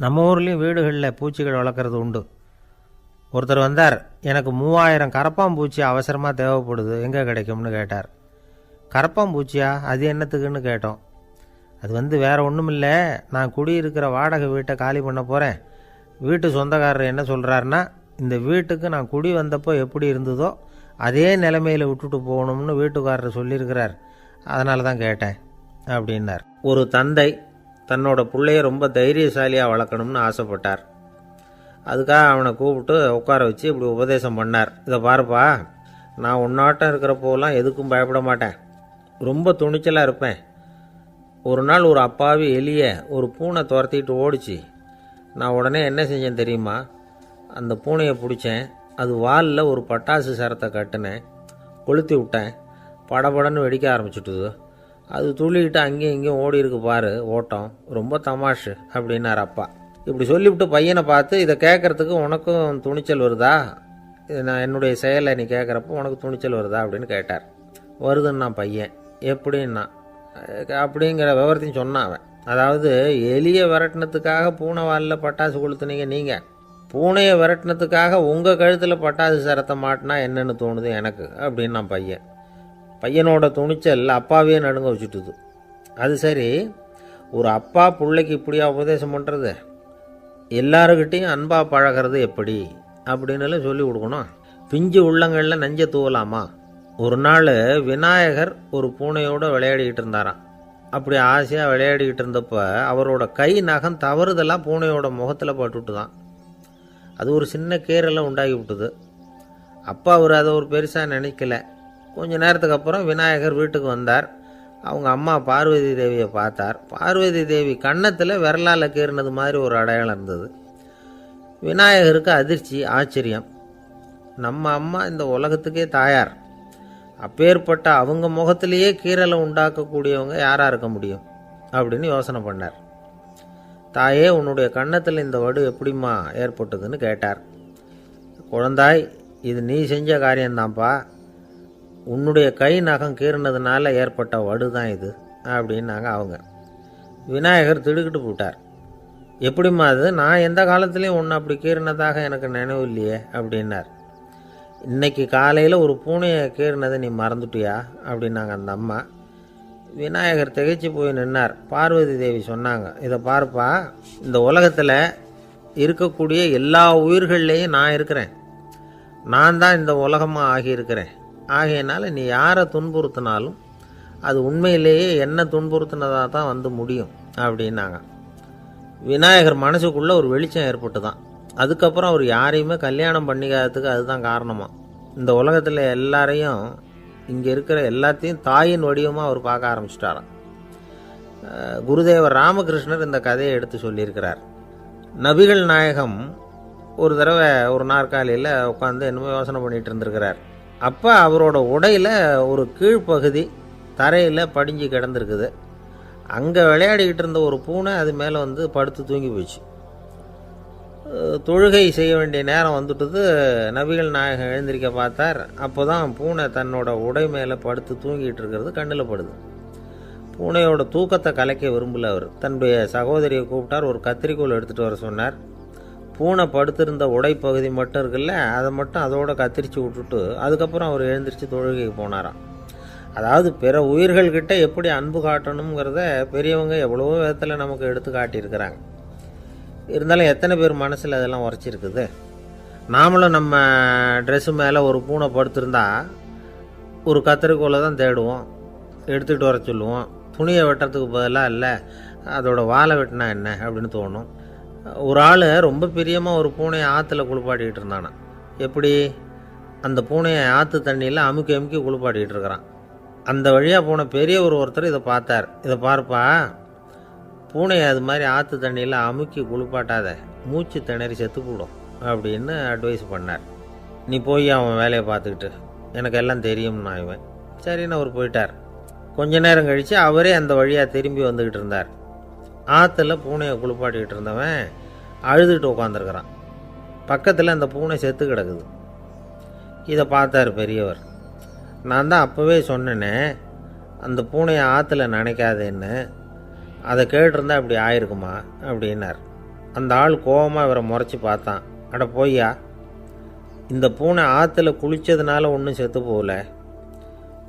நம்ம ஊர்லேயும் வீடுகளில் பூச்சிகள் வளர்க்குறது உண்டு. ஒருத்தர் வந்தார், எனக்கு 3000 கரப்பாம்பூச்சி அவசரமாக தேவைப்படுது, எங்கே கிடைக்கும்னு கேட்டார். கரப்பாம்பூச்சியா, அது என்னத்துக்குன்னு கேட்டோம். அது வேறு ஒன்றும் இல்லை, நான் குடியிருக்கிற வாடகை வீட்டை காலி பண்ண போகிறேன். வீட்டு சொந்தக்காரர் என்ன சொல்கிறாருன்னா, இந்த வீட்டுக்கு நான் குடி வந்தப்போ எப்படி இருந்ததோ அதே நிலைமையில் விட்டுட்டு போகணும்னு வீட்டுக்காரர் சொல்லியிருக்கிறார், அதனால தான் கேட்டேன் அப்படின்னார். ஒரு தந்தை தன்னோட பிள்ளைய ரொம்ப தைரியசாலியாக வளர்க்கணும்னு ஆசைப்பட்டார். அதுக்காக அவனை கூப்பிட்டு உட்கார வச்சு இப்படி உபதேசம் பண்ணார். இதை பாருப்பா, நான் உன்னாட்டம் இருக்கிறப்போலாம் எதுக்கும் பயப்பட மாட்டேன், ரொம்ப துணிச்சலாக இருப்பேன். ஒரு நாள் ஒரு அப்பாவி எலிய ஒரு பூனை துரத்திட்டு ஓடிச்சு. நான் உடனே என்ன செஞ்சேன் தெரியுமா? அந்த பூனையை பிடிச்சேன், அது வாலில் ஒரு பட்டாசு சரத்தை கட்டினேன், கொளுத்தி விட்டேன், படபடன்னு வெடிக்க ஆரம்பிச்சுட்டுது. அது துள்ளிக்கிட்டு அங்கேயும் இங்கேயும் ஓடி இருக்கு பாரு ஓட்டம், ரொம்ப தமாஷு அப்படின்னார் அப்பா. இப்படி சொல்லிவிட்டு பையனை பார்த்து, இதை கேட்குறதுக்கு உனக்கும் துணிச்சல் வருதா, நான் என்னுடைய செயலை நீ கேட்குறப்போ உனக்கு துணிச்சல் வருதா அப்படின்னு கேட்டார். வருதுன்னா பையன். எப்படின்னா அப்படிங்கிற விவரத்தையும் சொன்னான் அவன். அதாவது எலியை விரட்டினத்துக்காக பூனை வாலில் பட்டாசு கொளுத்துனீங்க நீங்கள், பூனையை விரட்டினத்துக்காக உங்கள் கழுத்தில் பட்டாசு சரத்தை மாட்டினா என்னென்னு தோணுது எனக்கு அப்படின்னு நான் பையன். பையனோட துணிச்சல் அப்பாவே நடுங்க வச்சுட்டுது. அது சரி, ஒரு அப்பா பிள்ளைக்கு இப்படியா உபதேசம் பண்ணுறது? எல்லாருக்கிட்டையும் அன்பாக பழகிறது எப்படி அப்படின்னு சொல்லி கொடுக்கணும். பிஞ்சு உள்ளங்களில் நஞ்சை தூவலாமா? ஒரு நாள் விநாயகர் ஒரு பூனையோடு விளையாடிக்கிட்டு இருந்தாராம். அப்படி ஆசையாக விளையாடிக்கிட்டு இருந்தப்போ அவரோட கை நகம் தவறுதெல்லாம் பூனையோட முகத்தில் பட்டுட்டு தான். அது ஒரு சின்ன கீரெல்லாம் உண்டாகி விட்டுது. அப்பா அவர் அதை ஒரு பெருசாக நினைக்கல. கொஞ்ச நேரத்துக்கு அப்புறம் விநாயகர் வீட்டுக்கு வந்தார். அவங்க அம்மா பார்வதி தேவியை பார்த்தார். பார்வதி தேவி கன்னத்தில் விரலால் கீறினது மாதிரி ஒரு அடையாளம் இருந்தது. விநாயகருக்கு அதிர்ச்சி, ஆச்சரியம். நம்ம அம்மா இந்த உலகத்துக்கே தாயார், அப்பேற்பட்ட அவங்க முகத்திலேயே கீரலை உண்டாக்கக்கூடியவங்க யாராக இருக்க முடியும் அப்படின்னு யோசனை பண்ணார். தாயே, உன்னுடைய கன்னத்தில் இந்த வடு எப்படிம்மா ஏற்பட்டதுன்னு கேட்டார். குழந்தாய், இது நீ செஞ்ச காரியம்தான்ப்பா, உன்னுடைய கை நகம் கீறினதுனால ஏற்பட்ட வடு தான் இது அப்படின்னாங்க அவங்க. விநாயகர் திடுக்கிட்டு போட்டார். எப்படிம்மா அது? நான் எந்த காலத்துலேயும் ஒன்று அப்படி கீறினதாக எனக்கு நினைவு இல்லையே அப்படின்னார். இன்னைக்கு காலையில் ஒரு பூனையை கீறினதை நீ மறந்துட்டியா அப்படின்னாங்க அந்த அம்மா. விநாயகர் திகைச்சு போய் நின்னார். பார்வதி தேவி சொன்னாங்க, இதை பார்ப்பா, இந்த உலகத்தில் இருக்கக்கூடிய எல்லா உயிர்கள்லேயும் நான் இருக்கிறேன், நான் தான் இந்த உலகமாக ஆகியிருக்கிறேன். ஆகையினால நீ யாரை துன்புறுத்தினாலும் அது உண்மையிலேயே என்ன துன்புறுத்தினதாக தான் முடியும் அப்படின்னாங்க. விநாயகர் மனசுக்குள்ளே ஒரு வெளிச்சம் ஏற்பட்டு தான். அதுக்கப்புறம் அவர் யாரையுமே கல்யாணம் பண்ணிக்காததுக்கு அதுதான் காரணமாக. இந்த உலகத்தில் எல்லாரையும், இங்கே இருக்கிற எல்லாத்தையும் தாயின் வடிவமாக அவர் பார்க்க ஆரம்பிச்சிட்டாராம். குருதேவர் ராமகிருஷ்ணர் இந்த கதையை எடுத்து சொல்லியிருக்கிறார். நபிகள் நாயகம் ஒரு தடவை ஒரு நாற்காலியில் உட்காந்து என்னமோ யோசனை பண்ணிகிட்டு இருந்திருக்கிறார். அப்போ அவரோட உடையில் ஒரு கீழ்ப்பகுதி தரையில் படிஞ்சு கிடந்திருக்குது. அங்கே விளையாடிக்கிட்டு இருந்த ஒரு பூனை அது மேலே படுத்து தூங்கி போச்சு. தொழுகை செய்ய வேண்டிய நேரம் வந்துட்டது. நபிகள் நாயகம் எழுந்திருக்க பார்த்தார். அப்போ தான் பூனை தன்னோட உடை மேலே படுத்து தூங்கிட்டு இருக்கிறது கண்ணில் படுது. பூனையோட தூக்கத்தை கலைக்க விரும்பல அவர். தன்னுடைய சகோதரியை கூப்பிட்டார், ஒரு கத்திரிக்கோள் எடுத்துகிட்டு வர சொன்னார். பூனை படுத்திருந்த உடை பகுதி மட்டும் இருக்குல்ல, அதை மட்டும் அதோட கத்திரிச்சு விட்டுட்டு அதுக்கப்புறம் அவர் எழுந்திரிச்சு தொழுகைக்கு போனாராம். அதாவது பிற உயிர்கள்கிட்ட எப்படி அன்பு காட்டணுங்கிறத பெரியவங்க எவ்வளவோ விதத்தில் நமக்கு எடுத்து காட்டியிருக்கிறாங்க. இருந்தாலும் எத்தனை பேர் மனசில் அதெல்லாம் உரைச்சிருக்குது? நாமளும் நம்ம ட்ரெஸ்ஸு மேலே ஒரு பூனை படுத்திருந்தா ஒரு கத்திரிக்கோலை தான் தேடுவோம், எடுத்துகிட்டு வர சொல்லுவோம். துணியை வெட்டுறதுக்கு பதிலாக இல்லை அதோட வாழை வெட்டினா என்ன அப்படின்னு தோணும். ஒரு ஆள் ரொம்ப பிரியமாக ஒரு பூனையை ஆற்றுல குளிப்பாட்டிகிட்டு இருந்தானா. எப்படி? அந்த பூனையை ஆற்று தண்ணியில் அமுக்கி அமுக்கி குளிப்பாட்டிகிட்டு இருக்கிறான். அந்த வழியாக போன பெரிய ஒருத்தர் இதை பார்த்தார். இதை பார்ப்பா, பூனையை அது மாதிரி ஆற்று தண்ணியில் அமுக்கி குளிப்பாட்டாத, மூச்சு திணறி செத்து போடும் அப்படின்னு அட்வைஸ் பண்ணார். நீ போய் அவன் வேலையை பார்த்துக்கிட்டு, எனக்கு எல்லாம் தெரியும்னா இவன். சரின்னு அவர் போயிட்டார். கொஞ்ச நேரம் கழித்து அவரே அந்த வழியாக திரும்பி வந்துக்கிட்டு இருந்தார். ஆற்றுல பூனையை குளிப்பாட்டிக்கிட்டு இருந்தவன் அழுதுகிட்டு உட்காந்துருக்கிறான். பக்கத்தில் அந்த பூனை செத்து கிடக்குது. இதை பார்த்தார் பெரியவர். நான் தான் அப்போவே சொன்னேனே அந்த பூனையை ஆற்றுல நினைக்காதேன்னு, அதை கேட்டிருந்தா இப்படி ஆயிருக்குமா அப்படின்னார். அந்த ஆள் கோபமாக இவரை முறைச்சி பார்த்தான். அட போய்யா, இந்த பூனை ஆற்றுல குளித்ததுனால ஒன்றும் செத்து போகல,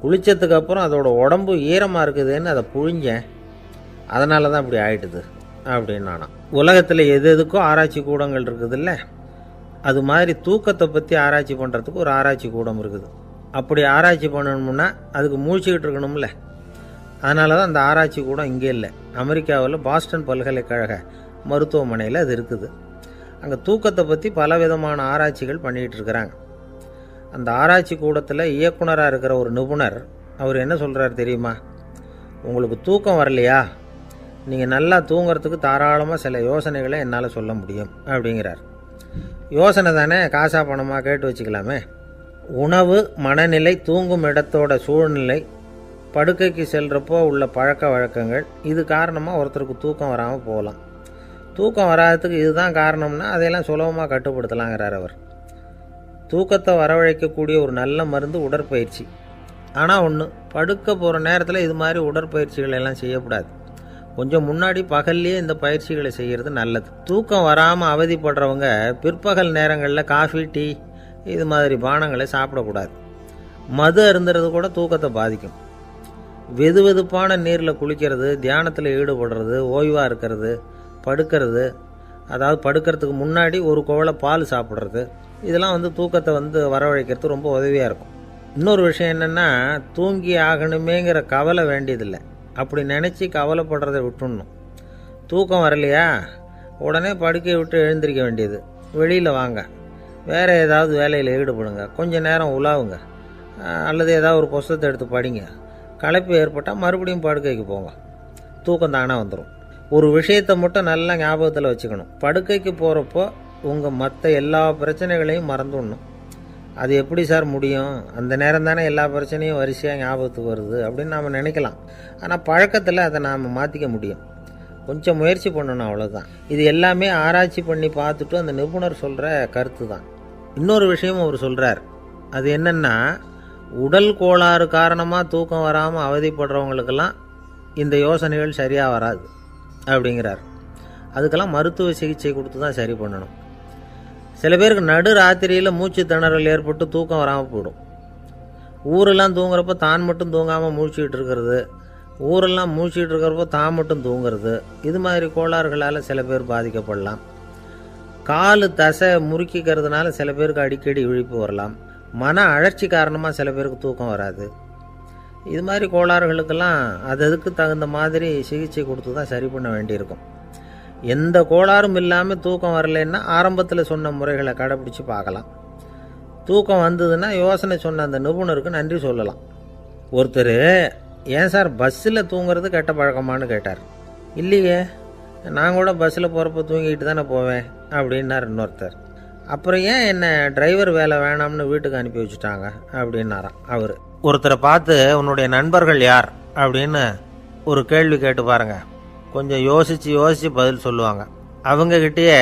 குளித்ததுக்கு அப்புறம் அதோட உடம்பு ஈரமாக இருக்குதுன்னு அதை புழிஞ்சேன், அதனால தான் இப்படி ஆயிட்டுது அப்படின்னு நானாம். உலகத்தில் எது எதுக்கும் ஆராய்ச்சி கூடங்கள் இருக்குதுல்ல, அது மாதிரி தூக்கத்தை பற்றி ஆராய்ச்சி பண்ணுறதுக்கு ஒரு ஆராய்ச்சி கூடம் இருக்குது. அப்படி ஆராய்ச்சி பண்ணணும்னா அதுக்கு மூழ்கிக்கிட்டு இருக்கணும்ல, அதனால தான் அந்த ஆராய்ச்சி கூடம் இங்கே இல்லை. அமெரிக்காவில் பாஸ்டன் பல்கலைக்கழக மருத்துவமனையில் அது இருக்குது. அங்கே தூக்கத்தை பற்றி பலவிதமான ஆராய்ச்சிகள் பண்ணிகிட்டு இருக்கிறாங்க. அந்த ஆராய்ச்சி கூடத்தில் இயக்குனராக இருக்கிற ஒரு நிபுணர், அவர் என்ன சொல்கிறார் தெரியுமா? உங்களுக்கு தூக்கம் வரலையா, நீங்கள் நல்லா தூங்கிறதுக்கு தாராளமாக சில யோசனைகளை என்னால் சொல்ல முடியும் அப்படிங்கிறார். யோசனை தானே, காசா பணமாக கேட்டு வச்சுக்கலாமே. உணவு, மனநிலை, தூங்கும் இடத்தோட சூழ்நிலை, படுக்கைக்கு செல்கிறப்போ உள்ள பழக்க வழக்கங்கள், இது காரணமாக ஒருத்தருக்கு தூக்கம் வராமல் போகலாம். தூக்கம் வராததுக்கு இதுதான் காரணம்னா அதையெல்லாம் சுலபமாக கட்டுப்படுத்தலாங்கிறார் அவர். தூக்கத்தை வரவழைக்கக்கூடிய ஒரு நல்ல மருந்து உடற்பயிற்சி. ஆனால் ஒன்று, படுக்க போகிற நேரத்தில் இது மாதிரி உடற்பயிற்சிகள் எல்லாம் செய்யக்கூடாது. கொஞ்சம் முன்னாடி பகல்லையே இந்த பயிற்சிகளை செய்கிறது நல்லது. தூக்கம் வராமல் அவதிப்படுறவங்க பிற்பகல் நேரங்களில் காஃபி, டீ இது மாதிரி பானங்களை சாப்பிடக்கூடாது. மது அருந்துறது கூட தூக்கத்தை பாதிக்கும். வெது வெதுப்பான நீரில் குளிக்கிறது, தியானத்தில் ஈடுபடுறது, ஓய்வாக இருக்கிறது, படுக்கிறது, அதாவது படுக்கிறதுக்கு முன்னாடி ஒரு குவளை பால் சாப்பிட்றது, இதெல்லாம் தூக்கத்தை வரவழைக்கிறது ரொம்ப உதவியாக இருக்கும். இன்னொரு விஷயம் என்னென்னா, தூங்கி ஆகணுமேங்கிற கவலை வேண்டியதில்லை. அப்படி நினச்சி கவலைப்படுறதை விட்டுடணும். தூக்கம் வரலையா, உடனே படுக்கையை விட்டு எழுந்திருக்க வேண்டியது. வெளியில் வாங்க, வேறு ஏதாவது வேலையில் ஈடுபடுங்க, கொஞ்சம் நேரம் உலாவுங்க, அல்லது ஏதாவது ஒரு புஸ்தகத்தை எடுத்து படிங்க. களைப்பு ஏற்பட்டால் மறுபடியும் படுக்கைக்கு போங்க, தூக்கம் தானே வந்துடும். ஒரு விஷயத்தை மட்டும் நல்லா ஞாபகத்தில் வச்சுக்கணும். படுக்கைக்கு போகிறப்போ உங்கள் மற்ற எல்லா பிரச்சனைகளையும் மறந்துடணும். அது எப்படி சார் முடியும், அந்த நேரம் தானே எல்லா பிரச்சனையும் வரிசையாக ஞாபகத்துக்கு வருது அப்படின்னு நாம் நினைக்கலாம். ஆனால் பழக்கத்தில் அதை நாம் மாற்றிக்க முடியும். கொஞ்சம் முயற்சி பண்ணணும், அவ்வளோதான். இது எல்லாமே ஆராய்ச்சி பண்ணி பார்த்துட்டு அந்த நிபுணர் சொல்கிற கருத்து தான். இன்னொரு விஷயமும் அவர் சொல்கிறார். அது என்னென்னா, உடல் கோளாறு காரணமாக தூக்கம் வராமல் அவதிப்படுறவங்களுக்கெல்லாம் இந்த யோசனைகள் சரியாக வராது அப்படிங்கிறார். அதுக்கெல்லாம் மருத்துவ சிகிச்சை கொடுத்து தான் சரி பண்ணணும். சில பேருக்கு நடு ராத்திரியில் மூச்சு திணறல் ஏற்பட்டு தூக்கம் வராமல் போயிடும். ஊரெல்லாம் தூங்குறப்போ தான் மட்டும் தூங்காமல் மூழ்கிட்டு இருக்கிறது, ஊரெல்லாம் மூழ்கிட்டு இருக்கிறப்போ தான் மட்டும் தூங்குறது, இது மாதிரி கோளாறுகளால் சில பேர் பாதிக்கப்படலாம். காலு தசை முறுக்கிக்கிறதுனால சில பேருக்கு அடிக்கடி விழிப்பு வரலாம். மன அழற்சி காரணமாக சில பேருக்கு தூக்கம் வராது. இது மாதிரி கோளாறுகளுக்கெல்லாம் அதுக்கு தகுந்த மாதிரி சிகிச்சை கொடுத்து தான் சரி பண்ண வேண்டியிருக்கும். எந்த கோளாறும் இல்லாமல் தூக்கம் வரலைன்னா ஆரம்பத்தில் சொன்ன முறைகளை கடைப்பிடிச்சு பார்க்கலாம். தூக்கம் வந்ததுன்னா யோசனை சொன்ன அந்த நிபுணருக்கு நன்றி சொல்லலாம். ஒருத்தர், ஏன் சார் பஸ்ஸில் தூங்குறது கெட்ட பழக்கமானு கேட்டார். இல்லையே, நான் கூட பஸ்ஸில் போகிறப்ப தூங்கிட்டு தானே போவேன் அப்படின்னார் இன்னொருத்தர். அப்புறம் ஏன் என்ன டிரைவர் வேலை வேணாம்னு வீட்டுக்கு அனுப்பி வச்சுட்டாங்க அப்படின்னாராம் அவர். ஒருத்தரை பார்த்து உன்னுடைய நண்பர்கள் யார் அப்படின்னு ஒரு கேள்வி கேட்டு பாருங்கள். கொஞ்சம் யோசித்து பதில் சொல்லுவாங்க. அவங்கக்கிட்டேயே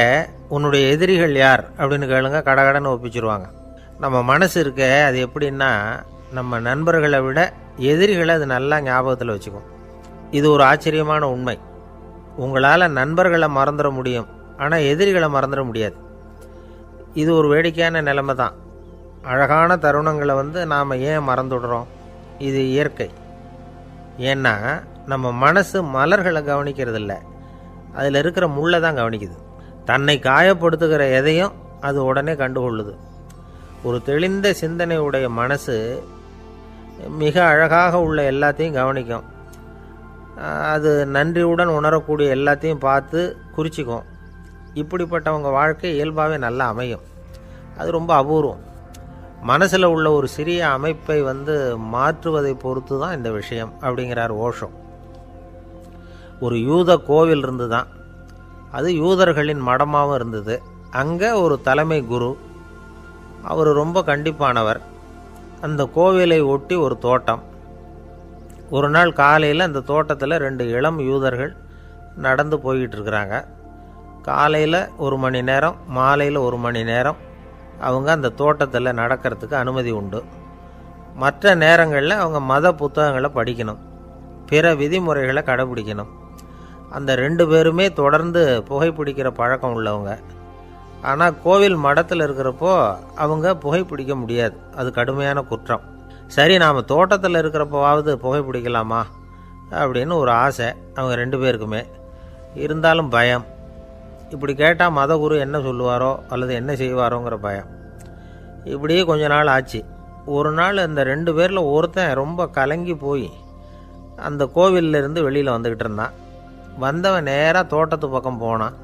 உன்னுடைய எதிரிகள் யார் அப்படின்னு கேளுங்க, கடகடன்னு ஒப்பிச்சிருவாங்க. நம்ம மனசு இருக்க, அது எப்படின்னா, நம்ம நண்பர்களை விட எதிரிகளை அது நல்லா ஞாபகத்தில் வச்சுக்கும். இது ஒரு ஆச்சரியமான உண்மை. உங்களால் நண்பர்களை மறந்துட முடியும், ஆனால் எதிரிகளை மறந்துட முடியாது. இது ஒரு வேடிக்கையான நிலைமை தான். அழகான தருணங்களை நாம் ஏன் மறந்துடுறோம்? இது இயற்கை. ஏன்னா நம்ம மனசு மலர்களை கவனிக்கிறதில்ல, அதில் இருக்கிற முள்ளை தான் கவனிக்குது. தன்னை காயப்படுத்துகிற எதையும் அது உடனே கண்டுகொள்ளுது. ஒரு தெளிந்த சிந்தனை உடைய மனசு மிக அழகாக உள்ள எல்லாத்தையும் கவனிக்கும். அது நன்றியுடன் உணரக்கூடிய எல்லாத்தையும் பார்த்து குறிச்சிக்கும். இப்படிப்பட்டவங்க வாழ்க்கை இயல்பாகவே நல்லா அமையும். அது ரொம்ப அபூர்வம். மனசில் உள்ள ஒரு சிறிய அமைப்பை மாற்றுவதை பொறுத்து தான் இந்த விஷயம் அப்படிங்கிறார் ஓஷோ. ஒரு யூத கோவில் இருந்து தான், அது யூதர்களின் மடமாகவும் இருந்தது. அங்கே ஒரு தலைமை குரு, அவர் ரொம்ப கண்டிப்பானவர். அந்த கோவிலை ஒட்டி ஒரு தோட்டம். ஒரு நாள் காலையில் அந்த தோட்டத்தில் 2 இளம் யூதர்கள் நடந்து போய்கிட்டு இருக்கிறாங்க. காலையில் 1 மணி நேரம், மாலையில் 1 மணி நேரம் அவங்க அந்த தோட்டத்தில் நடக்கிறதுக்கு அனுமதி உண்டு. மற்ற நேரங்களில் அவங்க மத புத்தகங்களை படிக்கணும், பிற விதிமுறைகளை கடைபிடிக்கணும். அந்த 2 பேருமே தொடர்ந்து புகைப்பிடிக்கிற பழக்கம் உள்ளவங்க. ஆனால் கோவில் மடத்தில் இருக்கிறப்போ அவங்க புகைப்பிடிக்க முடியாது, அது கடுமையான குற்றம். சரி, நாம் தோட்டத்தில் இருக்கிறப்போவாவது புகைப்பிடிக்கலாமா அப்படின்னு ஒரு ஆசை அவங்க 2 பேருக்குமே. இருந்தாலும் பயம். இப்படி கேட்டால் மதகுரு என்ன சொல்லுவாரோ அல்லது என்ன செய்வாரோங்கிற பயம். இப்படியே கொஞ்ச நாள் ஆச்சு. ஒரு நாள் இந்த 2 பேரில் ஒருத்தன் ரொம்ப கலங்கி போய் அந்த கோவிலிருந்து வெளியில் வந்துக்கிட்டு இருந்தான். வந்தவன் நேராக தோட்டத்து பக்கம் போனான்.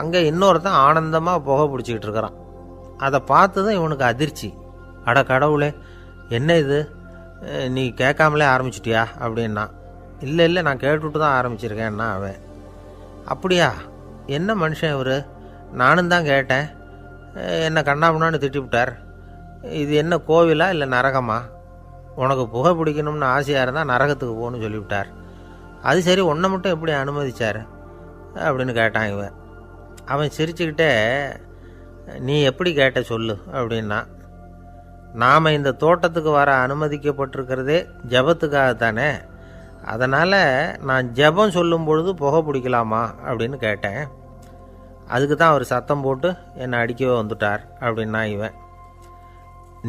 அங்கே இன்னொருத்தன் ஆனந்தமாக புகை பிடிச்சிக்கிட்டு இருக்கிறான். அதை பார்த்து தான் இவனுக்கு அதிர்ச்சி. அட கடவுளே, என்ன இது, நீ கேட்காமலே ஆரம்பிச்சிட்டியா அப்படின்னா. இல்லை இல்லை, நான் கேட்டுவிட்டு தான் ஆரம்பிச்சிருக்கேன்னா அவன். அப்படியா, என்ன மனுஷன் இவர், நானும் தான் கேட்டேன், என்ன கண்ணாமுன்னான்னு திட்டிவிட்டார். இது என்ன கோவிலா இல்லை நரகமா? உனக்கு புகை பிடிக்கணும்னு ஆசையாக இருந்தால் நரகத்துக்கு போகணும்னு சொல்லிவிட்டார். அது சரி, உன்னை மட்டும் எப்படி அனுமதிச்சார் அப்படின்னு கேட்டான் இவன். அவன் சிரிச்சுக்கிட்டே, நீ எப்படி கேட்ட சொல்லு அப்படின்னா. நாம் இந்த தோட்டத்துக்கு வர அனுமதிக்கப்பட்டிருக்கிறதே ஜபத்துக்காகத்தானே, அதனால் நான் ஜபம் சொல்லும் பொழுது புகை பிடிக்கலாமா அப்படின்னு கேட்டேன். அதுக்கு தான் அவர் சத்தம் போட்டு என்னை அடிக்கவே வந்துட்டார் அப்படின்னா இவன்.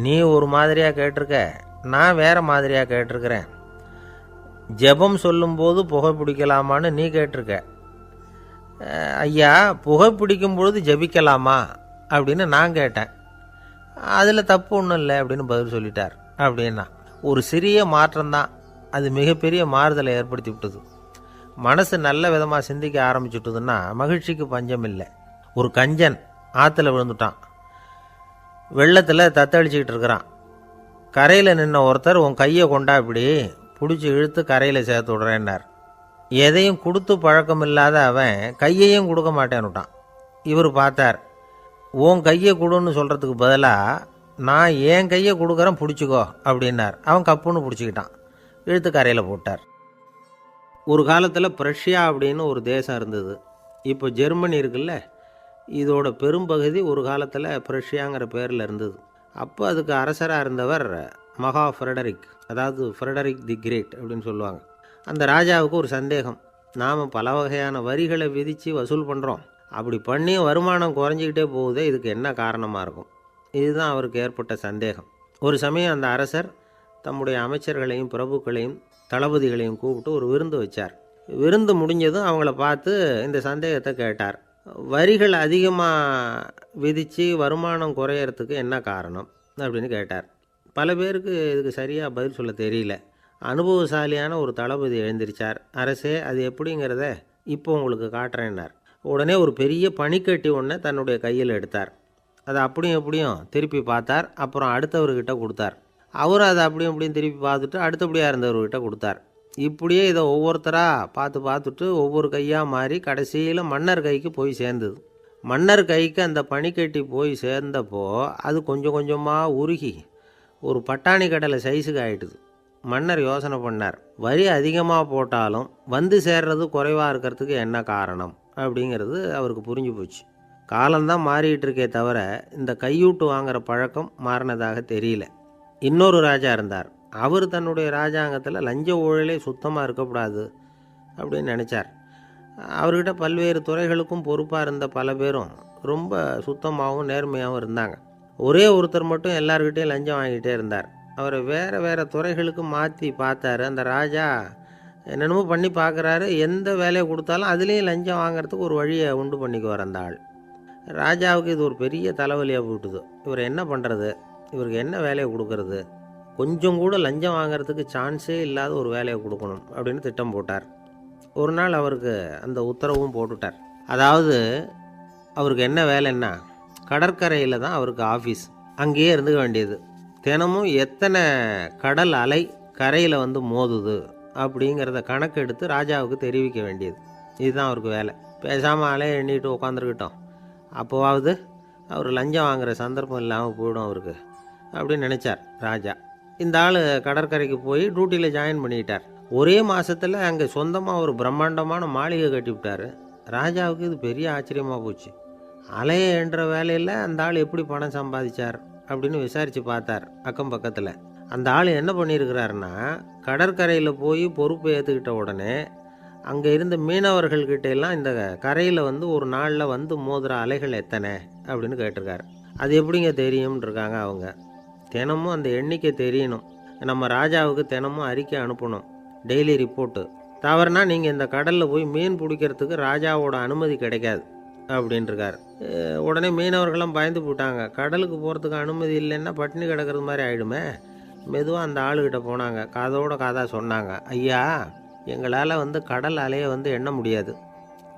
நீ ஒரு மாதிரியாக கேட்டிருக்க, நான் வேறு மாதிரியாக கேட்டிருக்கிறேன். ஜெபம் சொல்லும்போது புகை பிடிக்கலாமான்னு நீ கேட்டிருக்க. ஐயா, புகை பிடிக்கும் பொழுது ஜபிக்கலாமா அப்படின்னு நான் கேட்டேன். அதில் தப்பு ஒன்றும் இல்லை அப்படின்னு பதில் சொல்லிட்டார் அப்படின்னா. ஒரு சிறிய மாற்றம்தான் அது மிகப்பெரிய மாறுதலை ஏற்படுத்தி விட்டது. மனசு நல்ல விதமாக சிந்திக்க ஆரம்பிச்சுட்டுதுன்னா மகிழ்ச்சிக்கு பஞ்சம் இல்லை. ஒரு கஞ்சன் ஆற்றுல விழுந்துட்டான். வெள்ளத்தில் தத்தளிச்சிக்கிட்டு இருக்கிறான். கரையில் நின்ன ஒருத்தர், உன் கையை கொண்டா இப்படி பிடிச்சி இழுத்து கரையில் சேர்த்து விடுறேன்னார். எதையும் கொடுத்து பழக்கம் இல்லாத அவன் கையையும் கொடுக்க மாட்டேன்னுட்டான். இவர் பார்த்தார். உன் கையை கொடுன்னு சொல்கிறதுக்கு பதிலாக நான் என் கையை கொடுக்குறேன் பிடிச்சிக்கோ அப்படின்னார். அவன் கப்புன்னு பிடிச்சிக்கிட்டான், இழுத்து கரையில் போட்டார். ஒரு காலத்தில் பிரஷ்யா அப்படின்னு ஒரு தேசம் இருந்தது. இப்போ ஜெர்மனி இருக்குல்ல, இதோட பெரும்பகுதி ஒரு காலத்தில் பிரஷ்யாங்கிற பேரில் இருந்தது. அப்போ அதுக்கு அரசராக இருந்தவர் மகா ஃப்ரெடரிக், அதாவது ஃப்ரெடரிக் தி கிரேட் அப்படின்னு சொல்லுவாங்க. அந்த ராஜாவுக்கு ஒரு சந்தேகம். நாம் பல வகையான வரிகளை விதித்து வசூல் பண்ணுறோம், அப்படி பண்ணி வருமானம் குறைஞ்சிக்கிட்டே போகுதே, இதுக்கு என்ன காரணமாக இருக்கும்? இதுதான் அவருக்கு ஏற்பட்ட சந்தேகம். ஒரு சமயம் அந்த அரசர் தம்முடைய அமைச்சர்களையும் பிரபுக்களையும் தளபதிகளையும் கூப்பிட்டு ஒரு விருந்து வச்சார். விருந்து முடிஞ்சதும் அவங்கள பார்த்து இந்த சந்தேகத்தை கேட்டார். வரிகள் அதிகமாக விதித்து வருமானம் குறையறதுக்கு என்ன காரணம் அப்படின்னு கேட்டார். பல பேருக்கு இதுக்கு சரியாக பதில் சொல்ல தெரியல. அனுபவசாலியான ஒரு தளபதி எழுந்திருச்சார். அரசே, அது எப்படிங்கிறத இப்போ உங்களுக்கு காட்டுறேன்னார். உடனே ஒரு பெரிய பனிக்கட்டி ஒன்றை தன்னுடைய கையில் எடுத்தார். அதை அப்படியும் எப்படியும் திருப்பி பார்த்தார். அப்புறம் அடுத்தவர்கிட்ட கொடுத்தார். அவர் அதை அப்படியும் எப்படியும் திருப்பி பார்த்துட்டு அடுத்தபடியாக இருந்தவர்கிட்ட கொடுத்தார். இப்படியே இதை ஒவ்வொருத்தராக பார்த்துட்டு ஒவ்வொரு கையாக மாறி கடைசியில் மன்னர் கைக்கு போய் சேர்ந்தது. மன்னர் கைக்கு அந்த பனிக்கட்டி போய் சேர்ந்தப்போ அது கொஞ்சம் கொஞ்சமாக உருகி ஒரு பட்டாணி கடலை சைஸுக்கு ஆகிட்டுது. மன்னர் யோசனை பண்ணார், வரி அதிகமாக போட்டாலும் வந்து சேர்றது குறைவாக இருக்கிறதுக்கு என்ன காரணம் அப்படிங்கிறது அவருக்கு புரிஞ்சு போச்சு. காலம்தான் மாறிக்கிட்டு இருக்கே தவிர இந்த கையூட்டு வாங்குகிற பழக்கம் மாறினதாக தெரியல. இன்னொரு ராஜா இருந்தார். அவர் தன்னுடைய ராஜாங்கத்தில் லஞ்ச ஊழலே சுத்தமாக இருக்கக்கூடாது அப்படின்னு நினச்சார். அவர்கிட்ட பல்வேறு துறைகளுக்கும் பொறுப்பாக இருந்த பல பேரும் ரொம்ப சுத்தமாகவும் நேர்மையாகவும் இருந்தாங்க. ஒரே ஒருத்தர் மட்டும் எல்லார்கிட்டையும் லஞ்சம் வாங்கிட்டே இருந்தார். அவரை வேறு வேறு துறைகளுக்கு மாற்றி பார்த்தாரு. அந்த ராஜா என்னென்னமோ பண்ணி பார்க்குறாரு. எந்த வேலையை கொடுத்தாலும் அதுலேயும் லஞ்சம் வாங்கிறதுக்கு ஒரு வழியை உண்டு பண்ணிக்குவார் அந்த ஆள். ராஜாவுக்கு இது ஒரு பெரிய தலைவலியாக போட்டுது. இவர் என்ன பண்ணுறது, இவருக்கு என்ன வேலையை கொடுக்கறது, கொஞ்சம் கூட லஞ்சம் வாங்கிறதுக்கு சான்ஸே இல்லாத ஒரு வேலையை கொடுக்கணும் அப்படின்னு திட்டம் போட்டார். ஒரு நாள் அவருக்கு அந்த உத்தரவும் போட்டுட்டார். அதாவது அவருக்கு என்ன வேலைன்னா, கடற்கரையில் தான் அவருக்கு ஆஃபீஸ். அங்கேயே இருந்துக்க வேண்டியது. தினமும் எத்தனை கடல் அலை கரையில் வந்து மோதுது அப்படிங்கிறத கணக்கெடுத்து ராஜாவுக்கு தெரிவிக்க வேண்டியது. இதுதான் அவருக்கு வேலை. பேசாமல் அலையை எண்ணிட்டு உட்காந்துருக்கிட்டோம், அப்போவாவது அவர் லஞ்சம் வாங்குகிற சந்தர்ப்பம் இல்லாமல் போயிடும் அவருக்கு அப்படின்னு நினச்சார் ராஜா. இந்த ஆள் கடற்கரைக்கு போய் டியூட்டியில் ஜாயின் பண்ணிக்கிட்டார். ஒரே மாதத்தில் அங்கே சொந்தமாக ஒரு பிரம்மாண்டமான மாளிகை கட்டிவிட்டார். ராஜாவுக்கு இது பெரிய ஆச்சரியமாக போச்சு. அலையை என்ற வேலையில் அந்த ஆள் எப்படி பணம் சம்பாதிச்சார் அப்படின்னு விசாரித்து பார்த்தார் அக்கம் பக்கத்தில். அந்த ஆள் என்ன பண்ணியிருக்கிறாருன்னா, கடற்கரையில் போய் பொறுப்பை ஏற்றுக்கிட்ட உடனே அங்கே இருந்த மீனவர்கள்கிட்ட எல்லாம் இந்த கரையில் வந்து ஒரு நாளில் வந்து மோதுகிற அலைகள் எத்தனை அப்படின்னு கேட்டிருக்காரு. அது எப்படிங்க தெரியும்னு இருக்காங்க அவங்க. தினமும் அந்த எண்ணிக்கை தெரியணும். நம்ம ராஜாவுக்கு தினமும் அறிக்கை அனுப்பணும், டெய்லி ரிப்போர்ட்டு. தவறுனா நீங்கள் இந்த கடலில் போய் மீன் பிடிக்கிறதுக்கு ராஜாவோட அனுமதி கிடைக்காது அப்படின்ட்டுருக்காரு. உடனே மீனவர்கள்லாம் பயந்து போட்டாங்க. கடலுக்கு போகிறதுக்கு அனுமதி இல்லைன்னா பட்டினி கிடக்கிறது மாதிரி ஆகிடுமே. மெதுவாக அந்த ஆளுகிட்ட போனாங்க, காதோட காதாக சொன்னாங்க, ஐயா எங்களால் வந்து கடல் அலையை வந்து எண்ண முடியாது.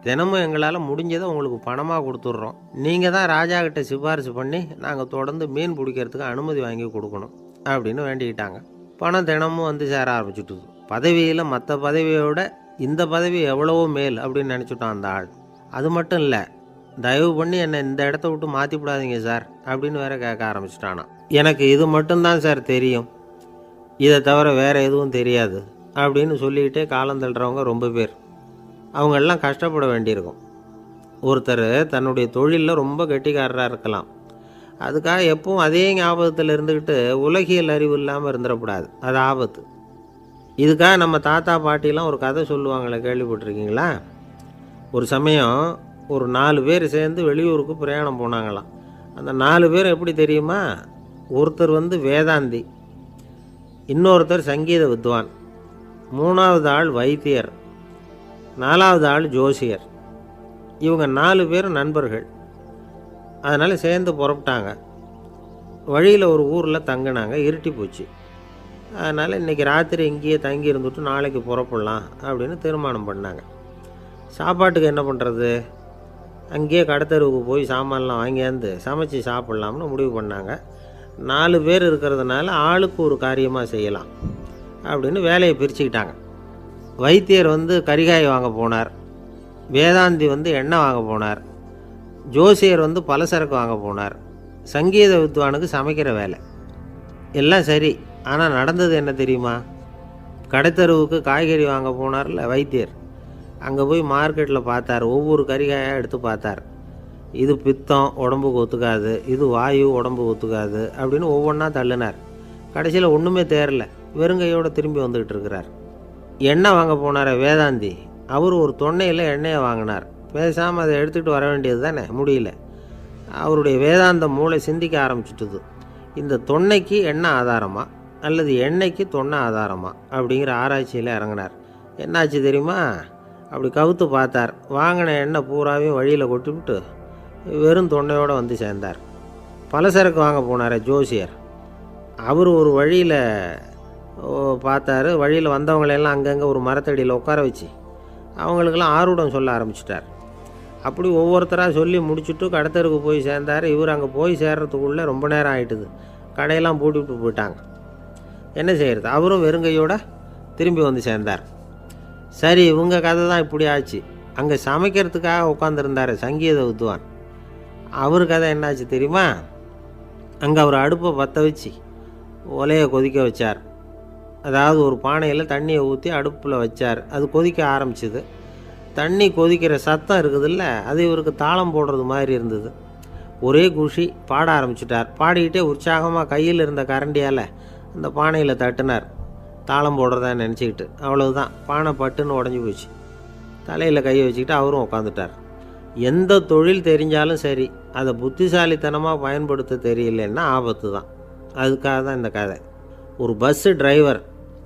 தினமும் எங்களால் முடிஞ்சதை உங்களுக்கு பணமாக கொடுத்துட்றோம். நீங்கள் தான் ராஜா கிட்ட சிபாரிசு பண்ணி நாங்கள் தொடர்ந்து மீன் பிடிக்கிறதுக்கு அனுமதி வாங்கி கொடுக்கணும் அப்படின்னு வேண்டிக்கிட்டாங்க. பணம் தினமும் வந்து சேர ஆரம்பிச்சுட்டுது. பதவியில் மற்ற பதவியோட இந்த பதவி எவ்வளவோ மேல் அப்படின்னு நினச்சிட்டான் அந்த ஆள். அது மட்டும் இல்லை, தயவு பண்ணி என்னை இந்த இடத்த விட்டு மாற்றிவிடாதீங்க சார் அப்படின்னு வேற கேட்க ஆரம்பிச்சிட்டானா. எனக்கு இது மட்டும்தான் சார் தெரியும், இதை தவிர வேறு எதுவும் தெரியாது அப்படின்னு சொல்லிக்கிட்டே காலம் தள்ளுறவங்க ரொம்ப பேர். அவங்களெல்லாம் கஷ்டப்பட வேண்டியிருக்கும். ஒருத்தர் தன்னுடைய தொழிலில் ரொம்ப கெட்டிக்காரராக இருக்கலாம். அதுக்காக எப்பவும் அதே ஞாபகத்தில் இருந்துக்கிட்டு உலகியல் அறிவு இல்லாமல் இருந்துடக்கூடாது, அது ஆபத்து. இதுக்காக நம்ம தாத்தா பாட்டிலாம் ஒரு கதை சொல்லுவாங்களே, கேள்விப்பட்டிருக்கீங்களா? ஒரு சமயம் ஒரு 4 பேர் சேர்ந்து வெளியூருக்கு பிரயாணம் போனாங்களாம். அந்த 4 பேர் எப்படி தெரியுமா? ஒருத்தர் வந்து வேதாந்தி, இன்னொருத்தர் சங்கீத வித்வான், 3வது ஆள் வைத்தியர், 4வது ஆள் ஜோசியர். இவங்க 4 பேரும் நண்பர்கள். அதனால் சேர்ந்து புறப்பட்டாங்க. வழியில் ஒரு ஊரில் தங்கினாங்க. இருட்டி போச்சு. அதனால் இன்றைக்கி ராத்திரி இங்கேயே தங்கி இருந்துட்டு நாளைக்கு புறப்படலாம் அப்படின்னு தீர்மானம் பண்ணாங்க. சாப்பாட்டுக்கு என்ன பண்ணுறது? அங்கேயே கடத்தெருவுக்கு போய் சாமான்லாம் வாங்கியாந்து சமைச்சு சாப்பிட்லாம்னு முடிவு பண்ணாங்க. 4 பேர் இருக்கிறதுனால ஆளுக்கு ஒரு காரியமாக செய்யலாம் அப்படின்னு வேலையை பிரிச்சுக்கிட்டாங்க. வைத்தியர் வந்து கரிகாய் வாங்க போனார், வேதாந்தி வந்து எண்ணெய் வாங்க போனார், ஜோசியர் வந்து பலசரக்கு வாங்க போனார், சங்கீத வித்வானுக்கு சமைக்கிற வேலை. எல்லாம் சரி, ஆனால் நடந்தது என்ன தெரியுமா? கடைத்தெருவுக்கு காய்கறி வாங்க போனார்ல வைத்தியர், அங்கே போய் மார்க்கெட்டில் பார்த்தார். ஒவ்வொரு கறிகாயாக எடுத்து பார்த்தார். இது பித்தம், உடம்புக்கு ஒத்துக்காது, இது வாயு, உடம்புக்கு ஒத்துக்காது அப்படின்னு ஒவ்வொன்றா தள்ளினார். கடைசியில் ஒன்றுமே தேரல, வெறுங்கையோடு திரும்பி வந்துக்கிட்டு இருக்கிறார். எண்ணெய் வாங்க போனார் வேதாந்தி, அவர் ஒரு தொன்னையில் எண்ணெயை வாங்கினார். பேசாமல் அதை எடுத்துகிட்டு வர வேண்டியது தானே, முடியல. அவருடைய வேதாந்த மூளை சிந்திக்க ஆரம்பிச்சுட்டுது. இந்த தொன்னைக்கு எண்ணெய் ஆதாரமா அல்லது எண்ணெய்க்கு தொன்னை ஆதாரமா அப்படிங்கிற ஆராய்ச்சியில் இறங்கினார். என்னாச்சு தெரியுமா? அப்படி கவுத்து பார்த்தார். வாங்கின எண்ணெய் பூராவையும் வழியில் கொட்டிவிட்டு வெறும் தொன்னையோடு வந்து சேர்ந்தார். பலசரக்கு வாங்க போனார் ஜோசியர், அவர் ஒரு வழியில் பார்த்தாரு. வழியில் வந்தவங்களெல்லாம் அங்கங்கே ஒரு மரத்தடியில் உட்கார வச்சு அவங்களுக்கெல்லாம் ஆர்வம் சொல்ல ஆரம்பிச்சிட்டார். அப்படி ஒவ்வொருத்தராக சொல்லி முடிச்சுட்டு கடத்தருக்கு போய் சேர்ந்தார். இவர் அங்கே போய் சேர்றதுக்குள்ளே ரொம்ப நேரம் ஆகிட்டுது. கடையெல்லாம் பூட்டிவிட்டு போயிட்டாங்க. என்ன செய்கிறது? அவரும் வெறுங்கையோடு திரும்பி வந்து சேர்ந்தார். சரி, இவங்க கதை தான் இப்படி ஆச்சு. அங்கே சமைக்கிறதுக்காக உட்காந்துருந்தார் சங்கீத வித்வான், அவர் கதை என்னாச்சு தெரியுமா? அங்கே அவர் அடுப்பை பற்ற வச்சு ஒலையை கொதிக்க வச்சார். அதாவது ஒரு பானையில் தண்ணியை ஊற்றி அடுப்பில் வச்சார். அது கொதிக்க ஆரம்பிச்சிது. தண்ணி கொதிக்கிற சத்தம் இருக்குதுல்ல, அது இவருக்கு தாளம் போடுறது மாதிரி இருந்தது. ஒரே குஷி, பாட ஆரம்பிச்சிட்டார். பாடிக்கிட்டே உற்சாகமாக கையில் இருந்த கரண்டியால் அந்த பானையில் தட்டினார், தாளம் போடுறதா நினச்சிக்கிட்டு. அவ்வளவுதான், பானை பட்டுன்னு உடஞ்சி போச்சு. தலையில் கையை வச்சுக்கிட்டு அவரும் உட்காந்துட்டார். எந்த தொழில் தெரிஞ்சாலும் சரி, அதை புத்திசாலித்தனமாக பயன்படுத்த தெரியலன்னா ஆபத்து தான். அதுக்காக தான் இந்த கதை. ஒரு பஸ்ஸு டிரைவர்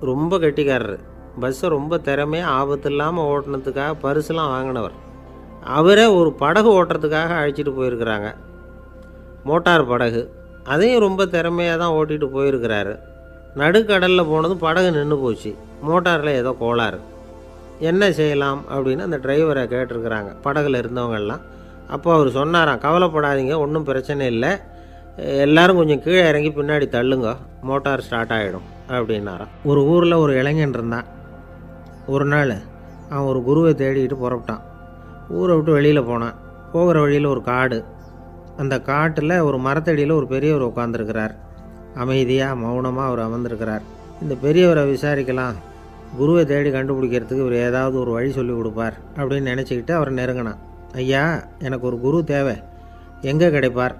ரொம்ப கெட்டிக்காரர். பஸ்ஸை ரொம்ப திறமையாக ஆபத்து இல்லாமல் ஓட்டினதுக்காக பரிசுலாம் வாங்கினவர். அவரே ஒரு படகு ஓட்டுறதுக்காக அழைச்சிட்டு போயிருக்கிறாங்க, மோட்டார் படகு. அதையும் ரொம்ப திறமையாக தான் ஓட்டிகிட்டு போயிருக்கிறாரு. நடுக்கடலில் போனதும் படகு நின்று போச்சு. மோட்டாரில் ஏதோ கோளாறு. என்ன செய்யலாம் அப்படின்னு அந்த டிரைவரை கேட்டிருக்கிறாங்க படகுல இருந்தவங்கெல்லாம். அப்போ அவர் சொன்னாராம், கவலைப்படாதீங்க, ஒன்றும் பிரச்சனை இல்லை, எல்லோரும் கொஞ்சம் கீழே இறங்கி பின்னாடி தள்ளுங்க, மோட்டார் ஸ்டார்ட் ஆகிடும் அப்படின்னாராம். ஒரு ஊரில் ஒரு இளைஞன் இருந்தான். ஒரு நாள் அவன் ஒரு குருவை தேடிக்கிட்டு புறப்பட்டான். ஊரை விட்டு வெளியில் போனான். போகிற வழியில் ஒரு காடு. அந்த காட்டில் ஒரு மரத்தடியில் ஒரு பெரியவர் உட்காந்துருக்கிறார். அமைதியாக மௌனமாக அவர் அமர்ந்திருக்கிறார். இந்த பெரியவரை விசாரிக்கலாம், குருவை தேடி கண்டுபிடிக்கிறதுக்கு இவர் ஏதாவது ஒரு வழி சொல்லி கொடுப்பார் அப்படின்னு நினச்சிக்கிட்டு அவரை நெருங்கினான். ஐயா, எனக்கு ஒரு குரு தேவை, எங்கே கிடைப்பார்?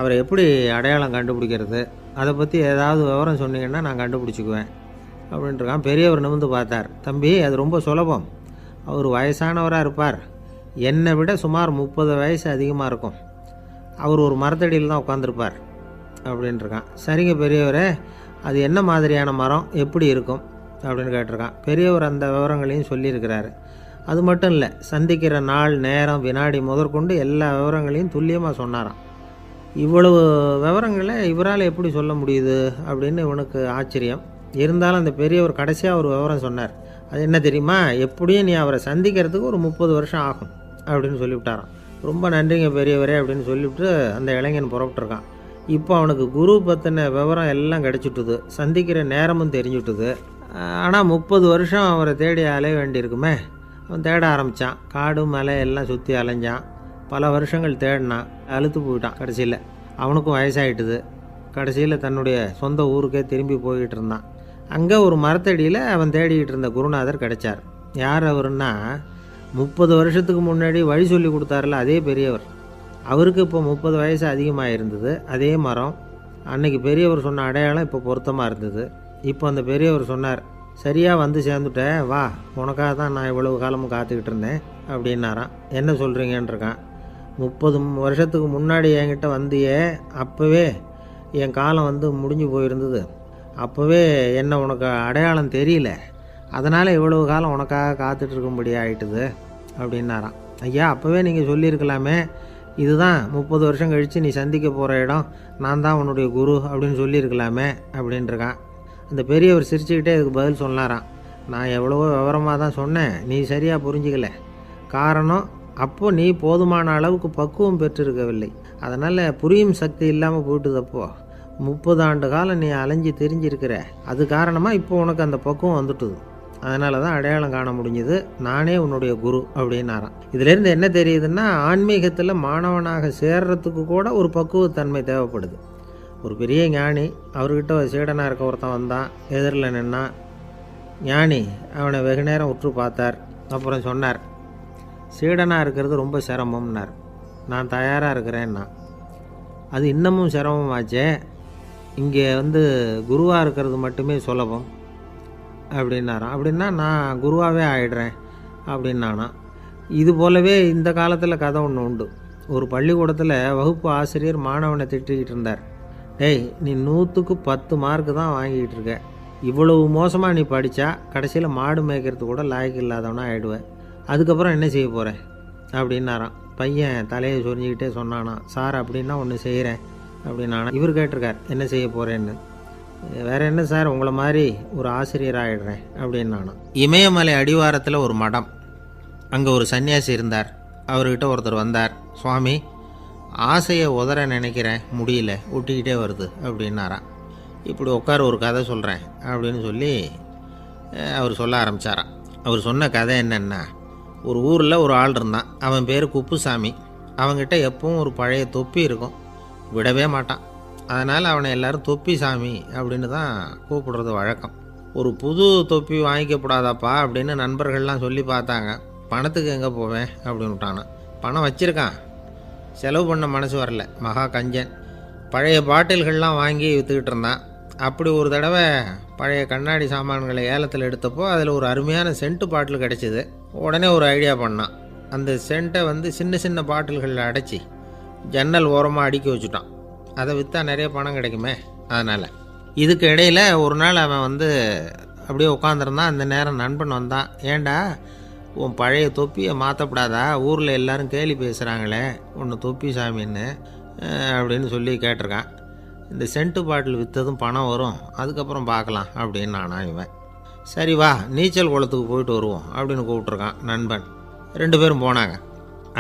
அவரை எப்படி அடையாளம் கண்டுபிடிக்கிறது? அதை பற்றி ஏதாவது விவரம் சொன்னீங்கன்னா நான் கண்டுபிடிச்சிக்குவேன் அப்படின்ட்டுருக்கான். பெரியவர் நிமிர்ந்து பார்த்தார். தம்பி, அது ரொம்ப சுலபம். அவர் வயசானவராக இருப்பார், என்னை விட சுமார் 30 வயசு அதிகமாக இருக்கும். அவர் ஒரு மரத்தடியில் தான் உட்காந்துருப்பார் அப்படின்ட்டுருக்கான். சரிங்க பெரியவரே, அது என்ன மாதிரியான மரம், எப்படி இருக்கும் அப்படின்னு கேட்டிருக்கான். பெரியவர் அந்த விவரங்களையும் சொல்லியிருக்கிறாரு. அது மட்டும் இல்லை, சந்திக்கிற நாள், நேரம், வினாடி முதற்கொண்டு எல்லா விவரங்களையும் துல்லியமாக சொன்னாராம். இவ்வளவு விவரங்களை இவரால் எப்படி சொல்ல முடியுது அப்படின்னு இவனுக்கு ஆச்சரியம். இருந்தாலும் அந்த பெரியவர் கடைசியாக ஒரு விவரம் சொன்னார். அது என்ன தெரியுமா, எப்படியும் நீ அவரை சந்திக்கிறதுக்கு ஒரு 30 வருஷம் ஆகும் அப்படின்னு சொல்லிவிட்டாராம். ரொம்ப நன்றிங்க பெரியவரே அப்படின்னு சொல்லிவிட்டு அந்த இளைஞன் புறப்பட்டுருக்கான். இப்போ அவனுக்கு குரு பற்றின விவரம் எல்லாம் கிடச்சிட்டுது, சந்திக்கிற நேரமும் தெரிஞ்சுட்டுது. ஆனால் 30 வருஷம் அவரை தேடி அலைய வேண்டியிருக்குமே. அவன் தேட ஆரம்பித்தான். காடு மலை எல்லாம் சுற்றி அலைஞ்சான். பல வருஷங்கள் தேடினான், அழுத்து போயிட்டான். கடைசியில் அவனுக்கும் வயசாகிட்டுது. கடைசியில் தன்னுடைய சொந்த ஊருக்கே திரும்பி போய்கிட்டு இருந்தான். அங்கே ஒரு மரத்தடியில் அவன் தேடிக்கிட்டு இருந்த குருநாதர் கிடைச்சார். யார் அவருன்னா, 30 வருஷத்துக்கு முன்னாடி வழி சொல்லி கொடுத்தாருல அதே பெரியவர். அவருக்கு இப்போ 30 வயசு அதிகமாக இருந்தது. அதே மரம், அன்னைக்கு பெரியவர் சொன்ன அடையாளம் இப்போ பொருத்தமாக இருந்தது. இப்போ அந்த பெரியவர் சொன்னார், சரியாக வந்து சேர்ந்துட்டேன், வா, உனக்காக தான் நான் இவ்வளவு காலமும் காத்துக்கிட்டு இருந்தேன் அப்படின்னாரான். என்ன சொல்கிறீங்கன்றிருக்கான். 30 வருஷத்துக்கு முன்னாடி என்கிட்ட வந்தியே, அப்போவே என் காலம் வந்து முடிஞ்சு போயிருந்தது. அப்போவே என்ன உனக்கு அடையாளம் தெரியல, அதனால் இவ்வளவு காலம் உனக்காக காத்துட்ருக்கும்படி ஆகிட்டுது அப்படின்னாரான். ஐயா, அப்போவே நீங்கள் சொல்லியிருக்கலாமே, இதுதான் 30 வருஷம் கழித்து நீ சந்திக்க போகிற இடம், நான் தான் உன்னுடைய குரு அப்படின்னு சொல்லியிருக்கலாமே அப்படின்ட்டுருக்கான். அந்த பெரியவர் சிரிச்சுக்கிட்டே இதுக்கு பதில் சொன்னாராம். நான் எவ்வளவோ விவரமாக தான் சொன்னேன், நீ சரியாக புரிஞ்சிக்கல. காரணம், அப்போ நீ போதுமான அளவுக்கு பக்குவம் பெற்றிருக்கவில்லை. அதனால் புரியும் சக்தி இல்லாமல் போயிட்டுதப்போ 30 ஆண்டு காலம் நீ அலைஞ்சி தெரிஞ்சிருக்கிற. அது காரணமாக இப்போ உனக்கு அந்த பக்குவம் வந்துட்டுது. அதனால தான் அடையாளம் காண முடிஞ்சுது, நானே உன்னுடைய குரு அப்படின்னாராம். இதிலேருந்து என்ன தெரியுதுன்னா, ஆன்மீகத்தில் மாணவனாக சேர்றதுக்கு கூட ஒரு பக்குவத்தன்மை தேவைப்படுது. ஒரு பெரிய ஞானி, அவர்கிட்ட ஒரு சீடனாக இருக்க ஒருத்தன் வந்தான், எதிரில் நின்னான். ஞானி அவனை வெகு நேரம் உற்று பார்த்தார். அப்புறம் சொன்னார், சீடனாக இருக்கிறது ரொம்ப சிரமம்னார். நான் தயாராக இருக்கிறேன்னா. அது இன்னமும் சிரமமாச்சே, இங்கே வந்து குருவாக இருக்கிறது மட்டுமே சுலபம் அப்படின்னாராம். அப்படின்னா நான் குருவாகவே ஆகிடுறேன் அப்படின்னானா. இது போலவே இந்த காலத்தில் கதை ஒன்று உண்டு. ஒரு பள்ளிக்கூடத்தில் வகுப்பு ஆசிரியர் மாணவனை திட்டிக்கிட்டு இருந்தார். டேய், நீ 100க்கு 10 மார்க்கு தான் வாங்கிக்கிட்டு இருக்க. இவ்வளவு மோசமாக நீ படித்தா கடைசியில் மாடு மேய்க்கிறது கூட லாய்க்கு இல்லாதவனா ஆகிடுவேன். அதுக்கப்புறம் என்ன செய்ய போகிறேன் அப்படின்னாராம். பையன் தலையை சொரிஞ்சிக்கிட்டே சொன்னானா, சார் அப்படின்னா ஒன்று செய்கிறேன் அப்படின்னானா. இவர் கேட்டிருக்கார், என்ன செய்ய போகிறேன்னு. வேறு என்ன சார், உங்களை மாதிரி ஒரு ஆசிரியர் ஆகிடுறேன் அப்படின்னானா. இமயமலை அடிவாரத்தில் ஒரு மடம், அங்கே ஒரு சன்னியாசி இருந்தார். அவர்கிட்ட ஒருத்தர் வந்தார். சுவாமி, ஆசையை உதற நினைக்கிறேன், முடியல, ஒட்டிக்கிட்டே வருது அப்படின்னாராம். இப்படி உட்கார, ஒரு கதை சொல்கிறேன் அப்படின்னு சொல்லி அவர் சொல்ல ஆரம்பித்தாராம். அவர் சொன்ன கதை என்னென்னா, ஒரு ஊரில் ஒரு ஆள் இருந்தான். அவன் பேர் குப்புசாமி. அவன்கிட்ட எப்பவும் ஒரு பழைய தொப்பி இருக்கும், விடவே மாட்டான். அதனால் அவனை எல்லோரும் தொப்பி சாமி அப்படின்னு தான் கூப்பிடுறது வழக்கம். ஒரு புது தொப்பி வாங்கிக்கப்படாதாப்பா அப்படின்னு நண்பர்கள்லாம் சொல்லி பார்த்தாங்க. பணத்துக்கு எங்கே போவேன் அப்படின்னு விட்டானான். பணம் வச்சுருக்கான், செலவு பண்ண மனசு வரல, மகா கஞ்சன். பழைய பாட்டில்கள்லாம் வாங்கி விற்றுக்கிட்டு இருந்தான். அப்படி ஒரு தடவை பழைய கண்ணாடி சாமான்களை ஏலத்தில் எடுத்தப்போ அதில் ஒரு அருமையான சென்ட்டு பாட்டில் கிடச்சிது. உடனே ஒரு ஐடியா பண்ணான். அந்த சென்ட்டை வந்து சின்ன சின்ன பாட்டில்களில் அடைச்சி ஜன்னல் ஓரமாக அடுக்கி வச்சுட்டான். அதை விற்றா நிறைய பணம் கிடைக்குமே. அதனால் இதுக்கு இடையில் ஒரு நாள் அவன் வந்து அப்படியே உட்காந்துருந்தான். அந்த நேரம் நண்பன் வந்தான். ஏண்டா, உன் பழைய தொப்பியை மாற்றப்படாதா, ஊரில் எல்லோரும் கேலி பேசுகிறாங்களே ஒன்று தொப்பி சாமின்னு அப்படின்னு சொல்லி கேட்டிருக்கான். இந்த சென்ட்டு பாட்டில் விற்றதும் பணம் வரும், அதுக்கப்புறம் பார்க்கலாம் அப்படின்னு நானா. இவன் சரி வா, நீச்சல் குளத்துக்கு போயிட்டு வருவோம் அப்படின்னு கூப்பிட்ருக்கான் நண்பன். 2 பேரும் போனாங்க.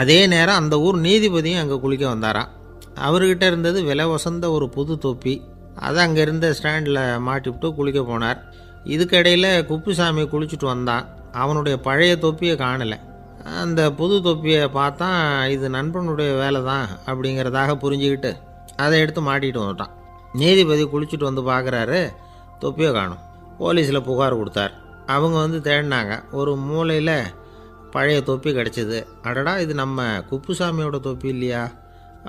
அதே நேரம் அந்த ஊர் நீதிபதியும் அங்கே குளிக்க வந்தாராம். அவர்கிட்ட இருந்தது விலை வசந்த ஒரு புது தொப்பி. அதை அங்கே இருந்த ஸ்டாண்டில் மாட்டிவிட்டு குளிக்க போனார். இதுக்கிடையில் குப்புசாமி குளிச்சுட்டு வந்தான். அவனுடைய பழைய தொப்பியை காணலை. அந்த புது தொப்பியை பார்த்தா இது நண்பனுடைய வேலை தான் அப்படிங்கிறதாக புரிஞ்சுக்கிட்டு அதை எடுத்து மாட்டிகிட்டு வந்துட்டான். நீதிபதி குளிச்சுட்டு வந்து பார்க்குறாரு, தொப்பியை காணும். போலீஸில் புகார் கொடுத்தார். அவங்க வந்து தேடினாங்க. ஒரு மூலையில் பழைய தொப்பி கிடச்சிது. அடடா, இது நம்ம குப்புசாமியோட தொப்பி இல்லையா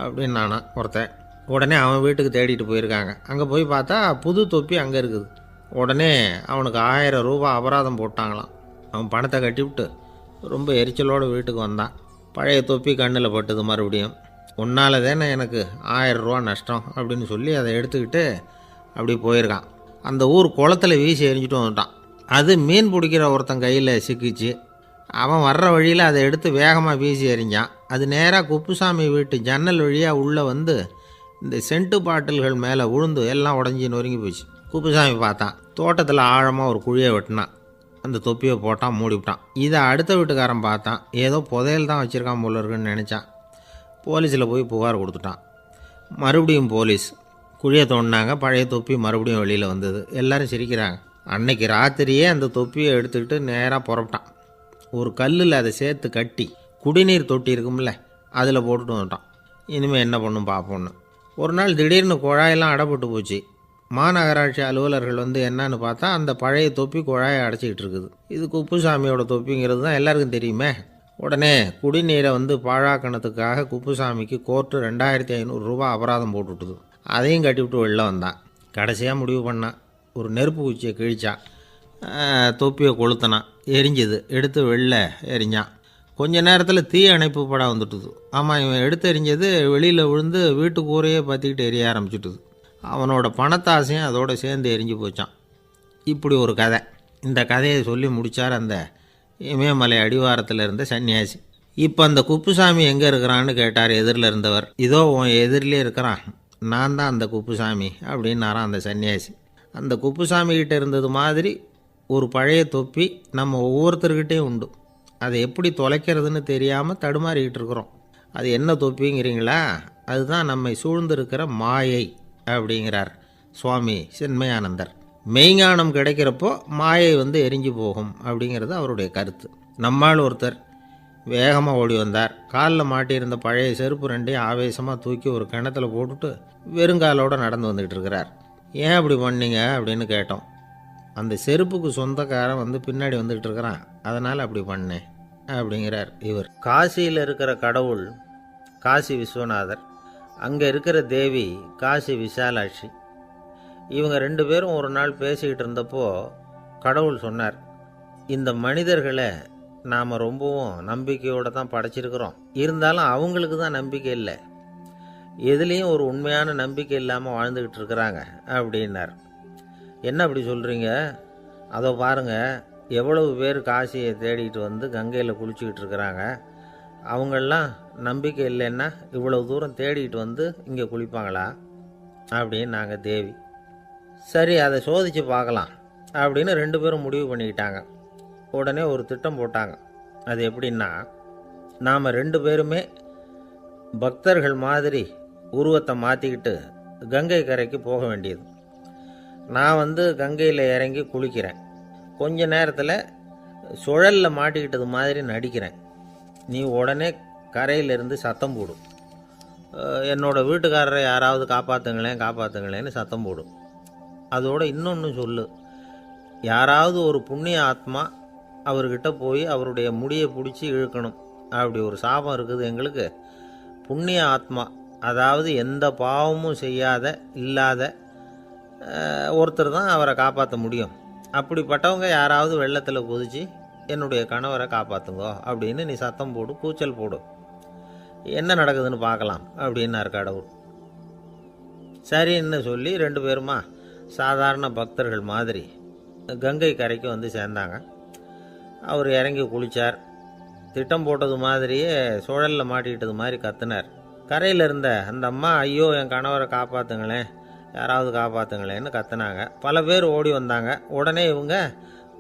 அப்படின்னு நானா ஒருத்தன். உடனே அவன் வீட்டுக்கு தேடிட்டு போயிருக்காங்க. அங்கே போய் பார்த்தா புது தொப்பி அங்கே இருக்குது. உடனே அவனுக்கு 1000 ரூபா அபராதம் போட்டாங்களாம். அவன் பணத்தை கட்டிவிட்டு ரொம்ப எரிச்சலோடு வீட்டுக்கு வந்தான். பழைய தொப்பி கண்ணில் பட்டுது. மறுபடியும் உன்னால் தானே எனக்கு 1000 ரூபா நஷ்டம் அப்படின்னு சொல்லி அதை எடுத்துக்கிட்டு அப்படி போயிருக்கான். அந்த ஊர் குளத்தில் வீசி எரிஞ்சிட்டு வந்துட்டான். அது மீன் பிடிக்கிற ஒருத்தன் கையில் சிக்கிச்சு. அவன் வர்ற வழியில் அதை எடுத்து வேகமாக வீசி எறிஞ்சான். அது நேராக குப்புசாமி வீட்டு ஜன்னல் வழியாக உள்ளே வந்து இந்த சென்ட்டு பாட்டில்கள் மேலே விழுந்து எல்லாம் உடஞ்சி நொறுங்கி போச்சு. குப்புசாமி பார்த்தான். தோட்டத்தில் ஆழமாக ஒரு குழியை வெட்டினான். அந்த தொப்பியை போட்டான், மூடிவிட்டான். இதை அடுத்த வீட்டுக்காரன் பார்த்தான். ஏதோ புதையல் தான் வச்சுருக்கான் போல இருக்குன்னு நினச்சான். போலீஸில் போய் புகார் கொடுத்துட்டான். மறுபடியும் போலீஸ் குழியை தோண்டினாங்க. பழைய தொப்பி மறுபடியும் வெளியில் வந்தது. எல்லோரும் சிரிக்கிறாங்க. அன்னைக்கு ராத்திரியே அந்த தொப்பியை எடுத்துக்கிட்டு நேராக புறப்பட்டான். ஒரு கல்லில் அதை சேர்த்து கட்டி குடிநீர் தொட்டி இருக்கும்ல, அதில் போட்டுட்டு வந்துட்டான். இனிமேல் என்ன பண்ணும் பார்ப்போன்னு. ஒரு நாள் திடீர்னு குழாயெல்லாம் அடைப்பட்டு போச்சு. மாநகராட்சி அலுவலர்கள் வந்து என்னன்னு பார்த்தா அந்த பழைய தொப்பி குழாயை அடைச்சிக்கிட்டு இருக்குது. இது குப்புசாமியோட தொப்பிங்கிறது தான் எல்லாருக்கும் தெரியுமே. உடனே குடிநீரை வந்து பாழாக்கணத்துக்காக குப்புசாமிக்கு கோர்ட்டு 2500 ரூபா அபராதம் போட்டுவிட்டுது. அதையும் கட்டிவிட்டு வெளில வந்தான். கடைசியாக முடிவு பண்ணான். ஒரு நெருப்பு குச்சியை கிழிச்சான். தொப்பியை கொளுத்தினான். எரிஞ்சுது. எடுத்து வெளில எரிஞ்சான். கொஞ்ச நேரத்தில் தீ அணைப்பு படம் வந்துட்டுது. ஆமாம், இவன் எடுத்து எரிஞ்சது வெளியில் விழுந்து வீட்டு கூரையே பற்றிக்கிட்டு எரிய ஆரம்பிச்சுட்டுது. அவனோட பணத்தாசையும் அதோடு சேர்ந்து எரிஞ்சு போச்சான். இப்படி ஒரு கதை. இந்த கதையை சொல்லி முடித்தார் அந்த இமயமலை அடிவாரத்தில் இருந்த சன்னியாசி. இப்போ அந்த குப்புசாமி எங்கே இருக்கிறான்னு கேட்டார் எதிரில் இருந்தவர். இதோ உன் எதிரிலே இருக்கிறான், நான் தான் அந்த குப்புசாமி அப்படின்னாரான் அந்த சன்னியாசி. அந்த குப்புசாமிகிட்ட இருந்தது மாதிரி ஒரு பழைய தொப்பி நம்ம ஒவ்வொருத்தர்கிட்டையும் உண்டு. அதை எப்படி தொலைக்கிறதுன்னு தெரியாமல் தடுமாறிக்கிட்டு இருக்கிறோம். அது என்ன தொப்பிங்கிறீங்களா? அதுதான் நம்மை சூழ்ந்திருக்கிற மாயை அப்படிங்கிறார் சுவாமி சின்மயானந்தர். மெய்ஞானம் கிடைக்கிறப்போ மாயை வந்து எரிஞ்சு போகும் அப்படிங்கிறது அவருடைய கருத்து. நம்மால் ஒருத்தர் வேகமாக ஓடி வந்தார். காலில் மாட்டியிருந்த பழைய செருப்பு ரெண்டையும் ஆவேசமாக தூக்கி ஒரு கிணத்துல போட்டுட்டு வெறுங்காலோடு நடந்து வந்துக்கிட்டு இருக்கிறார். ஏன் அப்படி பண்ணீங்க அப்படின்னு கேட்டோம். அந்த செருப்புக்கு சொந்தக்காரன் வந்து பின்னாடி வந்துக்கிட்டு இருக்கிறான், அதனால் அப்படி பண்ணேன் அப்படிங்கிறார் இவர். காசியில் இருக்கிற கடவுள் காசி விஸ்வநாதர், அங்கே இருக்கிற தேவி காசி விசாலாட்சி. இவங்க 2 பேரும் ஒரு நாள் பேசிக்கிட்டு இருந்தப்போ கடவுள் சொன்னார், இந்த மனிதர்களை நாம் ரொம்பவும் நம்பிக்கையோடு தான் படைச்சிருக்கிறோம். இருந்தாலும் அவங்களுக்கு தான் நம்பிக்கை இல்லை, எதுலேயும் ஒரு உண்மையான நம்பிக்கை இல்லாமல் வாழ்ந்துக்கிட்டு இருக்கிறாங்க அப்படின்னார். என்ன அப்படி சொல்கிறீங்க? அதோ பாருங்கள், எவ்வளவு பேர் காசியை தேடிட்டு வந்து கங்கையில் குளிச்சுக்கிட்டு இருக்கிறாங்க. அவங்களெலாம் நம்பிக்கை இல்லைன்னா இவ்வளவு தூரம் தேடிட்டு வந்து இங்கே குளிப்பாங்களா அப்படின்னு நாங்கள் தேவி. சரி, அதை சோதித்து பார்க்கலாம் அப்படின்னு 2 பேரும் முடிவு பண்ணிக்கிட்டாங்க. உடனே ஒரு திட்டம் போட்டாங்க. அது எப்படின்னா, நாம் 2 பேருமே பக்தர்கள் மாதிரி உருவத்தை மாற்றிக்கிட்டு கங்கை கரைக்கு போக வேண்டியது. நான் வந்து கங்கையில் இறங்கி குளிக்கிறேன். கொஞ்ச நேரத்தில் சுழலில் மாட்டிக்கிட்டது மாதிரி நடிக்கிறேன். நீ உடனே கரையிலிருந்து சத்தம் போடும், என்னோட வீட்டுக்காரரை யாராவது காப்பாற்றுங்களேன்னு சத்தம் போடும். அதோடு இன்னொன்று சொல்லு, யாராவது ஒரு புண்ணிய ஆத்மா அவர்கிட்ட போய் அவருடைய முடியை பிடிச்சி இழுக்கணும். அப்படி ஒரு சாபம் இருக்குது எங்களுக்கு. புண்ணிய ஆத்மா, அதாவது எந்த பாவமும் செய்யாத இல்லாத ஒருத்தர் தான் அவரை காப்பாற்ற முடியும். அப்படிப்பட்டவங்க யாராவது வெள்ளத்தில் குதித்து என்னுடைய கணவரை காப்பாற்றுங்கோ அப்படின்னு நீ சத்தம் போடு, கூச்சல் போடு, என்ன நடக்குதுன்னு பார்க்கலாம் அப்படின்னார் கடவுள். சரின்னு சொல்லி 2 பேருமா சாதாரண பக்தர்கள் மாதிரி கங்கை கரைக்கு வந்து சேர்ந்தாங்க. அவர் இறங்கி குளித்தார். திட்டம் போட்டது மாதிரியே சுழலில் மாட்டிக்கிட்டது மாதிரி கத்துனார். கரையில் இருந்த அந்த அம்மா, ஐயோ என் கணவரை காப்பாற்றுங்களேன், யாராவது காப்பாற்றுங்களேன்னு கத்துனாங்க. பல பேர் ஓடி வந்தாங்க. உடனே இவங்க,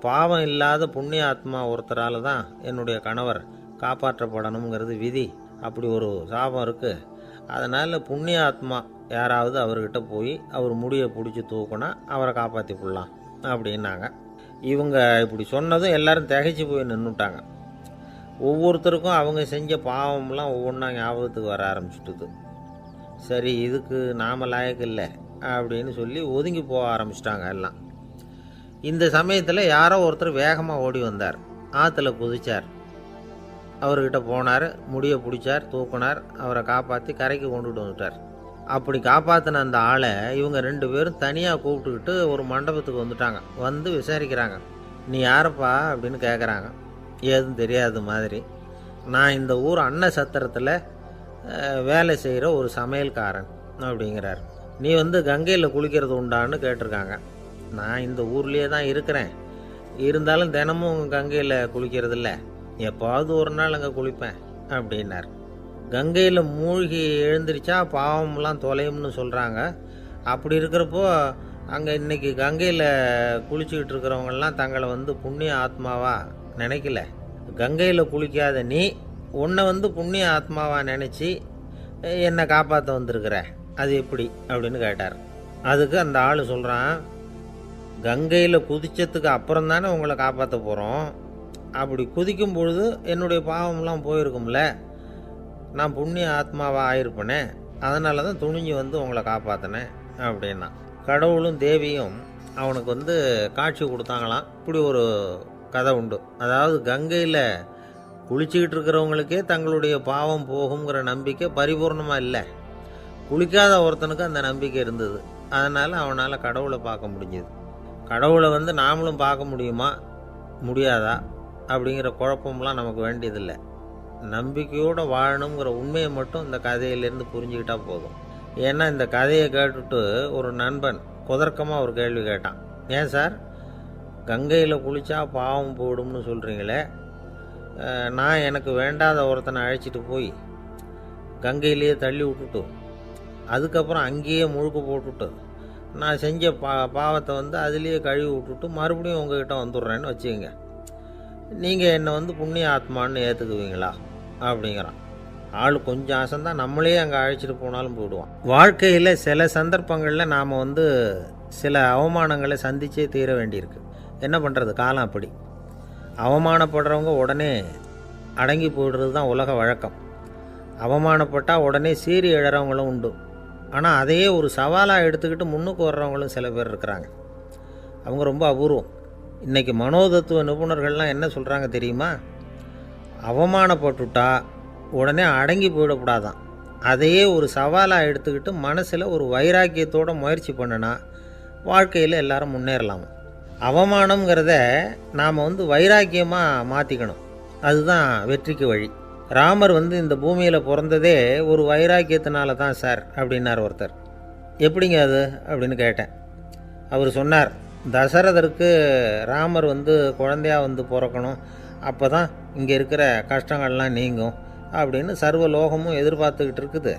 பாவம் இல்லாத புண்ணிய ஆத்மா ஒருத்தரால் தான் என்னுடைய கணவர் காப்பாற்றப்படணுங்கிறது விதி, அப்படி ஒரு சாபம் இருக்குது, அதனால் புண்ணிய ஆத்மா யாராவது அவர்கிட்ட போய் அவர் முடியை பிடிச்சி தூக்குனா அவரை காப்பாற்றி போடலாம் அப்படின்னாங்க. இவங்க இப்படி சொன்னதும் எல்லாரும் திகைச்சு போய் நின்றுட்டாங்க. ஒவ்வொருத்தருக்கும் அவங்க செஞ்ச பாவம்லாம் ஒவ்வொன்றா ஞாபகத்துக்கு வர ஆரம்பிச்சுட்டுது. சரி, இதுக்கு நாம லாயக்கு இல்லை அப்படின்னு சொல்லி ஒதுங்கி போக ஆரம்பிச்சிட்டாங்க எல்லாம். இந்த சமயத்தில் யாரோ ஒருத்தர் வேகமாக ஓடி வந்தார். ஆற்றுல குதிச்சார். அவர்கிட்ட போனார், முடியை பிடிச்சார், தூக்குனார், அவரை காப்பாற்றி கரைக்கு கொண்டுட்டு வந்துட்டார். அப்படி காப்பாற்றின அந்த ஆளை இவங்க 2 பேரும் தனியாக கூப்பிட்டுக்கிட்டு ஒரு மண்டபத்துக்கு வந்துட்டாங்க. வந்து விசாரிக்கிறாங்க. நீ யாரப்பா அப்படின்னு கேட்குறாங்க. ஏதும் தெரியாத மாதிரி. நான் இந்த ஊர் அன்ன சத்திரத்தில் வேலை செய்கிற ஒரு சமையல்காரன் அப்படிங்கிறார். நீ வந்து கங்கையில் குளிக்கிறது உண்டான்னு கேட்டிருக்காங்க. நான் இந்த ஊர்லேயே தான் இருக்கிறேன், இருந்தாலும் தினமும் கங்கையில் குளிக்கிறது இல்லை, எப்பாவது ஒரு நாள் அங்கே குளிப்பேன் அப்படின்னார். கங்கையில் மூழ்கி எழுந்திரிச்சா பாவம்லாம் தொலையும்னு சொல்கிறாங்க. அப்படி இருக்கிறப்போ அங்கே இன்றைக்கி கங்கையில் குளிச்சுக்கிட்டு இருக்கிறவங்கெல்லாம் தங்களை வந்து புண்ணிய ஆத்மாவா நினைக்கல. கங்கையில் குளிக்காத நீ உன்னை வந்து புண்ணிய ஆத்மாவா நினச்சி என்னை காப்பாற்ற வந்திருக்கிற, அது எப்படி அப்படின்னு கேட்டார். அதுக்கு அந்த ஆள் சொல்கிறான், கங்கையில் குதிச்சதுக்கு அப்புறம் தானே உங்களை காப்பாற்ற போகிறோம். அப்படி குதிக்கும் பொழுது என்னுடைய பாவம்லாம் போயிருக்கும்ல, நான் புண்ணிய ஆத்மாவாக ஆயிருப்பேனே, அதனால தான் துணிஞ்சு வந்து உங்களை காப்பாற்றினேன் அப்படின்னா. கடவுளும் தேவியும் அவனுக்கு வந்து காட்சி கொடுத்தாங்களாம். இப்படி ஒரு கதை உண்டு. அதாவது கங்கையில் குளிச்சுக்கிட்டு இருக்கிறவங்களுக்கே தங்களுடைய பாவம் போகுங்கிற நம்பிக்கை பரிபூர்ணமாக இல்லை, குளிக்காத ஒருத்தனுக்கு அந்த நம்பிக்கை இருந்தது. அதனால் அவனால் கடவுளை பார்க்க முடிஞ்சது. கடவுளை வந்து நாமளும் பார்க்க முடியுமா முடியாதா அப்படிங்கிற குழப்பம்லாம் நமக்கு வேண்டியதில்லை. நம்பிக்கையோடு வாழணுங்கிற உண்மையை மட்டும் இந்த கதையிலேருந்து புரிஞ்சுக்கிட்டா போதும். ஏன்னா இந்த கதையை கேட்டுட்டு ஒரு நண்பன் குதர்க்கமாக ஒரு கேள்வி கேட்டான். ஏன் சார், கங்கையில் குளித்தா பாவம் போடும்னு சொல்கிறீங்களே, நான் எனக்கு வேண்டாத ஒருத்தனை அழைச்சிட்டு போய் கங்கையிலேயே தள்ளி விட்டுட்டு அதுக்கப்புறம் அங்கேயே முழுக்க போட்டுட்டு நான் செஞ்ச பாவத்தை வந்து அதுலேயே கழுவி விட்டுட்டு மறுபடியும் உங்ககிட்ட வந்துடுறேன்னு வச்சுக்கோங்க, நீங்கள் என்னை வந்து புண்ணிய ஆத்மான்னு ஏற்றுக்குவீங்களா அப்படிங்கிறான். ஆள் கொஞ்சம் ஆசைந்தான், நம்மளே அங்கே அழைச்சிட்டு போனாலும் போயிடுவான். வாழ்க்கையில் சில சந்தர்ப்பங்களில் நாம் வந்து சில அவமானங்களை சந்திச்சே தீர வேண்டியிருக்கு. என்ன பண்ணுறது, காலம் அப்படி. அவமானப்படுறவங்க உடனே அடங்கி போயிடுறது தான் உலக வழக்கம். அவமானப்பட்டால் உடனே சீறி எழறவங்களும் உண்டு. ஆனால் அதையே ஒரு சவாலாக எடுத்துக்கிட்டு முன்னுக்கு வர்றவங்களும் சில பேர் இருக்கிறாங்க. அவங்க ரொம்ப அபூர்வம். இன்றைக்கி மனோதத்துவ நிபுணர்கள்லாம் என்ன சொல்கிறாங்க தெரியுமா, அவமானப்பட்டுட்டா உடனே அடங்கி போயிடக்கூடாதான், அதையே ஒரு சவாலாக எடுத்துக்கிட்டு மனசில் ஒரு வைராக்கியத்தோடு முயற்சி பண்ணினா வாழ்க்கையில் எல்லாரும் முன்னேறலாமா. அவமானங்கிறத நாம் வந்து வைராக்கியமாக மாற்றிக்கணும், அதுதான் வெற்றிக்கு வழி. ராமர் வந்து இந்த பூமியில் பிறந்ததே ஒரு வைராக்கியத்தினால தான் சார் அப்படின்னார் ஒருத்தர். எப்படிங்க அது அப்படின்னு கேட்டேன். அவர் சொன்னார், தசரதருக்கு ராமர் வந்து குழந்தையாக வந்து பிறக்கணும், அப்போ தான் இங்கே இருக்கிற கஷ்டங்கள்லாம் நீங்கும் அப்படின்னு சர்வ லோகமும் எதிர்பார்த்துக்கிட்டு இருக்குது.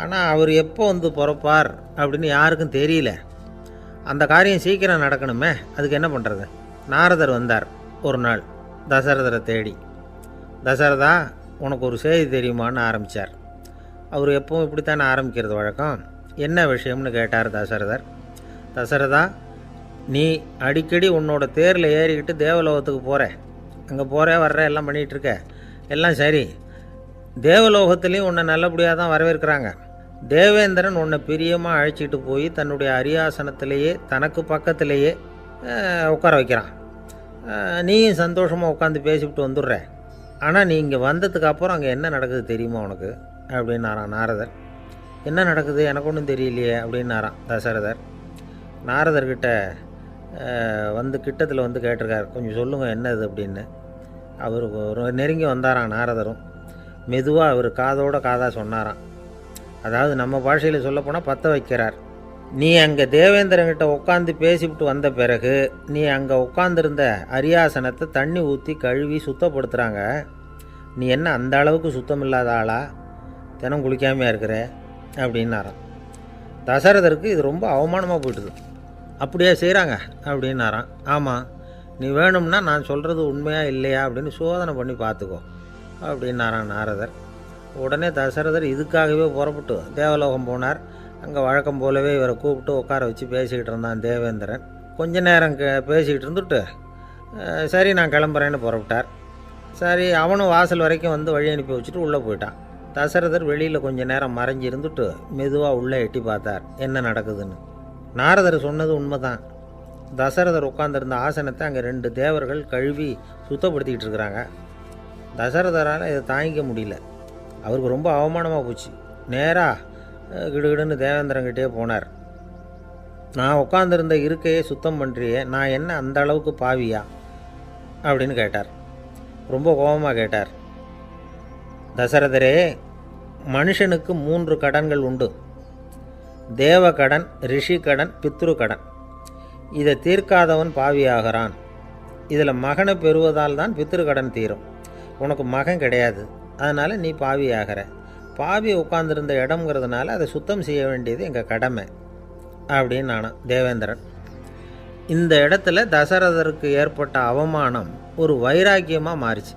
ஆனால் அவர் எப்போ வந்து பிறப்பார் அப்படின்னு யாருக்கும் தெரியல. அந்த காரியம் சீக்கிரம் நடக்கணுமே, அதுக்கு என்ன பண்ணுறது. நாரதர் வந்தார் ஒரு நாள் தசரதரை தேடி. தசரதா, உனக்கு ஒரு செய்தி தெரியுமான்னு ஆரம்பித்தார். அவர் எப்பவும் இப்படித்தானே ஆரம்பிக்கிறது வழக்கம். என்ன விஷயம்னு கேட்டார் தசரதர். தசரதா, நீ அடிக்கடி உன்னோட தேரில் ஏறிக்கிட்டு தேவலோகத்துக்கு போகிற, அங்கே போகிற வர்ற எல்லாம் பண்ணிகிட்ருக்க, எல்லாம் சரி. தேவலோகத்துலேயும் உன்னை நல்லபடியாக தான் வரவேற்கிறாங்க. தேவேந்திரன் உன்னை பிரியமாக அழைச்சிட்டு போய் தன்னுடைய அரியாசனத்திலேயே தனக்கு பக்கத்திலேயே உட்கார வைக்கிறான். நீயும் சந்தோஷமாக உட்காந்து பேசிவிட்டு வந்துடுற. ஆனால் நீ இங்கே வந்ததுக்கு அப்புறம் அங்கே என்ன நடக்குது தெரியுமா உனக்கு அப்படின்னாரான் நாரதர். என்ன நடக்குது எனக்கு ஒன்றும் தெரியலையே அப்படின்னாரான் தசரதர். நாரதர்கிட்ட வந்து கிட்டத்தில் வந்து கேட்டிருக்கார், கொஞ்சம் சொல்லுங்கள் என்னது அப்படின்னு. அவர் நெருங்கி வந்தாரான் நாரதரும். மெதுவாக அவர் காதோட காதாக சொன்னாராம். அதாவது நம்ம பாஷையில் சொல்லப்போனால் பற்ற வைக்கிறார். நீ அங்கே தேவேந்திரங்கிட்ட உட்காந்து பேசிவிட்டு வந்த பிறகு நீ அங்கே உட்காந்துருந்த அரியாசனத்தை தண்ணி ஊற்றி கழுவி சுத்தப்படுத்துகிறாங்க. நீ என்ன அந்த அளவுக்கு சுத்தம் இல்லாத ஆளா, தினம் குளிக்காமையாக இருக்கிற அப்படின்னாராம். தசரதருக்கு இது ரொம்ப அவமானமாக போயிட்டுது. அப்படியே செய்கிறாங்க அப்படின்னாராம். ஆமாம், நீ வேணும்னா நான் சொல்கிறது உண்மையா இல்லையா அப்படின்னு சோதனை பண்ணி பார்த்துக்கோ அப்படின்னாரான் நாரதர். உடனே தசரதர் இதுக்காகவே புறப்பட்டு தேவலோகம் போனார். அங்கே வழக்கம் போலவே இவரை கூப்பிட்டு உட்கார வச்சு பேசிக்கிட்டு இருந்தான் தேவேந்திரன். கொஞ்ச நேரம் பேசிக்கிட்டு இருந்துட்டு சரி நான் கிளம்புறேன்னு புறப்பட்டார். சரி, அவனும் வாசல் வரைக்கும் வந்து வழி அனுப்பி வச்சுட்டு உள்ளே போயிட்டான். தசரதர் வெளியில் கொஞ்சம் நேரம் மறைஞ்சி இருந்துட்டு மெதுவாக உள்ளே எட்டி பார்த்தார் என்ன நடக்குதுன்னு. நாரதர் சொன்னது உண்மைதான். தசரதர் உட்காந்துருந்த ஆசனத்தை அங்கே 2 தேவர்கள் கழுவி சுத்தப்படுத்திக்கிட்டு இருக்கிறாங்க. தசரதரால் இதை தாங்கிக்க முடியல. அவருக்கு ரொம்ப அவமானமாக போச்சு. நேராக கிடுகிடுன்னு தேவேந்திரங்கிட்டே போனார். நான் உட்காந்துருந்த இருக்கையே சுத்தம் பண்ணுறியே, நான் என்ன அந்த அளவுக்கு பாவியா அப்படின்னு கேட்டார். ரொம்ப கோபமாக கேட்டார். தசரதரே, மனுஷனுக்கு 3 கடன்கள் உண்டு. தேவ கடன், ரிஷி கடன், பித்ரு கடன். இதை தீர்க்காதவன் பாவியாகிறான். இதில் மகனை பெறுவதால் தான் பித்ரு கடன் தீரும். உனக்கு மகன் கிடையாது, அதனால் நீ பாவியாகிற. பாவி உட்கார்ந்துருந்த இடம்ங்கிறதுனால அதை சுத்தம் செய்ய வேண்டியது எங்கள் கடமை அப்படின்னு நானும் தேவேந்திரன். இந்த இடத்துல தசரதருக்கு ஏற்பட்ட அவமானம் ஒரு வைராக்கியமாக மாறிச்சு.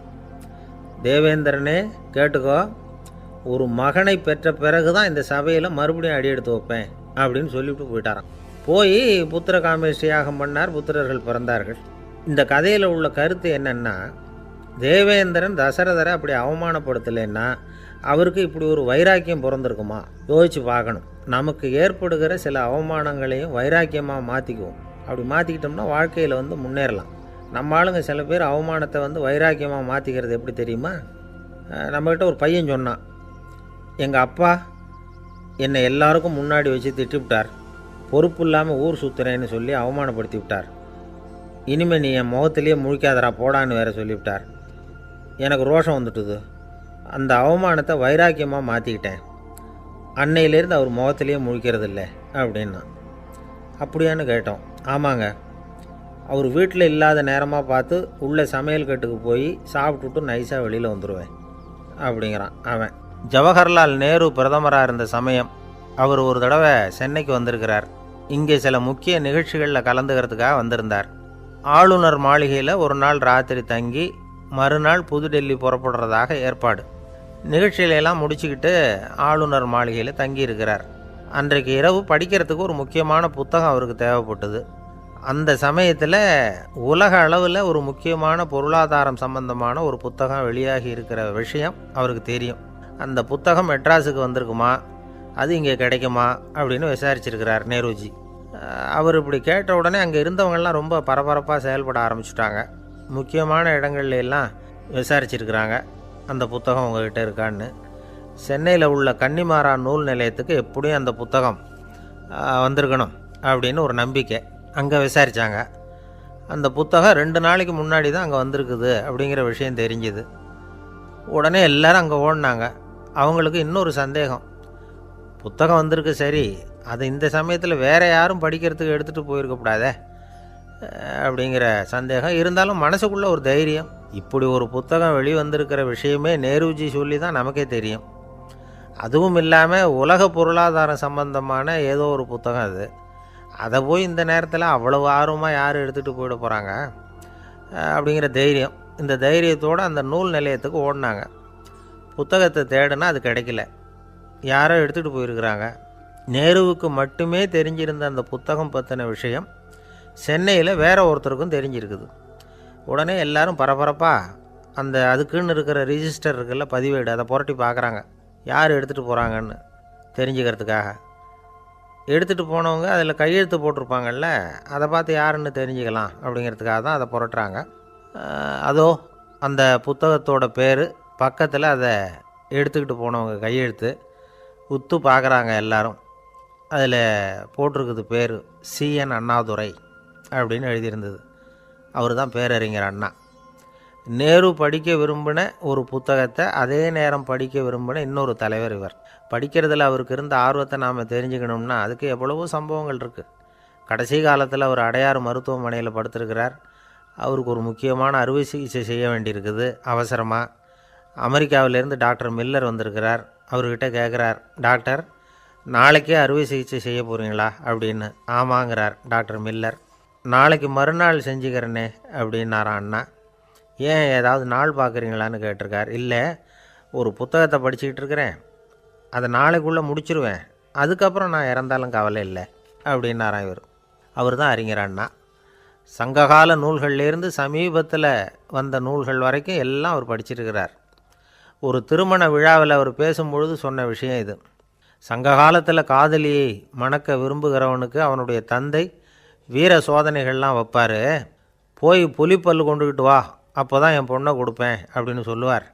தேவேந்திரனே கேட்டுக்கோ, ஒரு மகனை பெற்ற பிறகு தான் இந்த சபையில் மறுபடியும் அடி எடுத்து வைப்பேன் அப்படின்னு சொல்லிவிட்டு போயிட்டாராம். போய் புத்திர காமேஷ்டி யாகம் பண்ணார். புத்திரர்கள் பிறந்தார்கள். இந்த கதையில் உள்ள கருத்து என்னென்னா, தேவேந்திரன் தசரதரை அப்படி அவமானப்படுத்தலைன்னா அவருக்கு இப்படி ஒரு வைராக்கியம் பிறந்திருக்குமா? யோசித்து பார்க்கணும். நமக்கு ஏற்படுகிற சில அவமானங்களையும் வைராக்கியமாக மாற்றிக்குவோம். அப்படி மாற்றிக்கிட்டோம்னா வாழ்க்கையில் முன்னேறலாம். நம்ம ஆளுங்க சில பேர் அவமானத்தை வைராக்கியமாக மாற்றிக்கிறது எப்படி தெரியுமா? நம்மக்கிட்ட ஒரு பையன் சொன்னான், எங்கள் அப்பா என்னை எல்லாருக்கும் முன்னாடி வச்சு திட்டிவிட்டார், பொறுப்பு இல்லாமல் ஊர் சுற்றுறேன்னு சொல்லி அவமானப்படுத்தி விட்டார். இனிமேல் நீ என் முகத்திலேயே முழிக்காதரா போடான்னு வேற சொல்லிவிட்டார். எனக்கு ரோஷம் வந்துட்டுது. அந்த அவமானத்தை வைராக்கியமாக மாற்றிக்கிட்டேன். அன்னையிலேருந்து அவர் முகத்திலேயே முழிக்கிறது இல்லை அப்படின்னா. அப்படியான்னு கேட்டோம். ஆமாங்க, அவர் வீட்டில் இல்லாத நேரமாக பார்த்து உள்ள சமையல் கட்டுக்கு போய் சாப்பிட்டுட்டு நைஸாக வெளியில் வந்துடுவேன் அப்படிங்கிறான் அவன். ஜவஹர்லால் நேரு பிரதமராக இருந்த சமயம் அவர் ஒரு தடவை சென்னைக்கு வந்திருக்கிறார். இங்கே சில முக்கிய நிகழ்ச்சிகளில் கலந்துக்கிறதுக்காக வந்திருந்தார். ஆளுநர் மாளிகையில் ஒரு நாள் ராத்திரி தங்கி மறுநாள் புதுடெல்லி புறப்படுறதாக ஏற்பாடு. நிகழ்ச்சியிலெல்லாம் முடிச்சுக்கிட்டு ஆளுநர் மாளிகையில் தங்கியிருக்கிறார். அன்றைக்கு இரவு படிக்கிறதுக்கு ஒரு முக்கியமான புத்தகம் அவருக்கு தேவைப்பட்டது. அந்த சமயத்தில் உலக அளவில் ஒரு முக்கியமான பொருளாதாரம் சம்பந்தமான ஒரு புத்தகம் வெளியாகி இருக்கிற விஷயம் அவருக்கு தெரியும். அந்த புத்தகம் மெட்ராஸுக்கு வந்திருக்குமா, அது இங்கே கிடைக்குமா அப்படின்னு விசாரிச்சிருக்கிறார் நேருஜி. அவர் இப்படி கேட்ட உடனே அங்கே இருந்தவங்கெல்லாம் ரொம்ப பரபரப்பாக செயல்பட ஆரம்பிச்சுட்டாங்க. முக்கியமான இடங்கள்ல எல்லாம் விசாரிச்சிருக்கிறாங்க அந்த புத்தகம் உங்ககிட்ட இருக்கான்னு. சென்னையில் உள்ள கன்னிமாரா நூல் நிலையத்துக்கு எப்படியும் அந்த புத்தகம் வந்திருக்கணும் அப்படின்னு ஒரு நம்பிக்கை. அங்கே விசாரித்தாங்க. அந்த புத்தகம் 2 நாளைக்கு முன்னாடி தான் அங்கே வந்திருக்குது அப்படிங்கிற விஷயம் தெரிஞ்சுது. உடனே எல்லோரும் அங்கே ஓடினாங்க. அவங்களுக்கு இன்னொரு சந்தேகம், புத்தகம் வந்திருக்கு சரி, அது இந்த சமயத்தில் வேறு யாரும் படிக்கிறதுக்கு எடுத்துகிட்டு போயிருக்கக்கூடாதே அப்படிங்கிற சந்தேகம் இருந்தாலும் மனசுக்குள்ளே ஒரு தைரியம். இப்படி ஒரு புத்தகம் வெளிவந்திருக்கிற விஷயமே நேருஜி சொல்லி தான் நமக்கே தெரியும். அதுவும் இல்லாமல் உலக பொருளாதாரம் சம்பந்தமான ஏதோ ஒரு புத்தகம் அது. அதை போய் இந்த நேரத்தில் அவ்வளவு ஆர்வமாக யார் எடுத்துகிட்டு போயிட போகிறாங்க அப்படிங்கிற தைரியம். இந்த தைரியத்தோடு அந்த நூல் நிலையத்துக்கு ஓடினாங்க. புத்தகத்தை தேடினா அது கிடைக்கல. யாரோ எடுத்துகிட்டு போயிருக்கிறாங்க. நேருவுக்கு மட்டுமே தெரிஞ்சிருந்த அந்த புத்தகம் பற்றின விஷயம் சென்னையில் வேற ஒருத்தருக்கும் தெரிஞ்சிருக்குது. உடனே எல்லாரும் பரபரப்பாக அதுக்குன்னு இருக்கிற ரிஜிஸ்டர் இருக்குல்ல, பதிவேடு, அதை புரட்டி பார்க்குறாங்க யார் எடுத்துகிட்டு போகிறாங்கன்னு தெரிஞ்சுக்கிறதுக்காக. எடுத்துகிட்டு போனவங்க அதில் கையெழுத்து போட்டிருப்பாங்கல்ல, அதை பார்த்து யாருன்னு தெரிஞ்சுக்கலாம் அப்படிங்கிறதுக்காக தான் அதை புரட்டுறாங்க. அதோ அந்த புத்தகத்தோட பேர் பக்கத்தில் அதை எடுத்துக்கிட்டு போனவங்க கையெழுத்து உத்து பார்க்குறாங்க எல்லாரும். அதில் போட்டிருக்குது பேர் CN அண்ணாதுரை அப்படின்னு எழுதியிருந்தது. அவர் தான் பேரறிஞர் அண்ணா. நேரு படிக்க விரும்பின ஒரு புத்தகத்தை அதே நேரம் படிக்க விரும்பின இன்னொரு தலைவர் இவர். படிக்கிறதுல அவருக்கு இருந்த ஆர்வத்தை நாம் தெரிஞ்சுக்கணும்னா அதுக்கு எவ்வளவோ சம்பவங்கள் இருக்குது. கடைசி காலத்தில் அவர் அடையாறு மருத்துவமனையில் படுத்திருக்கிறார். அவருக்கு ஒரு முக்கியமான அறுவை சிகிச்சை செய்ய வேண்டியிருக்குது அவசரமாக. அமெரிக்காவிலேருந்து டாக்டர் மில்லர் வந்திருக்கிறார். அவர்கிட்ட கேட்குறார், டாக்டர் நாளைக்கே அறுவை சிகிச்சை செய்ய போகிறீங்களா அப்படின்னு. ஆமாங்கிறார் டாக்டர் மில்லர். நாளைக்கு மறுநாள் செஞ்சுக்கிறேனே அப்படின்னாரான் அண்ணா. ஏன் ஏதாவது நாள் பார்க்குறீங்களான்னு கேட்டிருக்கார். இல்லை, ஒரு புத்தகத்தை படிச்சுக்கிட்டு இருக்கிறேன், அதை நாளைக்குள்ளே முடிச்சிருவேன், அதுக்கப்புறம் நான் இறந்தாலும் கவலை இல்லை அப்படின்னாரான் இவர். அவர் தான் அறிஞர் அண்ணா. சங்ககால நூல்கள்லேருந்து சமீபத்தில் வந்த நூல்கள் வரைக்கும் எல்லாம் அவர் படிச்சிருக்கிறார். ஒரு திருமண விழாவில் அவர் பேசும்பொழுது சொன்ன விஷயம் இது. சங்க காலத்தில் காதலியை மணக்க விரும்புகிறவனுக்கு அவனுடைய தந்தை வீர சோதனைகள்லாம் வைப்பார். போய் புலிப்பல் கொண்டுக்கிட்டு வா, அப்போ தான் என் பொண்ணை கொடுப்பேன் அப்படின்னு சொல்லுவார்.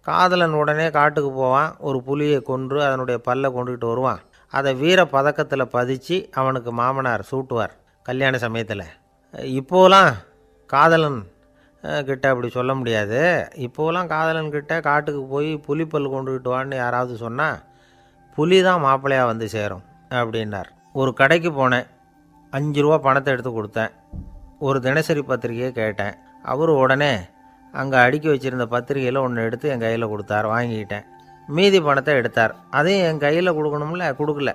காதலன் உடனே காட்டுக்கு போவான், ஒரு புலியை கொன்று அதனுடைய பல்லை கொண்டுக்கிட்டு வருவான். அதை வீர பதக்கத்தில் பதித்து அவனுக்கு மாமனார் சூட்டுவார் கல்யாண சமயத்தில். இப்போலாம் காதலன் கிட்ட அப்படி சொல்ல முடியாது. இப்போலாம் காதலன்கிட்ட காட்டுக்கு போய் புலிப்பல் கொண்டுக்கிட்டு வான்னு யாராவது சொன்னால் புலி தான் மாப்பிள்ளையாக வந்து சேரும் அப்படின்னார். ஒரு கடைக்கு போனேன். 5 ரூபா பணத்தை எடுத்து கொடுத்தேன். ஒரு தினசரி பத்திரிகையை கேட்டேன். அவர் உடனே அங்கே அடுக்கி வச்சுருந்த பத்திரிகையில் ஒன்று எடுத்து என் கையில் கொடுத்தார். வாங்கிக்கிட்டேன். மீதி பணத்தை எடுத்தார். அதையும் என் கையில் கொடுக்கணும்ல, கொடுக்கல.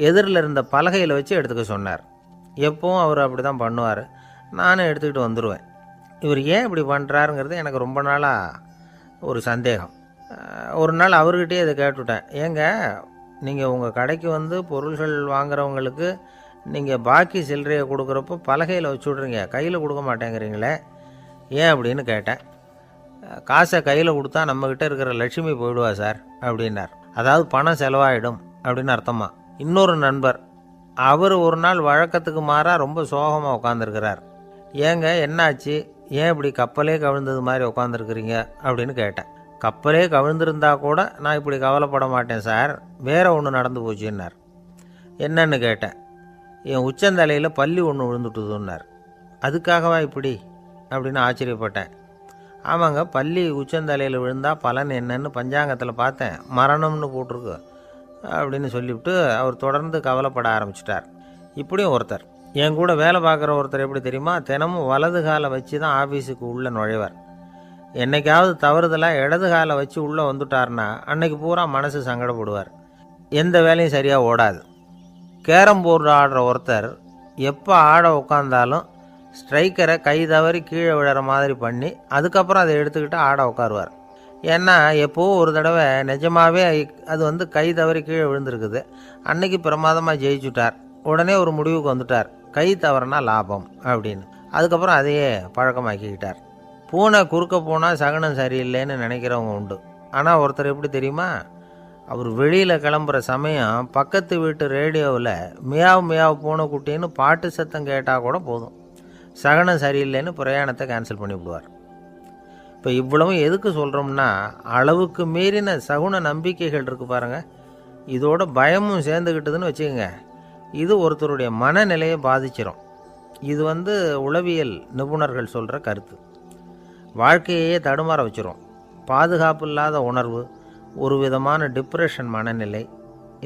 எதிரில் இருந்த பலகையில் வச்சு எடுத்துக்க சொன்னார். எப்போவும் அவர் அப்படி தான் பண்ணுவார். நானும் எடுத்துக்கிட்டு வந்துடுவேன். இவர் ஏன் இப்படி பண்ணுறாருங்கிறது எனக்கு ரொம்ப நாளாக ஒரு சந்தேகம். ஒரு நாள் அவர்கிட்டயே இதை கேட்டுவிட்டேன். ஏங்க, நீங்கள் உங்கள் கடைக்கு வந்து பொருள்கள் வாங்குறவங்களுக்கு நீங்கள் பாக்கி சில்லறையை கொடுக்குறப்போ பலகையில் வச்சு விட்றீங்க, கையில் கொடுக்க மாட்டேங்கிறீங்களே, ஏன் அப்படின்னு கேட்டேன். காசை கையில் கொடுத்தா நம்மக்கிட்ட இருக்கிற லட்சுமி போயிடுவா சார் அப்படின்னார். அதாவது பணம் செலவாயிடும் அப்படின்னு அர்த்தமா. இன்னொரு நண்பர், அவர் ஒரு நாள் வழக்கத்துக்கு மாறாக ரொம்ப சோகமாக உட்காந்துருக்கிறார். ஏங்க என்னாச்சு, ஏன் இப்படி கப்பலே கவிழ்ந்தது மாதிரி உட்காந்துருக்குறீங்க அப்படின்னு கேட்டேன். கப்பலே கவிழ்ந்திருந்தா கூட நான் இப்படி கவலைப்பட மாட்டேன் சார், வேற ஒன்று நடந்து போச்சுன்னார். என்னன்னு கேட்டேன். என் உச்சந்தலையில் பல்லி ஒன்று விழுந்துட்டுதுன்னார். அதுக்காகவா இப்படி அப்படின்னு ஆச்சரியப்பட்டேன். ஆமாங்க, பல்லி உச்சந்தலையில் விழுந்தால் பலன் என்னன்னு பஞ்சாங்கத்தில் பார்த்தேன், மரணம்னு போட்டிருக்கு அப்படின்னு சொல்லிவிட்டு அவர் தொடர்ந்து கவலைப்பட ஆரம்பிச்சிட்டார். இப்படியும் ஒருத்தர், என் கூட வேலை பார்க்குற ஒருத்தர் எப்படி தெரியுமா, தினமும் வலது காலை வச்சு தான் ஆஃபீஸுக்கு உள்ளே நுழைவார். என்னைக்காவது தவறுதலாக இடது காலை வச்சு உள்ளே வந்துட்டார்னா அன்னைக்கு பூரா மனசு சங்கடப்படுவார். எந்த வேலையும் சரியாக ஓடாது. கேரம் போர்டு ஆடுற ஒருத்தர் எப்போ ஆட உட்காந்தாலும் ஸ்ட்ரைக்கரை கை தவறி கீழே விழுற மாதிரி பண்ணி அதுக்கப்புறம் அதை எடுத்துக்கிட்டு ஆட உட்காருவார். ஏன்னா எப்போவோ ஒரு தடவை நிஜமாகவே அது வந்து கை தவறி கீழே விழுந்திருக்குது. அன்னைக்கு பிரமாதமாக ஜெயிச்சுட்டார். உடனே ஒரு முடிவுக்கு வந்துட்டார், கை தவறுனா லாபம் அப்படின்னு. அதுக்கப்புறம் அதையே பழக்கமாக்கிக்கிட்டார். பூனை குறுக்க போனால் சகனம் சரியில்லைன்னு நினைக்கிறவங்க உண்டு. ஆனால் ஒருத்தர் எப்படி தெரியுமா, அவர் வெளியில் கிளம்புற சமயம் பக்கத்து வீட்டு ரேடியோவில் மியாவ் மியாவ் பூனை குட்டின்னு பாட்டு சத்தம் கேட்டால் கூட போதும், சகனம் சரியில்லைன்னு பிரயாணத்தை கேன்சல் பண்ணிவிடுவார். இப்போ இவ்வளவும் எதுக்கு சொல்கிறோம்னா, அளவுக்கு மீறின சகுன நம்பிக்கைகள் இருக்குது பாருங்கள், இதோட பயமும் சேர்ந்துக்கிட்டதுன்னு வச்சுக்கோங்க, இது ஒருத்தருடைய மனநிலையை பாதிச்சிடும். இது வந்து உளவியல் நிபுணர்கள் சொல்கிற கருத்து. வாழ்க்கையே தடுமாற வச்சிரும். பாதுகாப்பு இல்லாத உணர்வு, ஒரு விதமான டிப்ரெஷன் மனநிலை,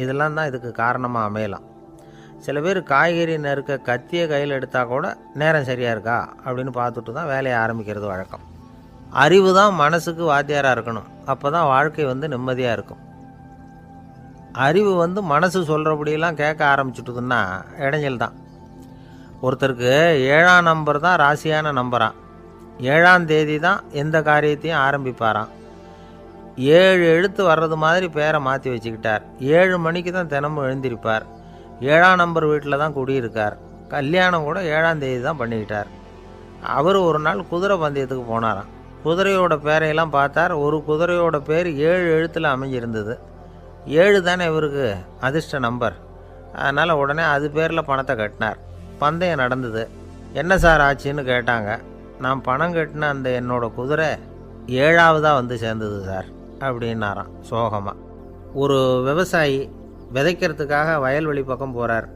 இதெல்லாம் தான் இதுக்கு காரணமாக அமையலாம். சில பேர் காய்கறி நறுக்க கத்தியை கையில் எடுத்தால் கூட நேரம் சரியாக இருக்கா அப்படின்னு பார்த்துட்டு தான் வேலையை ஆரம்பிக்கிறது வழக்கம். அறிவு தான் மனசுக்கு வாத்தியாராக இருக்கணும். அப்போ தான் வாழ்க்கை வந்து நிம்மதியாக இருக்கும். அறிவு வந்து மனசு சொல்கிறபடியெல்லாம் கேட்க ஆரம்பிச்சுட்டுதுன்னா இடைஞ்சல் தான். ஒருத்தருக்கு 7ஆம் நம்பர் தான் ராசியான நம்பரான். 7ஆம் தேதி தான் எந்த காரியத்தையும் ஆரம்பிப்பாராம். 7 எழுத்து வர்றது மாதிரி பேரை மாற்றி வச்சுக்கிட்டார். 7 மணிக்கு தான் தினமும் எழுந்திருப்பார். 7ஆம் நம்பர் வீட்டில் தான் குடியிருக்கார். கல்யாணம் கூட 7ஆம் தேதி தான் பண்ணிக்கிட்டார். அவர் ஒரு நாள் குதிரை பந்தயத்துக்கு போனாராம். குதிரையோட பேரையெல்லாம் பார்த்தார். ஒரு குதிரையோட பேர் 7 எழுத்தில் அமைஞ்சிருந்தது. 7 தானே இவருக்கு அதிர்ஷ்ட நம்பர். அதனால் உடனே அது பேரில் பணத்தை கட்டினார். பந்தயம் நடந்தது. என்ன சார் ஆச்சுன்னு கேட்டாங்க. நான் பணம் கட்டின அந்த என்னோட குதிரை 7ஆவதாக வந்து சேர்ந்தது சார் அப்படின்னாராம் சோகமாக. ஒரு விவசாயி விதைக்கிறதுக்காக வயல்வெளி பக்கம் போகிறார்.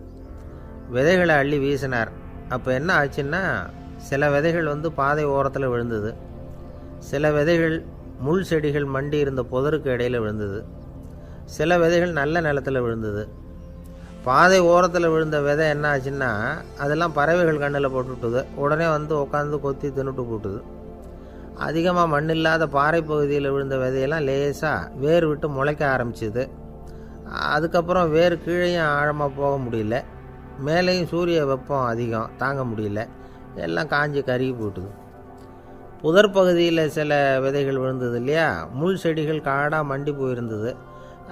விதைகளை அள்ளி வீசினார். அப்போ என்ன ஆச்சுன்னா, சில விதைகள் வந்து பாதை ஓரத்தில் விழுந்தது. சில விதைகள் முள் செடிகள் மண்டி இருந்த புதருக்கு இடையில் விழுந்தது. சில விதைகள் நல்ல நிலத்தில் விழுந்தது. பாதை ஓரத்தில் விழுந்த விதை என்ன ஆச்சுன்னா, அதெல்லாம் பறவைகள் கண்ணில் போட்டுவிட்டுது. உடனே வந்து உட்காந்து கொத்தி தின்னுட்டு போட்டுது. அதிகமாக மண் இல்லாத பாறை பகுதியில் விழுந்த விதையெல்லாம் லேசாக வேர் விட்டு முளைக்க ஆரம்பிச்சிது. அதுக்கப்புறம் வேர் கீழேயும் ஆழமாக போக முடியல, மேலேயும் சூரிய வெப்பம் அதிகம் தாங்க முடியல, எல்லாம் காஞ்சி கருகி போட்டுது. புதர் பகுதியில் சில விதைகள் விழுந்தது இல்லையா, முள் செடிகள் காடாக மண்டி போயிருந்தது.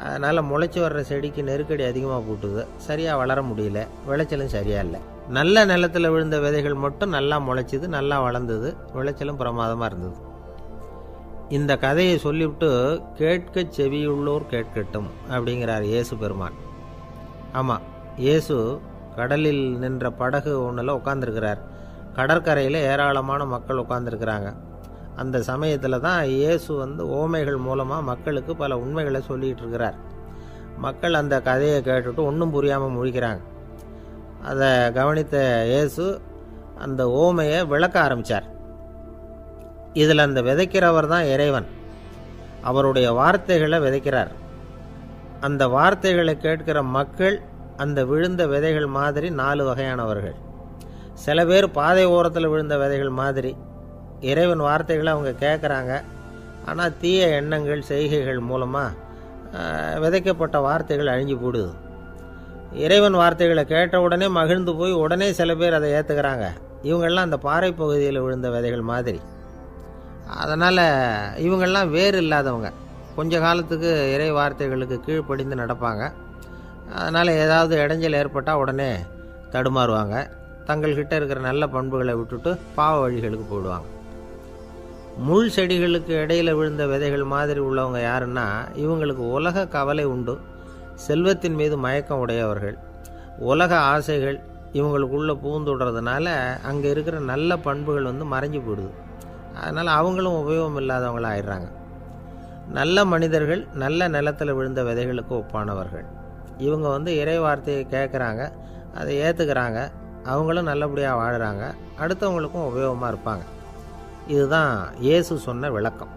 அதனால் முளைச்சி வர்ற செடிக்கு நெருக்கடி அதிகமாக போட்டுது. சரியாக வளர முடியல, விளைச்சலும் சரியாக இல்லை. நல்ல நிலத்தில் விழுந்த விதைகள் மட்டும் நல்லா முளைச்சிது, நல்லா வளர்ந்தது, விளைச்சலும் பிரமாதமாக இருந்தது. இந்த கதையை சொல்லிவிட்டு கேட்க செவியுள்ளோர் கேட்கட்டும் அப்படிங்கிறார் இயேசு பெருமான். ஆமாம், இயேசு கடலில் நின்ற படகு ஒன்றில் உட்காந்துருக்கிறார். கடற்கரையில் ஏராளமான மக்கள் உட்காந்துருக்கிறாங்க. அந்த சமயத்தில் தான் இயேசு வந்து ஓமைகள் மூலமாக மக்களுக்கு பல உண்மைகளை சொல்லிகிட்டு இருக்கிறார். மக்கள் அந்த கதையை கேட்டுட்டு ஒன்றும் புரியாமல் முழிக்கிறாங்க. அதை கவனித்த இயேசு அந்த ஓமையை விளக்க ஆரம்பித்தார். இதில் அந்த விதைக்கிறவர் தான் இறைவன். அவருடைய வார்த்தைகளை விதைக்கிறார். அந்த வார்த்தைகளை கேட்கிற மக்கள் அந்த விழுந்த விதைகள் மாதிரி 4 வகையானவர்கள். சில பேர் பாதை ஓரத்தில் விழுந்த விதைகள் மாதிரி. இறைவன் வார்த்தைகளை அவங்க கேட்குறாங்க, ஆனால் தீய எண்ணங்கள் செய்கைகள் மூலமாக விதைக்கப்பட்ட வார்த்தைகள் அழிஞ்சு போடுது. இறைவன் வார்த்தைகளை கேட்ட உடனே மகிழ்ந்து போய் உடனே சில பேர் அதை ஏற்றுக்கிறாங்க. இவங்கெல்லாம் அந்த பாறை பகுதியில் விழுந்த விதைகள் மாதிரி. அதனால் இவங்கெல்லாம் வேறு இல்லாதவங்க. கொஞ்ச காலத்துக்கு இறை வார்த்தைகளுக்கு கீழ்ப்படிந்து நடப்பாங்க. அதனால் ஏதாவது இடைஞ்சல் ஏற்பட்டால் உடனே தடுமாறுவாங்க. தங்கள்கிட்ட இருக்கிற நல்ல பண்புகளை விட்டுட்டு பாவ வழிகளுக்கு போயிடுவாங்க. முள் செடிகளுக்கு இடையில் விழுந்த விதைகள் மாதிரி உள்ளவங்க யாருன்னா, இவங்களுக்கு உலக கவலை உண்டு, செல்வத்தின் மீது மயக்கம் உடையவர்கள். உலக ஆசைகள் இவங்களுக்குள்ளே பூந்துடுறதுனால அங்கே இருக்கிற நல்ல பண்புகள் மறைஞ்சு போயிடுது. அதனால் அவங்களும் உபயோகம் இல்லாதவங்களாக ஆயிடுறாங்க. நல்ல மனிதர்கள் நல்ல நிலத்தில் விழுந்த விதைகளுக்கு ஒப்பானவர்கள். இவங்க இறை வார்த்தையை கேட்குறாங்க, அதை ஏற்றுக்கிறாங்க, அவங்களும் நல்லபடியாக வாழுறாங்க, அடுத்தவங்களுக்கும் உபயோகமாக இருப்பாங்க. இதுதான் இயேசு சொன்ன விளக்கம்.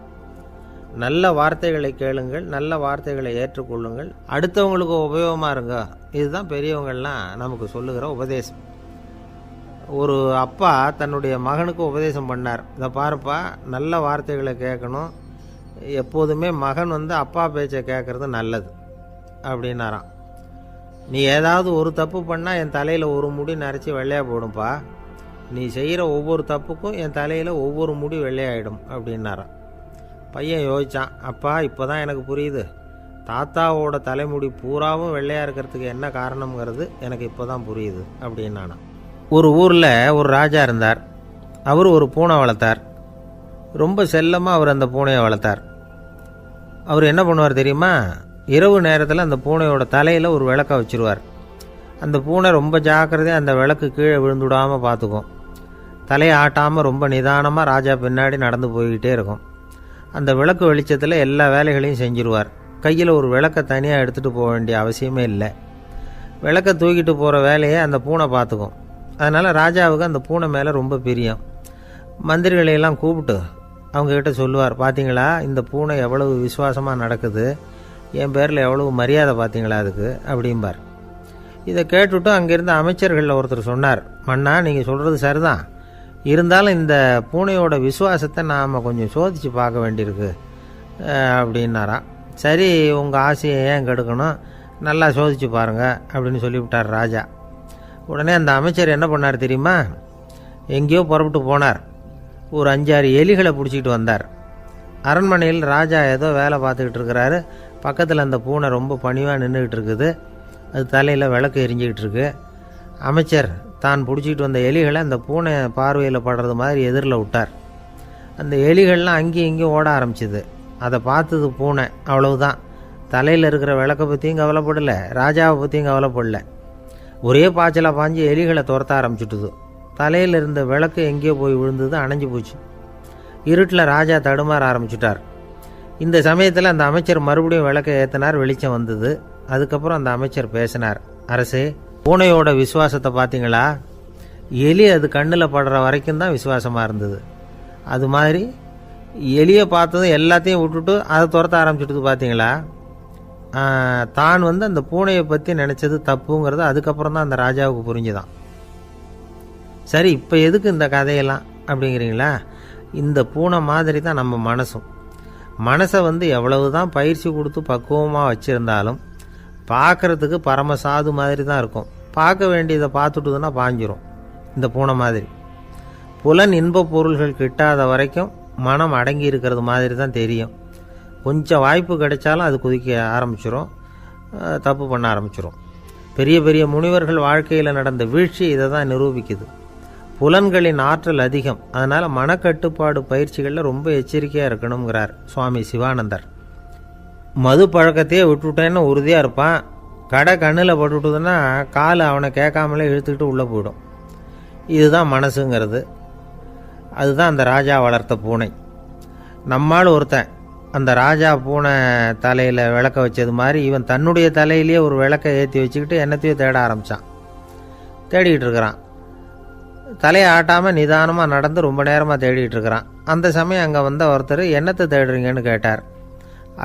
நல்ல வார்த்தைகளை கேளுங்கள், நல்ல வார்த்தைகளை ஏற்றுக்கொள்ளுங்கள், அடுத்தவங்களுக்கு உபயோகமாக இருங்க. இதுதான் பெரியவங்கள்லாம் நமக்கு சொல்லுகிற உபதேசம். ஒரு அப்பா தன்னுடைய மகனுக்கு உபதேசம் பண்ணார். இதை பாருப்பா, நல்ல வார்த்தைகளை கேட்கணும், எப்போதுமே மகன் அப்பா பேச்சை கேட்குறது நல்லது அப்படின்னாராம். நீ ஏதாவது ஒரு தப்பு பண்ணால் என் தலையில் ஒரு முடி நரைச்சி வெள்ளையாக போடும்பா, நீ செய்கிற ஒவ்வொரு தப்புக்கும் என் தலையில் ஒவ்வொரு முடி வெள்ளையாயிடும் அப்படின்னாராம். பையன் யோசித்தான், அப்பா இப்போ தான் எனக்கு புரியுது, தாத்தாவோட தலைமுடி பூராவும் வெள்ளையாக இருக்கிறதுக்கு என்ன காரணம்ங்கிறது எனக்கு இப்போ தான் புரியுது அப்படின்னானா. ஒரு ஊரில் ஒரு ராஜா இருந்தார். அவர் ஒரு பூனை வளர்த்தார். ரொம்ப செல்லமாக அவர் அந்த பூனையை வளர்த்தார். அவர் என்ன பண்ணுவார் தெரியுமா? இரவு நேரத்தில் அந்த பூனையோட தலையில் ஒரு விளக்கை வச்சுருவார். அந்த பூனை ரொம்ப ஜாக்கிரதையாக அந்த விளக்கு கீழே விழுந்துடாமல் பார்த்துக்கும். தலையை ஆட்டாமல் ரொம்ப நிதானமாக ராஜா பின்னாடி நடந்து போய்கிட்டே இருக்கும். அந்த விளக்கு வெளிச்சத்தில் எல்லா வேலைகளையும் செஞ்சுருவார். கையில் ஒரு விளக்கை தனியாக எடுத்துகிட்டு போக வேண்டிய அவசியமே இல்லை. விளக்கை தூக்கிட்டு போகிற வேலையை அந்த பூனை பார்த்துக்கும். அதனால் ராஜாவுக்கு அந்த பூனை மேலே ரொம்ப பிரியம். மந்திரிகளையெல்லாம் கூப்பிட்டு அவங்கக்கிட்ட சொல்லுவார், பார்த்தீங்களா இந்த பூனை எவ்வளவு விசுவாசமாக நடக்குது, என் பேரில் எவ்வளவு மரியாதை பார்த்தீங்களா அதுக்கு அப்படிம்பார். இதை கேட்டுவிட்டு அங்கேருந்து அமைச்சர்களில் ஒருத்தர் சொன்னார், மன்னா நீங்கள் சொல்கிறது சரிதான், இருந்தாலும் இந்த பூனையோட விசுவாசத்தை நாம் கொஞ்சம் சோதித்து பார்க்க வேண்டியிருக்கு அப்படின்னாராம். சரி, உங்கள் ஆசையை ஏன் கெடுக்கணும், நல்லா சோதித்து பாருங்கள் அப்படின்னு சொல்லிவிட்டார் ராஜா. உடனே அந்த அமைச்சர் என்ன பண்ணார் தெரியுமா? எங்கேயோ புறப்பட்டு போனார். ஒரு 5-6 எலிகளை பிடிச்சிக்கிட்டு வந்தார். அரண்மனையில் ராஜா ஏதோ வேலை பார்த்துக்கிட்டு இருக்கிறாரு. பக்கத்தில் அந்த பூனை ரொம்ப பணிவாக நின்றுக்கிட்டு இருக்குது. அது தலையில் விளக்கு எரிஞ்சிக்கிட்டு இருக்கு. அமைச்சர் தான் பிடிச்சிக்கிட்டு வந்த எலிகளை அந்த பூனை பார்வையில் படுறது மாதிரி எதிரில் விட்டார். அந்த எலிகள்லாம் அங்கேயும் இங்கேயும் ஓட ஆரம்பிச்சிது. அதை பார்த்தது பூனை, அவ்வளவுதான். தலையில் இருக்கிற விளக்கை பற்றியும் கவலைப்படலை, ராஜாவை பற்றியும் கவலைப்படலை. ஒரே பாய்ச்சலாக பாஞ்சு எலிகளை துரத்த ஆரம்பிச்சுட்டுது. தலையில் இருந்த விளக்கு எங்கேயோ போய் விழுந்தது, அணைஞ்சு போச்சு. இருட்டில் ராஜா தடுமாற ஆரம்பிச்சுட்டார். இந்த சமயத்தில் அந்த அமைச்சர் மறுபடியும் விளக்கை ஏற்றினார். வெளிச்சம் வந்தது. அதுக்கப்புறம் அந்த அமைச்சர் பேசினார், அரசே, பூனையோட விசுவாசத்தை பார்த்தீங்களா? எலி அது கண்ணில் படுற வரைக்கும் தான் விசுவாசமாக இருந்தது. அது மாதிரி எலியை பார்த்ததும் எல்லாத்தையும் விட்டுட்டு அதை துரத்த ஆரம்பிச்சுட்டு பார்த்தீங்களா? தான் அந்த பூனையை பற்றி நினச்சது தப்புங்கிறது அதுக்கப்புறம் தான் அந்த ராஜாவுக்கு புரிஞ்சுதான். சரி, இப்போ எதுக்கு இந்த கதையெல்லாம் அப்படிங்கிறீங்களா? இந்த பூனை மாதிரி தான் நம்ம மனசும். மனசை எவ்வளவு தான் பயிற்சி கொடுத்து பக்குவமாக வச்சுருந்தாலும் பார்க்குறதுக்கு பரமசாது மாதிரி தான் இருக்கும். பார்க்க வேண்டியதை பார்த்துட்டுதுன்னா பாஞ்சிரும். இந்த பூனை மாதிரி புலன் இன்ப பொருள்கள் கிட்டாத வரைக்கும் மனம் அடங்கி இருக்கிறது மாதிரி தான் தெரியும். கொஞ்சம் வாய்ப்பு கிடைச்சாலும் அது குதிக்க ஆரம்பிச்சிடும், தப்பு பண்ண ஆரம்பிச்சிடும். பெரிய பெரிய முனிவர்கள் வாழ்க்கையில் நடந்த வீழ்ச்சி இதை தான் நிரூபிக்குது. புலன்களின் ஆற்றல் அதிகம். அதனால் மனக்கட்டுப்பாடு பயிற்சிகளில் ரொம்ப எச்சரிக்கையாக இருக்கணுங்கிறார் சுவாமி சிவானந்தர். மது பழக்கத்தையே விட்டுவிட்டேன்னு உறுதியாக இருப்பான். கடை கண்ணில் பட்டுவிட்டதுன்னா கால் அவனை கேட்காமலே இழுத்துக்கிட்டு உள்ளே போயிடும். இதுதான் மனசுங்கிறது. அதுதான் அந்த ராஜா வளர்த்த பூனை. நம்மால் ஒருத்தன் அந்த ராஜா பூனை தலையில் விளக்க வச்சது மாதிரி இவன் தன்னுடைய தலையிலேயே ஒரு விளக்கை ஏற்றி வச்சுக்கிட்டு என்னத்தையோ தேட ஆரம்பித்தான். தேடிக்கிட்டு இருக்கிறான். தலையை ஆட்டாமல் நிதானமாக நடந்து ரொம்ப நேரமாக தேடிட்டு இருக்கிறான். அந்த சமயம் அங்கே வந்த ஒருத்தர் என்னத்தை தேடுறீங்கன்னு கேட்டார்.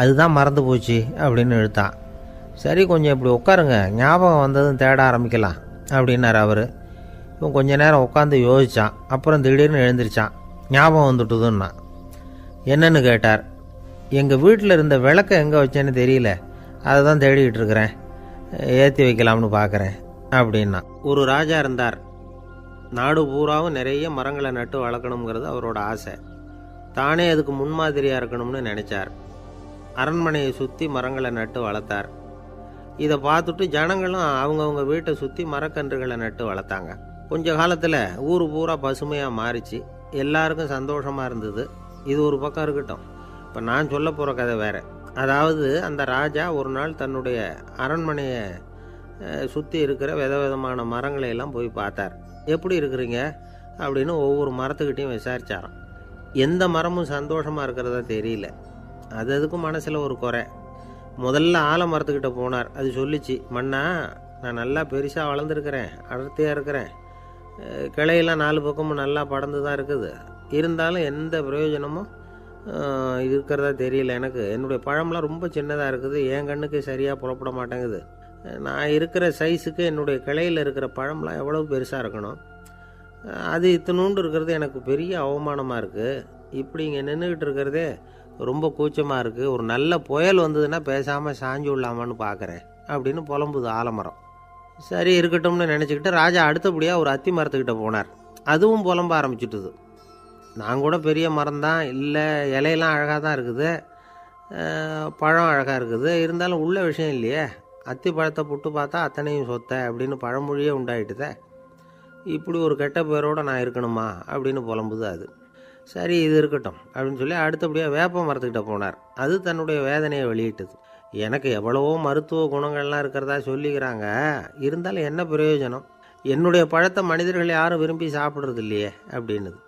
அதுதான் மறந்து போச்சு அப்படின்னு இழுத்தான். சரி, கொஞ்சம் இப்படி உட்காருங்க, ஞாபகம் வந்ததும் தேட ஆரம்பிக்கலாம் அப்படின்னார் அவர். இவன் கொஞ்ச நேரம் உட்காந்து யோசித்தான். அப்புறம் திடீர்னு எழுந்திரிச்சான். ஞாபகம் வந்துட்டுதுன்னா. என்னன்னு கேட்டார். எங்கள் வீட்டில் இருந்த விளக்கை எங்கே வச்சேன்னு தெரியல, அதை தான் தேடிக்கிட்டு இருக்கிறேன், ஏற்றி வைக்கலாம்னு பார்க்குறேன் அப்படின்னா. ஒரு ராஜா இருந்தார். நாடு பூராவும் நிறைய மரங்களை நட்டு வளர்க்கணுங்கிறது அவரோட ஆசை. தானே அதுக்கு முன்மாதிரியாக இருக்கணும்னு நினச்சார். அரண்மனையை சுற்றி மரங்களை நட்டு வளர்த்தார். இதை பார்த்துட்டு ஜனங்களும் அவங்கவுங்க வீட்டை சுற்றி மரக்கன்றுகளை நட்டு வளர்த்தாங்க. கொஞ்ச காலத்தில் ஊர் பூரா பசுமையாக மாறிச்சு. எல்லாருக்கும் சந்தோஷமாக இருந்தது. இது ஒரு பக்கம் இருக்கட்டும். இப்போ நான் சொல்ல போகிற கதை வேறு. அதாவது, அந்த ராஜா ஒரு நாள் தன்னுடைய அரண்மனையை சுற்றி இருக்கிற விதவிதமான மரங்களை எல்லாம் போய் பார்த்தார். எப்படி இருக்கிறீங்க அப்படின்னு ஒவ்வொரு மரத்துக்கிட்டையும் விசாரித்தாராம். எந்த மரமும் சந்தோஷமாக இருக்கிறதா தெரியல. அதுக்கும் மனசில் ஒரு குறை. முதல்ல ஆலமரத்துக்கிட்ட போனார். அது சொல்லிச்சு, மண்ணா, நான் நல்லா பெருசாக வளர்ந்துருக்கிறேன், அடர்த்தியாக இருக்கிறேன், கிளையெல்லாம் 4 பக்கமும் நல்லா படர்ந்து தான் இருக்குது, இருந்தாலும் எந்த பிரயோஜனமும் இருக்கிறதா தெரியல எனக்கு. என்னுடைய பழம்லாம் ரொம்ப சின்னதாக இருக்குது, என் கண்ணுக்கு சரியாக புறப்பட மாட்டேங்குது. நான் இருக்கிற சைஸுக்கு என்னுடைய கிளையில் இருக்கிற பழம்லாம் எவ்வளோ பெருசாக இருக்கணும், அது இத்தினூண்டு இருக்கிறது எனக்கு பெரிய அவமானமாக இருக்குது. இப்படி இங்கே நின்றுக்கிட்டு இருக்கிறதே ரொம்ப கூச்சமாக இருக்குது. ஒரு நல்ல புயல் வந்ததுன்னா பேசாமல் சாஞ்சு விடலாமான்னு பார்க்குறேன் அப்படின்னு புலம்புது ஆலமரம். சரி, இருக்கட்டும்னு நினச்சிக்கிட்டு ராஜா அடுத்தபடியாக ஒரு அத்தி மரத்துக்கிட்ட போனார். அதுவும் புலம்ப ஆரம்பிச்சுட்டுது. நான் கூட பெரிய மரம் தான், இல்லை இலையெல்லாம் அழகாக தான் இருக்குது, பழம் அழகாக இருக்குது, இருந்தாலும் உள்ள விஷயம் இல்லையே, அத்தி பழத்தை புட்டு பார்த்தா அத்தனையும் சொத்தை அப்படின்னு பழமொழியே உண்டாயிட்டுதே. இப்படி ஒரு கெட்ட பேரோடு நான் இருக்கணுமா அப்படின்னு புலம்புது அது. சரி, இது இருக்கட்டும் அப்படின்னு சொல்லி அடுத்தபடியாக வேப்ப மரத்துக்கிட்ட போனார். அது தன்னுடைய வேதனையை வெளியிட்டது. எனக்கு எவ்வளவோ மருத்துவ குணங்கள்லாம் இருக்கிறதா சொல்லிக்கிறாங்க, இருந்தாலும் என்ன பிரயோஜனம், என்னுடைய பழத்தை மனிதர்கள் யாரும் விரும்பி சாப்பிட்றது இல்லையே அப்படின்னுது.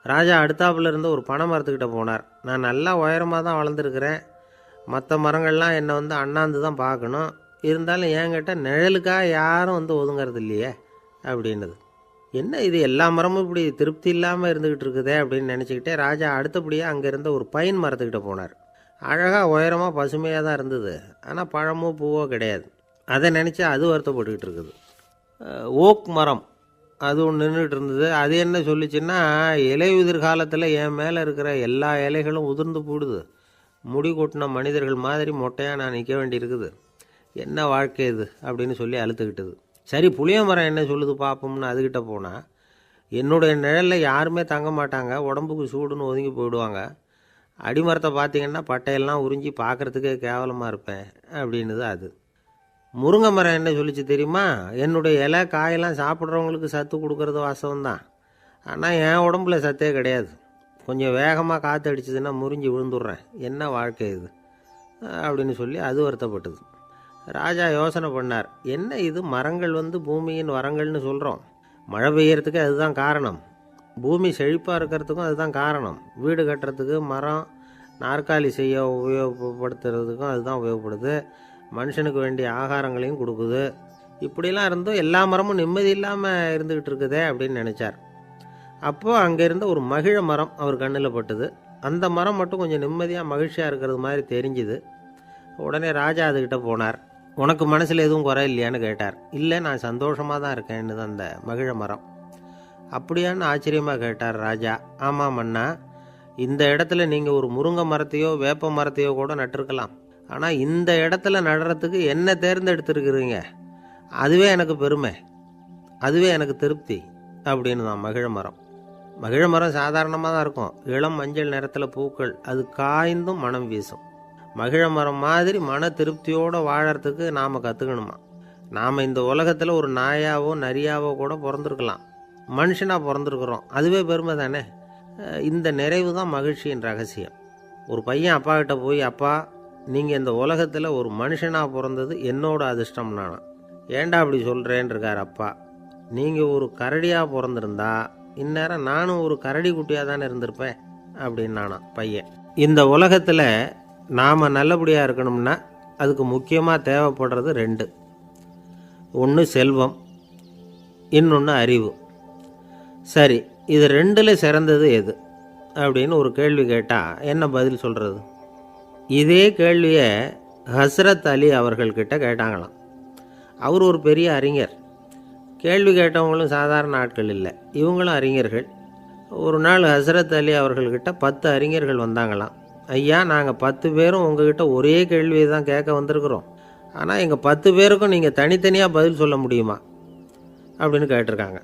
ராஜா அடுத்தாப்புல இருந்த ஒரு பனை மரத்துக்கிட்ட போனார். நான் நல்லா உயரமாக தான் வளர்ந்துருக்கிறேன், மற்ற மரங்கள்லாம் என்னை அண்ணாந்து தான் பார்க்கணும், இருந்தாலும் என்கிட்ட நிழலுக்காக யாரும் ஒதுங்கிறது இல்லையே அப்படின்னுது. என்ன இது, எல்லா மரமும் இப்படி திருப்தி இல்லாமல் இருந்துக்கிட்டு இருக்குதே அப்படின்னு நினச்சிக்கிட்டே ராஜா அடுத்தபடியாக அங்கே இருந்த ஒரு பைன் மரத்துக்கிட்ட போனார். அழகாக உயரமாக பசுமையாக தான் இருந்தது, ஆனால் பழமோ பூவோ கிடையாது. அதை நினச்சி அது வருத்தப்பட்டுக்கிட்டு இருக்குது. ஓக் மரம் அது ஒன்று நின்றுட்டு இருந்தது. அது என்ன சொல்லிச்சுன்னா, இலையுதிர் காலத்தில் என் மேலே இருக்கிற எல்லா இலைகளும் உதிர்ந்து போடுது, முடி கொட்டின மனிதர்கள் மாதிரி மொட்டையாக நான் நிற்க வேண்டியிருக்குது, என்ன வாழ்க்கை இது அப்படின்னு சொல்லி அழுத்துக்கிட்டது. சரி, புளிய மரம் என்ன சொல்லுது பார்ப்போம்னு அதுக்கிட்ட போனால், என்னுடைய நிழலில் யாருமே தங்க மாட்டாங்க, உடம்புக்கு சூடுன்னு ஒதுங்கி போயிடுவாங்க, அடிமரத்தை பார்த்திங்கன்னா பட்டையெல்லாம் உறிஞ்சி பார்க்குறதுக்கே கேவலமாக இருப்பேன் அப்படின்னுது அது. முருங்கை மரம் என்ன சொல்லிச்சு தெரியுமா, என்னுடைய இலை காயெல்லாம் சாப்பிட்றவங்களுக்கு சத்து கொடுக்கறது வாசம்தான், ஆனால் என் உடம்புல சத்தே கிடையாது, கொஞ்சம் வேகமாக காற்று அடிச்சதுன்னா முறிஞ்சி விழுந்துடுறேன், என்ன வாழ்க்கை இது அப்படின்னு சொல்லி அது வருத்தப்பட்டது. ராஜா யோசனை பண்ணார். என்ன இது, மரங்கள் பூமியின் வரங்கள்னு சொல்கிறோம், மழை பெய்யறதுக்கு அதுதான் காரணம், பூமி செழிப்பாக இருக்கிறதுக்கும் அதுதான் காரணம், வீடு கட்டுறதுக்கு மரம், நாற்காலி செய்ய உபயோகப்படுத்துறதுக்கும் அதுதான் உபயோகப்படுது, மனுஷனுக்கு வேண்டிய ஆகாரங்களையும் கொடுக்குது, இப்படிலாம் இருந்தும் எல்லா மரமும் நிம்மதி இல்லாமல் இருந்துக்கிட்டு இருக்குதே அப்படின்னு நினச்சார். அப்போது அங்கே இருந்த ஒரு மகிழ மரம் அவர் கண்ணில் பட்டுது. அந்த மரம் மட்டும் கொஞ்சம் நிம்மதியாக மகிழ்ச்சியாக இருக்கிறது மாதிரி தெரிஞ்சுது. உடனே ராஜா அதுக்கிட்ட போனார். உனக்கு மனசில் எதுவும் குறை இல்லையான்னு கேட்டார். இல்லை, நான் சந்தோஷமாக தான் இருக்கேன்னு தான் அந்த மகிழ மரம். அப்படியான்னு ஆச்சரியமாக கேட்டார் ராஜா. ஆமாம் மன்னா, இந்த இடத்துல நீங்கள் ஒரு முருங்கை மரத்தையோ வேப்ப மரத்தையோ கூட நட்டிருக்கலாம், ஆனால் இந்த இடத்துல நடுறதுக்கு என்ன தேர்ந்தெடுத்துருக்குறீங்க, அதுவே எனக்கு பெருமை, அதுவே எனக்கு திருப்தி அப்படின்னு தான் மகிழ மரம். மகிழ மரம் சாதாரணமாக தான் இருக்கும், இளம் மஞ்சள் நிறத்தில் பூக்கள், அது காய்ந்தும் மனம் வீசும். மகிழ மரம் மாதிரி மன திருப்தியோடு வாழறதுக்கு நாம் கற்றுக்கணுமா. நாம் இந்த உலகத்தில் ஒரு நாயாவோ நரியாவோ கூட பிறந்திருக்கலாம், மனுஷனாக பிறந்திருக்கிறோம், அதுவே பெருமை தானே. இந்த நிறைவு தான் மகிழ்ச்சியின் ரகசியம். ஒரு பையன் அப்பா கிட்ட போய், அப்பா, நீங்கள் இந்த உலகத்தில் ஒரு மனுஷனாக பிறந்தது என்னோட அதிர்ஷ்டம் நானா. ஏண்டா அப்படி சொல்கிறேன்னு இருக்கார் அப்பா. நீங்கள் ஒரு கரடியாக பிறந்திருந்தா இந்நேரம் நானும் ஒரு கரடி குட்டியாக தானே இருந்திருப்பேன் அப்படின்னு நானா பையன். இந்த உலகத்தில் நாம் நல்லபடியாக இருக்கணும்னா அதுக்கு முக்கியமாக தேவைப்படுறது 2. ஒன்று செல்வம், இன்னொன்று அறிவு. சரி, இது ரெண்டில் சிறந்தது எது அப்படின்னு ஒரு கேள்வி கேட்டால் என்ன பதில் சொல்கிறது? இதே கேள்வியை ஹஸ்ரத் அலி அவர்கள்கிட்ட கேட்டாங்களாம். அவர் ஒரு பெரிய அறிஞர். கேள்வி கேட்டவங்களும் சாதாரண ஆட்கள் இல்லை, இவங்களும் அறிஞர்கள். ஒரு நாள் ஹஸ்ரத் அலி அவர்கள்கிட்ட 10 அறிஞர்கள் வந்தாங்களாம். ஐயா, நாங்கள் 10 பேரும் உங்ககிட்ட ஒரே கேள்வியை தான் கேட்க வந்திருக்கிறோம். ஆனால் எங்கள் 10 பேருக்கும் நீங்கள் தனித்தனியாக பதில் சொல்ல முடியுமா அப்படின்னு கேட்டிருக்காங்க.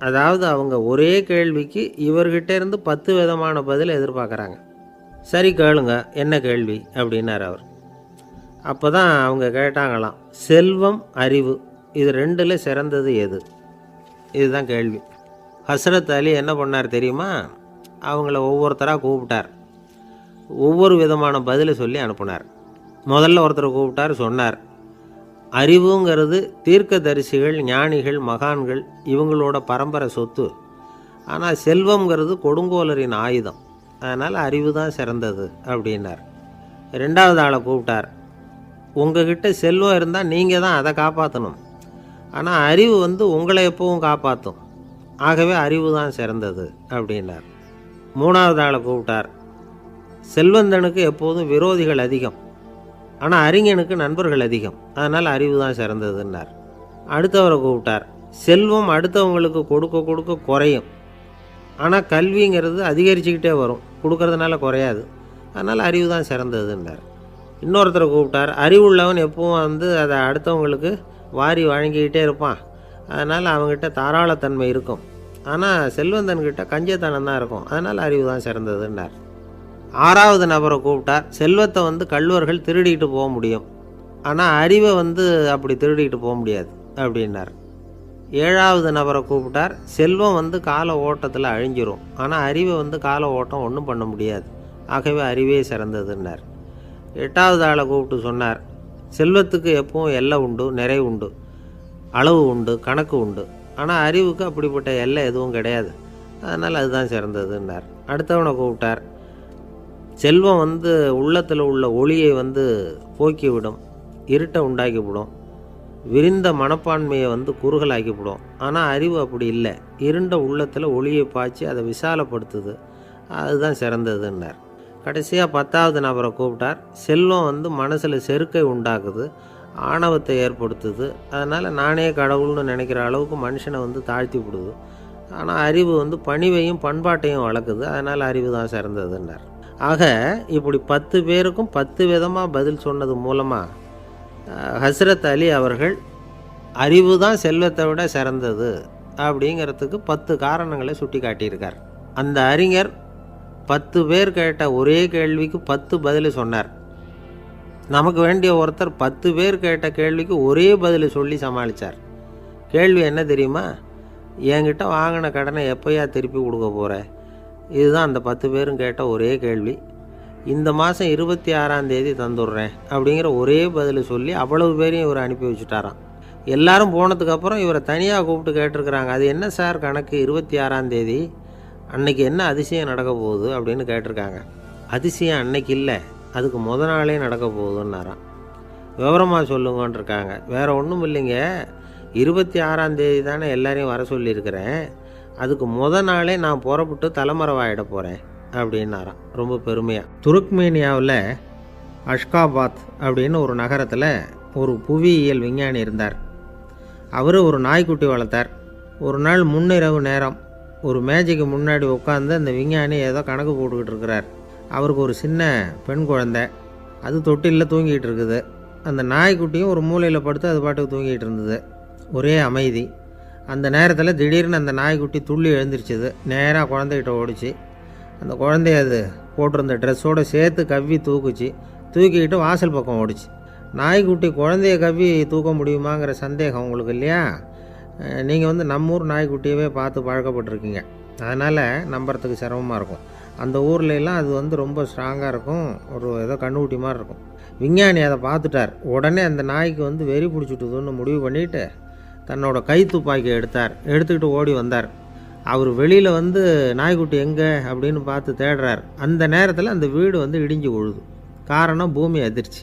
அதாவது அவங்க ஒரே கேள்விக்கு இவர்கிட்ட இருந்து 10 விதமான பதில் எதிர்பார்க்குறாங்க. சரி கேளுங்க, என்ன கேள்வி அப்படின்னார் அவர். அப்போ தான் அவங்க கேட்டாங்களாம், செல்வம் அறிவு இது ரெண்டில் சிறந்தது எது? இதுதான் கேள்வி. ஹஸ்ரத் அலி என்ன பண்ணார் தெரியுமா? அவங்கள ஒவ்வொருத்தராக கூப்பிட்டார். ஒவ்வொரு விதமான பதிலை சொல்லி அனுப்புனார். முதல்ல ஒருத்தரை கூப்பிட்டார், சொன்னார், அறிவுங்கிறது தீர்க்கதரிசிகள், ஞானிகள், மகான்கள் இவங்களோட பரம்பரை சொத்து. ஆனால் செல்வம்ங்கிறது கொடுங்கோலரின் ஆயுதம். அதனால் அறிவு தான் சிறந்தது அப்படின்னார். 2வது ஆளை கூப்பிட்டார். உங்ககிட்ட செல்வம் இருந்தால் நீங்கள் தான் அதை காப்பாற்றணும். ஆனால் அறிவு உங்களை எப்பவும் காப்பாற்றும். ஆகவே அறிவு தான் சிறந்தது அப்படின்னார். 3வது ஆளை கூப்பிட்டார். செல்வந்தனுக்கு எப்போதும் விரோதிகள் அதிகம், ஆனால் அறிஞனுக்கு நண்பர்கள் அதிகம். அதனால் அறிவு தான் சிறந்ததுன்னார். அடுத்தவரை கூப்பிட்டார். செல்வம் அடுத்தவங்களுக்கு கொடுக்க கொடுக்க குறையும், ஆனால் கல்விங்கிறது அதிகரிச்சுக்கிட்டே வரும், கொடுக்கறதுனால குறையாது. அதனால் அறிவு தான் சிறந்ததுன்னார். இன்னொருத்தரை கூப்பிட்டார். அறிவுள்ளவன் எப்பவும் அதை அடுத்தவங்களுக்கு வாரி வழங்கிக்கிட்டே இருப்பான். அதனால் அவங்ககிட்ட தாராளத்தன்மை இருக்கும். ஆனால் செல்வந்தன்கிட்ட கஞ்சத்தனம் தான் இருக்கும். அதனால் அறிவு தான் சிறந்ததுன்னார். 6வது நபரை கூப்பிட்டார். செல்வத்தை கள்வர்கள் திருடிட்டு போக முடியும், ஆனால் அறிவை அப்படி திருடிட்டு போக முடியாது அப்படின்னார். 7வது நபரை கூப்பிட்டார். செல்வம் கால ஓட்டத்தில் அழிஞ்சிரும், ஆனால் அறிவை கால ஓட்டம் ஒன்றும் பண்ண முடியாது. ஆகவே அறிவே சிறந்ததுன்னார். 8வது ஆளை கூப்பிட்டு சொன்னார், செல்வத்துக்கு எப்பவும் எல்லை உண்டு, நிறை உண்டு, அளவு உண்டு, கணக்கு உண்டு. ஆனால் அறிவுக்கு அப்படிப்பட்ட எல்லை எதுவும் கிடையாது. அதனால் அதுதான் சிறந்ததுன்னார். அடுத்தவனை கூப்பிட்டார். செல்வம் உள்ளத்தில் உள்ள ஒளியை போக்கிவிடும், இருட்டை உண்டாக்கிவிடும், விரிந்த மனப்பான்மையை குறுகலாக்கிவிடும். ஆனால் அறிவு அப்படி இல்லை, இருண்ட உள்ளத்தில் ஒளியை பாய்ச்சி அதை விசாலப்படுத்துது. அதுதான் சிறந்ததுன்னார். கடைசியாக 10வது நபரை கூப்பிட்டார். செல்வம் மனசில் செருக்கை உண்டாக்குது, ஆணவத்தை ஏற்படுத்துது. அதனால் நானே கடவுள்னு நினைக்கிற அளவுக்கு மனுஷனை தாழ்த்தி விடுது. ஆனால் அறிவு பணிவையும் பண்பாட்டையும் வளர்க்குது. அதனால் அறிவு தான் சிறந்ததுன்னார். ஆக இப்படி 10 பேருக்கும் 10 விதமாக பதில் சொன்னது மூலமாக ஹஸ்ரத் அலி அவர்கள் அறிவு தான் செல்வத்தை விட சிறந்தது அப்படிங்கிறதுக்கு 10 காரணங்களை சுட்டி காட்டியிருக்கார். அந்த அறிஞர் 10 பேர் கேட்ட ஒரே கேள்விக்கு 10 பதில் சொன்னார். நமக்கு வேண்டிய ஒருத்தர் 10 பேர் கேட்ட கேள்விக்கு ஒரே பதில் சொல்லி சமாளித்தார். கேள்வி என்ன தெரியுமா? என்கிட்ட வாங்கின கடனை எப்போயா திருப்பி கொடுக்க போகிற? இதுதான் அந்த 10 பேரும் கேட்ட ஒரே கேள்வி. இந்த மாதம் 26ஆம் தேதி தந்துடுறேன் அப்படிங்கிற ஒரே பதில் சொல்லி அவ்வளவு பேரையும் இவர் அனுப்பி வச்சுட்டாராம். எல்லாரும் போனதுக்கப்புறம் இவரை தனியாக கூப்பிட்டு கேட்டிருக்கிறாங்க. அது என்ன சார் கணக்கு, 26ஆம் தேதி அன்னைக்கு என்ன அதிசயம் நடக்க போகுது அப்படின்னு கேட்டிருக்காங்க. அதிசயம் அன்னைக்கு இல்லை, அதுக்கு நாளே நடக்க போகுதுன்னாராம். விவரமாக சொல்லுங்கன்னு இருக்காங்க. வேறு ஒன்றும் இல்லைங்க, 26ஆம் தேதி தானே எல்லாரையும் வர சொல்லியிருக்கிறேன், அதுக்கு நாளே நான் புறப்பட்டு தலைமறைவாயிட போகிறேன் அப்படின்னாராம் ரொம்ப பெருமையாக. துருக்மேனியாவில் அஷ்காபாத் அப்படின்னு ஒரு நகரத்தில் ஒரு புவியியல் விஞ்ஞானி இருந்தார். அவர் ஒரு நாய்க்குட்டி வளர்த்தார். ஒரு நாள் முன்னிரவு நேரம் ஒரு மேஜைக்கு முன்னாடி உட்காந்து அந்த விஞ்ஞானி ஏதோ கணக்கு போட்டுக்கிட்டு இருக்கிறார். அவருக்கு ஒரு சின்ன பெண் குழந்தை, அது தொட்டிலில் தூங்கிட்டு இருக்குது. அந்த நாய்க்குட்டியும் ஒரு மூலையில் படுத்து அது பாட்டுக்கு தூங்கிட்டு இருந்தது. ஒரே அமைதி. அந்த நேரத்தில் திடீர்னு அந்த நாய்க்குட்டி துள்ளி எழுந்திரிச்சிது. நேராக குழந்தைகிட்ட ஓடிச்சு. அந்த குழந்தைய அது போட்டிருந்த ட்ரெஸ்ஸோடு சேர்த்து கவ்வி தூக்குச்சு. தூக்கிக்கிட்டு வாசல் பக்கம் ஓடிச்சு. நாய்க்குட்டி குழந்தைய கவ்வி தூக்க முடியுமாங்கிற சந்தேகம் உங்களுக்கு இல்லையா? நீங்கள் நம்மூர் நாய்க்குட்டியவே பார்த்து பழக்கப்பட்டிருக்கீங்க, அதனால் நம்புறதுக்கு சிரமமாக இருக்கும். அந்த ஊர்லெலாம் அது ரொம்ப ஸ்ட்ராங்காக இருக்கும், ஒரு ஏதோ கண்ணுக்குட்டி மாதிரி இருக்கும். விஞ்ஞானி அதை பார்த்துட்டார். உடனே அந்த நாய்க்கு வெறி பிடிச்சிட்டுதுன்னு முடிவு பண்ணிவிட்டு தன்னோட கை துப்பாக்கி எடுத்துக்கிட்டு ஓடி வந்தார். அவர் வெளியில் நாய்க்குட்டி எங்கே அப்படின்னு பார்த்து தேடுறார். அந்த நேரத்தில் அந்த வீடு இடிஞ்சு விழுது. காரணம் பூமி அதிர்ச்சி.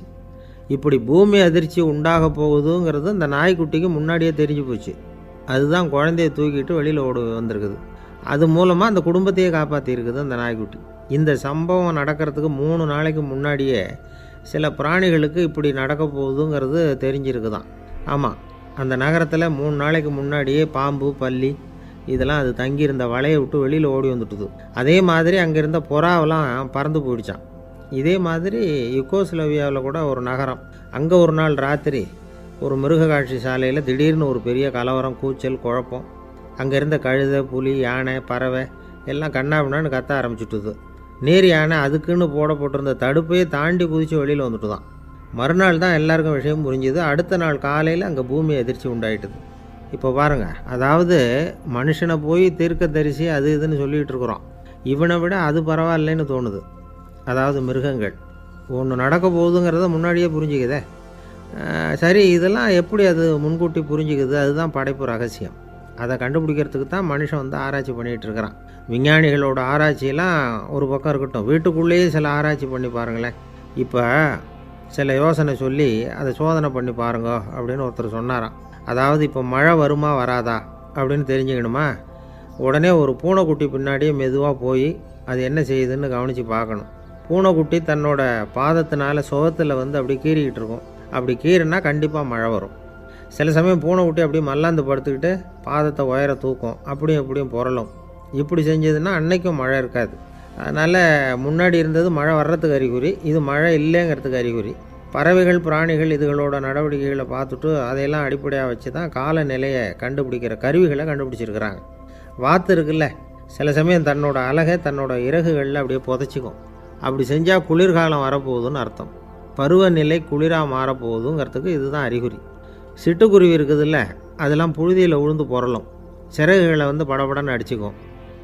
இப்படி பூமி அதிர்ச்சி உண்டாக போகுதுங்கிறது அந்த நாய்க்குட்டிக்கு முன்னாடியே தெரிஞ்சு போச்சு. அதுதான் குழந்தைய தூக்கிட்டு வெளியில் ஓடி வந்திருக்குது. அது மூலமாக அந்த குடும்பத்தையே காப்பாற்றியிருக்குது அந்த நாய்க்குட்டி. இந்த சம்பவம் நடக்கிறதுக்கு 3 நாளைக்கு முன்னாடியே சில பிராணிகளுக்கு இப்படி நடக்க போகுதுங்கிறது தெரிஞ்சிருக்குதான். ஆமாம், அந்த நகரத்தில் 3 நாளைக்கு முன்னாடியே பாம்பு, பல்லி இதெல்லாம் அது தங்கியிருந்த வலையை விட்டு வெளியில் ஓடி வந்துட்டுது. அதே மாதிரி அங்கே இருந்த புறாவெல்லாம் பறந்து போயிடுச்சான். இதே மாதிரி யுகோஸ்லோவியாவில் கூட ஒரு நகரம், அங்கே ஒரு நாள் ராத்திரி ஒரு மிருக காட்சி சாலையில் திடீர்னு ஒரு பெரிய கலவரம், கூச்சல், குழப்பம். அங்கே இருந்த கழுதை, புலி, யானை, பறவை எல்லாம் கண்ணாபின்னான்னு கத்த ஆரம்பிச்சுட்டுது. நேர் யானை அதுக்குன்னு போட்டிருந்த தடுப்பையே தாண்டி குதித்து வெளியில் வந்துட்டு தான். மறுநாள் தான் எல்லாருக்கும் விஷயம் புரிஞ்சுது. அடுத்த நாள் காலையில் அங்கே பூமி எதிர்ச்சி உண்டாயிட்டுது. இப்போ பாருங்கள், அதாவது மனுஷனை போய் தீர்க்க தரிசி அது இதுன்னு சொல்லிகிட்டு இருக்கிறோம். இவனை விட அது பரவாயில்லைன்னு தோணுது. அதாவது மிருகங்கள் ஒன்று நடக்க போகுதுங்கிறத முன்னாடியே புரிஞ்சுக்குதே. சரி, இதெல்லாம் எப்படி அது முன்கூட்டி புரிஞ்சுக்குது? அதுதான் படைப்பு ரகசியம். அதை கண்டுபிடிக்கிறதுக்கு தான் மனுஷன் வந்து ஆராய்ச்சி பண்ணிகிட்டு இருக்கிறான். விஞ்ஞானிகளோட ஆராய்ச்சியெல்லாம் ஒரு பக்கம் இருக்கட்டும், வீட்டுக்குள்ளேயே சில ஆராய்ச்சி பண்ணி பாருங்களேன். இப்போ சில யோசனை சொல்லி அதை சோதனை பண்ணி பாருங்க அப்படின்னு ஒருத்தர் சொன்னாராம். அதாவது இப்போ மழை வருமா வராதா அப்படின்னு தெரிஞ்சுக்கணுமா, உடனே ஒரு பூனைக்குட்டி பின்னாடியே மெதுவாக போய் அது என்ன செய்யுதுன்னு கவனித்து பார்க்கணும். பூனைக்குட்டி தன்னோட பாதத்தினால சுகத்தில் வந்து அப்படி கீறிக்கிட்டு இருக்கும். அப்படி கீறினா கண்டிப்பாக மழை வரும். சில சமயம் பூனைக்குட்டி அப்படியே மல்லாந்து படுத்துக்கிட்டு பாதத்தை உயர தூக்கும், அப்படியும் இப்படியும் புரளும். இப்படி செஞ்சதுன்னா அன்னைக்கும் மழை இருக்காது. அதனால் முன்னாடி இருந்தது மழை வர்றதுக்கு அறிகுறி, இது மழை இல்லைங்கிறதுக்கு அறிகுறி. பறவைகள், பிராணிகள் இதுகளோட நடவடிக்கைகளை பார்த்துட்டு அதையெல்லாம் அடிப்படையாக வச்சு தான் காலநிலையை கண்டுபிடிக்கிற கருவிகளை கண்டுபிடிச்சிருக்கிறாங்க. வாத்து இருக்குல்ல, சில சமயம் தன்னோட அழகை தன்னோட இறகுகளில் அப்படியே புதைச்சிக்கும். அப்படி செஞ்சால் குளிர்காலம் வரப்போகுதுன்னு அர்த்தம். பருவநிலை குளிராக மாறப்போகுதுங்கிறதுக்கு இதுதான் அறிகுறி. சிட்டுக்குருவி இருக்குதுல்ல, அதெல்லாம் புழுதியில் விழுந்து புரளும், சிறகுகளை வந்து படபடன்னு அடிச்சுக்கும்.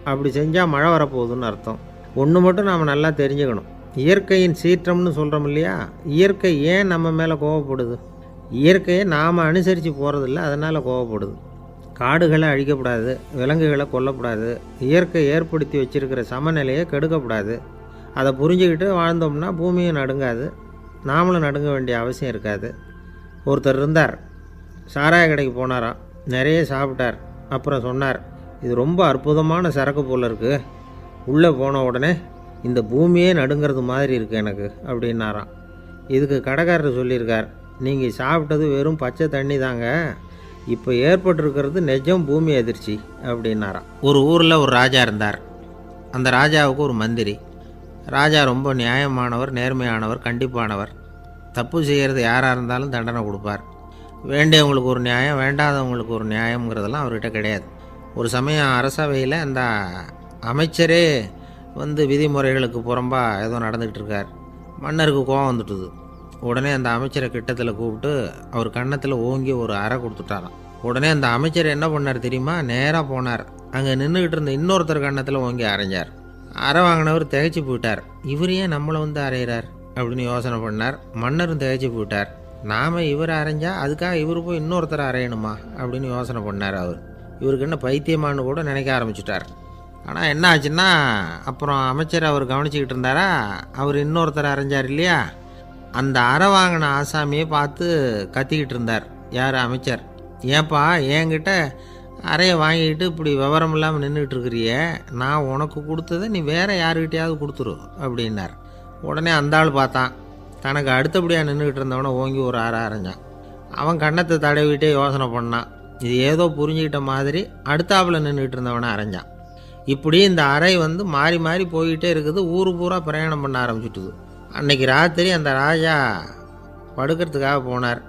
அப்படி செஞ்சால் மழை வரப்போகுதுன்னு அர்த்தம். ஒன்று மட்டும் நாம் நல்லா தெரிஞ்சுக்கணும், இயற்கையின் சீற்றம்னு சொல்கிறோம் இல்லையா, இயற்கை ஏன் நம்ம மேலே கோவப்படுது? இயற்கையை நாம் அனுசரித்து போகிறதில்ல, அதனால் கோவப்படுது. காடுகளை அழிக்கப்படாது, விலங்குகளை கொல்லக்கூடாது, இயற்கை ஏற்படுத்தி வச்சுருக்கிற சமநிலையை கெடுக்கக்கூடாது. அதை புரிஞ்சுக்கிட்டு வாழ்ந்தோம்னா பூமியும் நடுங்காது, நாமளும் நடுங்க வேண்டிய அவசியம் இருக்காது. ஒருத்தர் இருந்தார், சாராய கடைக்கு போனாராம், நிறைய சாப்பிட்டார். அப்புறம் சொன்னார், இது ரொம்ப அற்புதமான சரக்கு போல் இருக்குது, உள்ளே போன உடனே இந்த பூமியே நடுங்கிறது மாதிரி இருக்குது எனக்கு அப்படின்னாராம். இதுக்கு கடைக்காரர் சொல்லியிருக்கார், நீங்கள் சாப்பிட்டது வெறும் பச்சை தண்ணி தாங்க, இப்போ ஏற்பட்டிருக்கிறது நிஜம் பூமி அதிர்ச்சி அப்படின்னாராம். ஒரு ஊரில் ஒரு ராஜா இருந்தார். அந்த ராஜாவுக்கு ஒரு மந்திரி. ராஜா ரொம்ப நியாயமானவர், நேர்மையானவர், கண்டிப்பானவர். தப்பு செய்கிறது யாராக இருந்தாலும் தண்டனை கொடுப்பார். வேண்டியவங்களுக்கு ஒரு நியாயம், வேண்டாதவங்களுக்கு ஒரு நியாயங்கிறதெல்லாம் அவர்கிட்ட கிடையாது. ஒரு சமயம் அரசவையில் அந்த அமைச்சரே வந்து விதிமுறைகளுக்கு புறம்பாக ஏதோ நடந்துக்கிட்டு இருக்கார். மன்னருக்கு கோபம் வந்துட்டுது. உடனே அந்த அமைச்சரை கிட்டத்தில் கூப்பிட்டு அவர் கன்னத்தில் ஓங்கி ஒரு அறை கொடுத்துட்டாராம். உடனே அந்த அமைச்சர் என்ன பண்ணார் தெரியுமா, நேராக போனார், அங்கே நின்றுக்கிட்டு இருந்த இன்னொருத்தர் கன்னத்தில் ஓங்கி அரைஞ்சார். அறை வாங்கினவர் திகைச்சு போயிட்டார். இவர் ஏன் நம்மளை வந்து அரைகிறார் அப்படின்னு யோசனை பண்ணார். மன்னரும் திகைச்சு போயிட்டார். நாம் இவர் அரைஞ்சா அதுக்காக இவர் போய் இன்னொருத்தரை அரையணுமா அப்படின்னு யோசனை பண்ணார். இவருக்கு என்ன பைத்தியமானு கூட நினைக்க ஆரம்பிச்சிட்டார். ஆனால் என்ன ஆச்சுன்னா, அப்புறம் அமைச்சர் அவர் கவனிச்சிக்கிட்டு இருந்தாரா, அவர் இன்னொருத்தரை அரைஞ்சார் இல்லையா, அந்த அறை வாங்கின ஆசாமியை பார்த்து கத்திக்கிட்டு இருந்தார். யார்? அமைச்சர். ஏன்பா என்கிட்ட அறையை வாங்கிக்கிட்டு இப்படி விவரம் இல்லாமல் நின்றுக்கிட்டு இருக்கிறிய, நான் உனக்கு கொடுத்ததை நீ வேறு யாருக்கிட்டையாவது கொடுத்துரு அப்படின்னார். உடனே அந்த ஆள் பார்த்தான், தனக்கு அடுத்தபடியாக நின்றுக்கிட்டு இருந்தவனை ஓங்கி ஒரு அறை அரைஞ்சான். அவன் கன்னத்தை தடவிட்டே யோசனை பண்ணான். இது ஏதோ புரிஞ்சுக்கிட்ட மாதிரி அடுத்தாப்பில் நின்றுக்கிட்டு இருந்தவனை அரைஞ்சான். இப்படி இந்த அறை வந்து மாறி மாறி போய்கிட்டே இருக்குது. ஊர் பூரா பிரயாணம் பண்ண ஆரம்பிச்சுட்டுது. அன்னைக்கு ராத்திரி அந்த ராஜா படுக்கிறதுக்காக போனார்.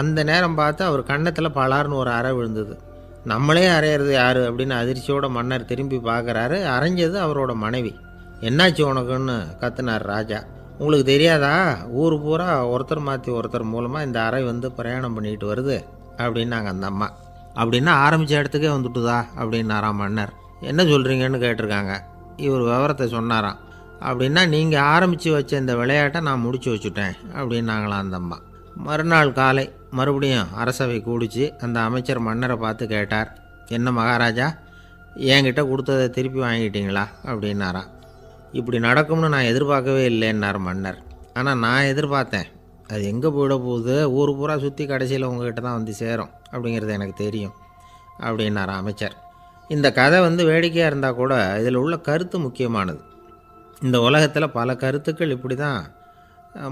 அந்த நேரம் பார்த்து அவர் கன்னத்தில் பலார்னு ஒரு அறை விழுந்தது. நம்மளே அரையிறது யார் அப்படின்னு அதிர்ச்சியோட மன்னர் திரும்பி பார்க்குறாரு. அரைஞ்சது அவரோட மனைவி. என்னாச்சு உனக்குன்னு கத்துனார் ராஜா. உங்களுக்கு தெரியாதா, ஊர் பூரா ஒருத்தர் மாற்றி ஒருத்தர் மூலமாக இந்த அறை வந்து பிரயாணம் பண்ணிக்கிட்டு வருது அப்படின்னாங்க அந்த அம்மா. அப்படின்னா ஆரம்பித்த இடத்துக்கே வந்துட்டுதா அப்படின்னாராம் மன்னர். என்ன சொல்கிறீங்கன்னு கேட்டிருக்காங்க. இவர் விவரத்தை சொன்னாராம். அப்படின்னா நீங்கள் ஆரம்பித்து வச்ச இந்த விளையாட்டை நான் முடிச்சு வச்சுட்டேன் அப்படின்னாங்களாம் அந்த அம்மா. மறுநாள் காலை மறுபடியும் அரசவை கூடிச்சு அந்த அமைச்சர் மன்னரை பார்த்து கேட்டார், என்ன மகாராஜா, என்கிட்ட கொடுத்ததை திருப்பி வாங்கிட்டீங்களா அப்படின்னாராம். இப்படி நடக்கும்னு நான் எதிர்பார்க்கவே இல்லைன்னார் மன்னர். ஆனால் நான் எதிர்பார்த்தேன், அது எங்கே போயிட போகுது, ஊர் பூரா சுற்றி கடைசியில் உங்ககிட்ட தான் வந்து சேரும் அப்படிங்கிறது எனக்கு தெரியும் அப்படின்னார் அமைச்சர். இந்த கதை வேடிக்கையாக இருந்தால் கூட இதில் உள்ள கருத்து முக்கியமானது. இந்த உலகத்தில் பல கருத்துக்கள் இப்படி தான்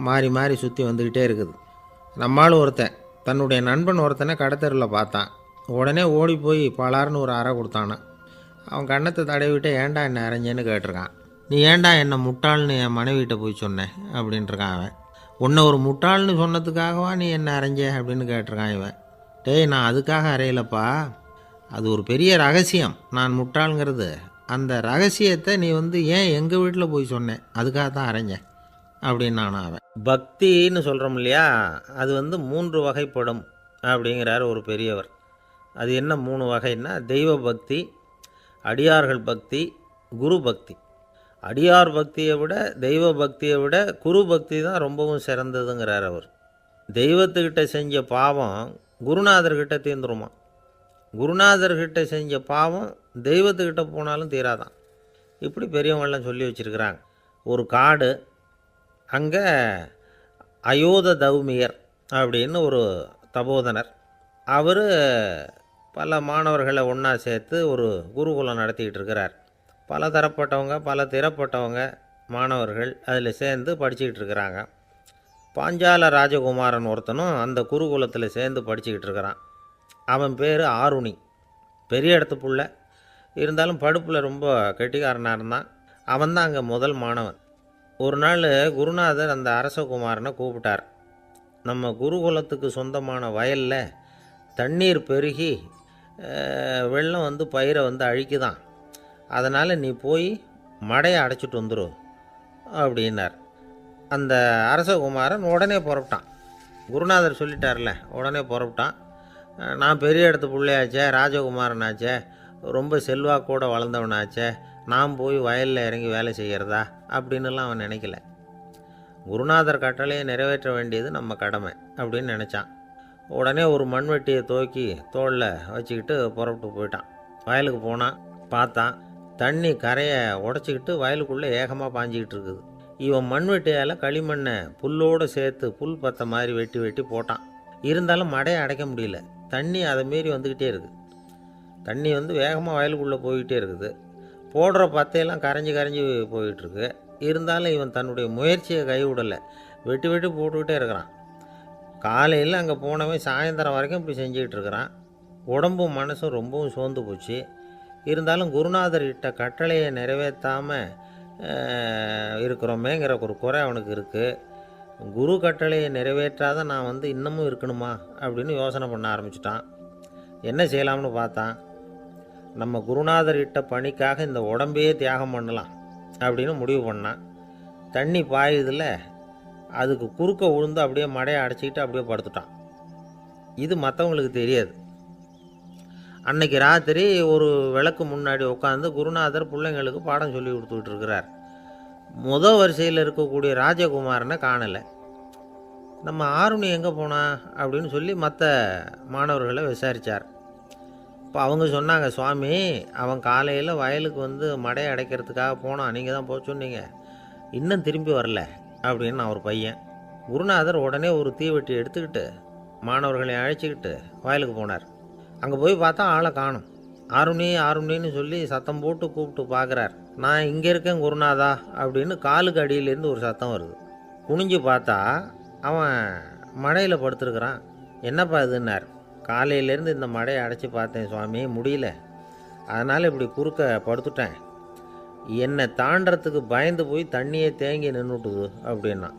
மாறி மாறி சுற்றி வந்துக்கிட்டே இருக்குது. நம்மால் ஒருத்தன் தன்னுடைய நண்பன் ஒருத்தனை கடத்தெருவில் பார்த்தான். உடனே ஓடி போய் பலார்னு ஒரு அறை கொடுத்தானான். அவன் கண்ணத்தை தடவிட்டு ஏன்டா என்ன அரைஞ்சேன்னு கேட்டிருக்கான். நீ ஏன்டா என்னை முட்டாள்னு என் மனைவிட்ட போய் சொன்னேன் அப்படின்ட்டுருக்கான் அவன். உன்னை ஒரு முட்டாள்னு சொன்னதுக்காகவா நீ என்ன அரைஞ்ச அப்படின்னு கேட்டிருக்கான் இவன். டேய், நான் அதுக்காக அறையலப்பா, அது ஒரு பெரிய ரகசியம். நான் முட்டாளுங்கிறது அந்த ரகசியத்தை நீ ஏன் எங்கள் வீட்டில் போய் சொன்னேன், அதுக்காக தான் அரைஞ்சேன் அப்படின்னு நான் அவன். பக்தின்னு சொல்கிறோம் இல்லையா, அது 3 வகைப்படும் அப்படிங்கிறார் ஒரு பெரியவர். அது என்ன 3 வகைன்னா, தெய்வ பக்தி, அடியார்கள் பக்தி, குரு பக்தி. அடியார் பக்தியை விட தெய்வ பக்தியை விட குரு பக்தி தான் ரொம்பவும் சிறந்ததுங்கிறார் அவர். தெய்வத்துக்கிட்ட செஞ்ச பாவம் குருநாதர்கிட்ட தீர்ந்துருமா, குருநாதர்கிட்ட செஞ்ச பாவம் தெய்வத்துக்கிட்ட போனாலும் தீராதான். இப்படி பெரியவங்களாம் சொல்லி வச்சுருக்கிறாங்க. ஒரு காடு, அங்கே அயோத தௌமியர் அப்படின்னு ஒரு தபோதனர். அவர் பல மாணவர்களை ஒன்றா சேர்த்து ஒரு குருகுலம் நடத்திக்கிட்டு இருக்கிறார். பல தரப்பட்டவங்க பல திறப்பட்டவங்க மாணவர்கள் அதில் சேர்ந்து படிச்சுக்கிட்டு இருக்கிறாங்க. பாஞ்சால ராஜகுமாரன் ஒருத்தனும் அந்த குருகுலத்தில் சேர்ந்து படிச்சுக்கிட்டு இருக்கிறான். அவன் பேர் ஆருணி. பெரிய இடத்து புள்ள, இருந்தாலும் படுப்பில் ரொம்ப கெட்டிக்காரனாக இருந்தான். அவன் தான் அங்கே முதல் மாணவன். ஒரு நாள் குருநாதர் அந்த அரசகுமாரனை கூப்பிட்டார். நம்ம குருகுலத்துக்கு சொந்தமான வயலில் தண்ணீர் பெருகி வெள்ளம் பயிரை அழிக்குதான், அதனால் நீ போய் மடையை அடைச்சிட்டு வந்துடும் அப்படின்னார். அந்த அரசகுமாரன் உடனே புறப்பட்டான். குருநாதர் சொல்லிட்டார்ல, உடனே புறப்பட்டான். நான் பெரிய இடத்து பிள்ளையாச்சே, ராஜகுமாரனாச்சே, ரொம்ப செல்வாக்கூட வளர்ந்தவனாச்சே, நான் போய் வயலில் இறங்கி வேலை செய்கிறதா அப்படின்னுலாம் அவன் நினைக்கல. குருநாதர் கட்டளையை நிறைவேற்ற வேண்டியது நம்ம கடமை அப்படின்னு நினச்சான். உடனே ஒரு மண்வெட்டியை தூக்கி தோளில் வச்சுக்கிட்டு புறப்பட்டு போயிட்டான். வயலுக்கு போனான். பார்த்தான், தண்ணி கரையை உடச்சிக்கிட்டு வயலுக்குள்ளே ஏகமாக பாஞ்சிக்கிட்டு இருக்குது. இவன் மண்வெட்டியால் களிமண்ணை புல்லோடு சேர்த்து புல் பற்ற மாதிரி வெட்டி வெட்டி போட்டான். இருந்தாலும் மடையை அடைக்க முடியல. தண்ணி அதை மீறி வந்துக்கிட்டே இருக்குது. தண்ணி வேகமாக வயலுக்குள்ளே போய்கிட்டே இருக்குது. போடுற பத்தையெல்லாம் கரைஞ்சி கரைஞ்சி போயிட்டுருக்கு. இருந்தாலும் இவன் தன்னுடைய முயற்சியை கைவிடலை. வெட்டி வெட்டி போட்டுக்கிட்டே இருக்கிறான். காலையில் அங்கே போனவன் சாயந்தரம் வரைக்கும் இப்படி செஞ்சுக்கிட்டு இருக்கிறான். உடம்பும் மனசும் ரொம்பவும் சோர்ந்து போச்சு. இருந்தாலும் குருநாதர் இட்ட கட்டளையை நிறைவேற்றாமல் இருக்கிறோமேங்கிற ஒரு குறை அவனுக்கு இருக்குது. குரு கட்டளையை நிறைவேற்றாத நான் இன்னமும் இருக்கணுமா அப்படின்னு யோசனை பண்ண ஆரம்பிச்சிட்டான். என்ன செய்யலாம்னு பார்த்தான். நம்ம குருநாதர் இட்ட பணிக்காக இந்த உடம்பையே தியாகம் பண்ணலாம் அப்படின்னு முடிவு பண்ணான். தண்ணி பாயுதில் அதுக்கு குறுக்க விழுந்து அப்படியே மடையை அடைச்சிக்கிட்டு அப்படியே படுத்துட்டான். இது மற்றவங்களுக்கு தெரியாது. அன்னைக்கு ராத்திரி ஒரு விளக்கு முன்னாடி உட்காந்து குருநாதர் பிள்ளைங்களுக்கு பாடம் சொல்லி கொடுத்துக்கிட்டு இருக்கிறார். முதல் வரிசையில் இருக்கக்கூடிய ராஜகுமாரனை காணலை. நம்ம ஆருணி எங்கே போனா அப்படின்னு சொல்லி மற்ற மாணவர்களை விசாரித்தார். இப்போ அவங்க சொன்னாங்க, சுவாமி, அவன் காலையில் வயலுக்கு மடையை அடைக்கிறதுக்காக போனான், நீங்கள் தான் போக சொன்னீங்க, இன்னும் திரும்பி வரல அப்படின்னு அவர் பையன். குருநாதர் உடனே ஒரு தீவெட்டி எடுத்துக்கிட்டு மாணவர்களை அழைச்சிக்கிட்டு வயலுக்கு போனார். அங்கே போய் பார்த்தா ஆளை காணும். ஆருணி ஆருணின்னு சொல்லி சத்தம் போட்டு கூப்பிட்டு பார்க்குறார். நான் இங்கே இருக்கேன் குருநாதா அப்படின்னு காலுக்கு அடியிலேருந்து ஒரு சத்தம் வருது. குனிஞ்சு பார்த்தா அவன் மடையில் படுத்துருக்குறான். என்னப்பா இதுன்னார். காலையிலேருந்து இந்த மடையை அடைச்சி பார்த்தேன் சுவாமி, முடியல, அதனால் இப்படி குறுக்க படுத்துட்டேன். என்னை தாண்டறதுக்கு பயந்து போய் தண்ணியை தேங்கி நின்றுட்டுது அப்படின்னா.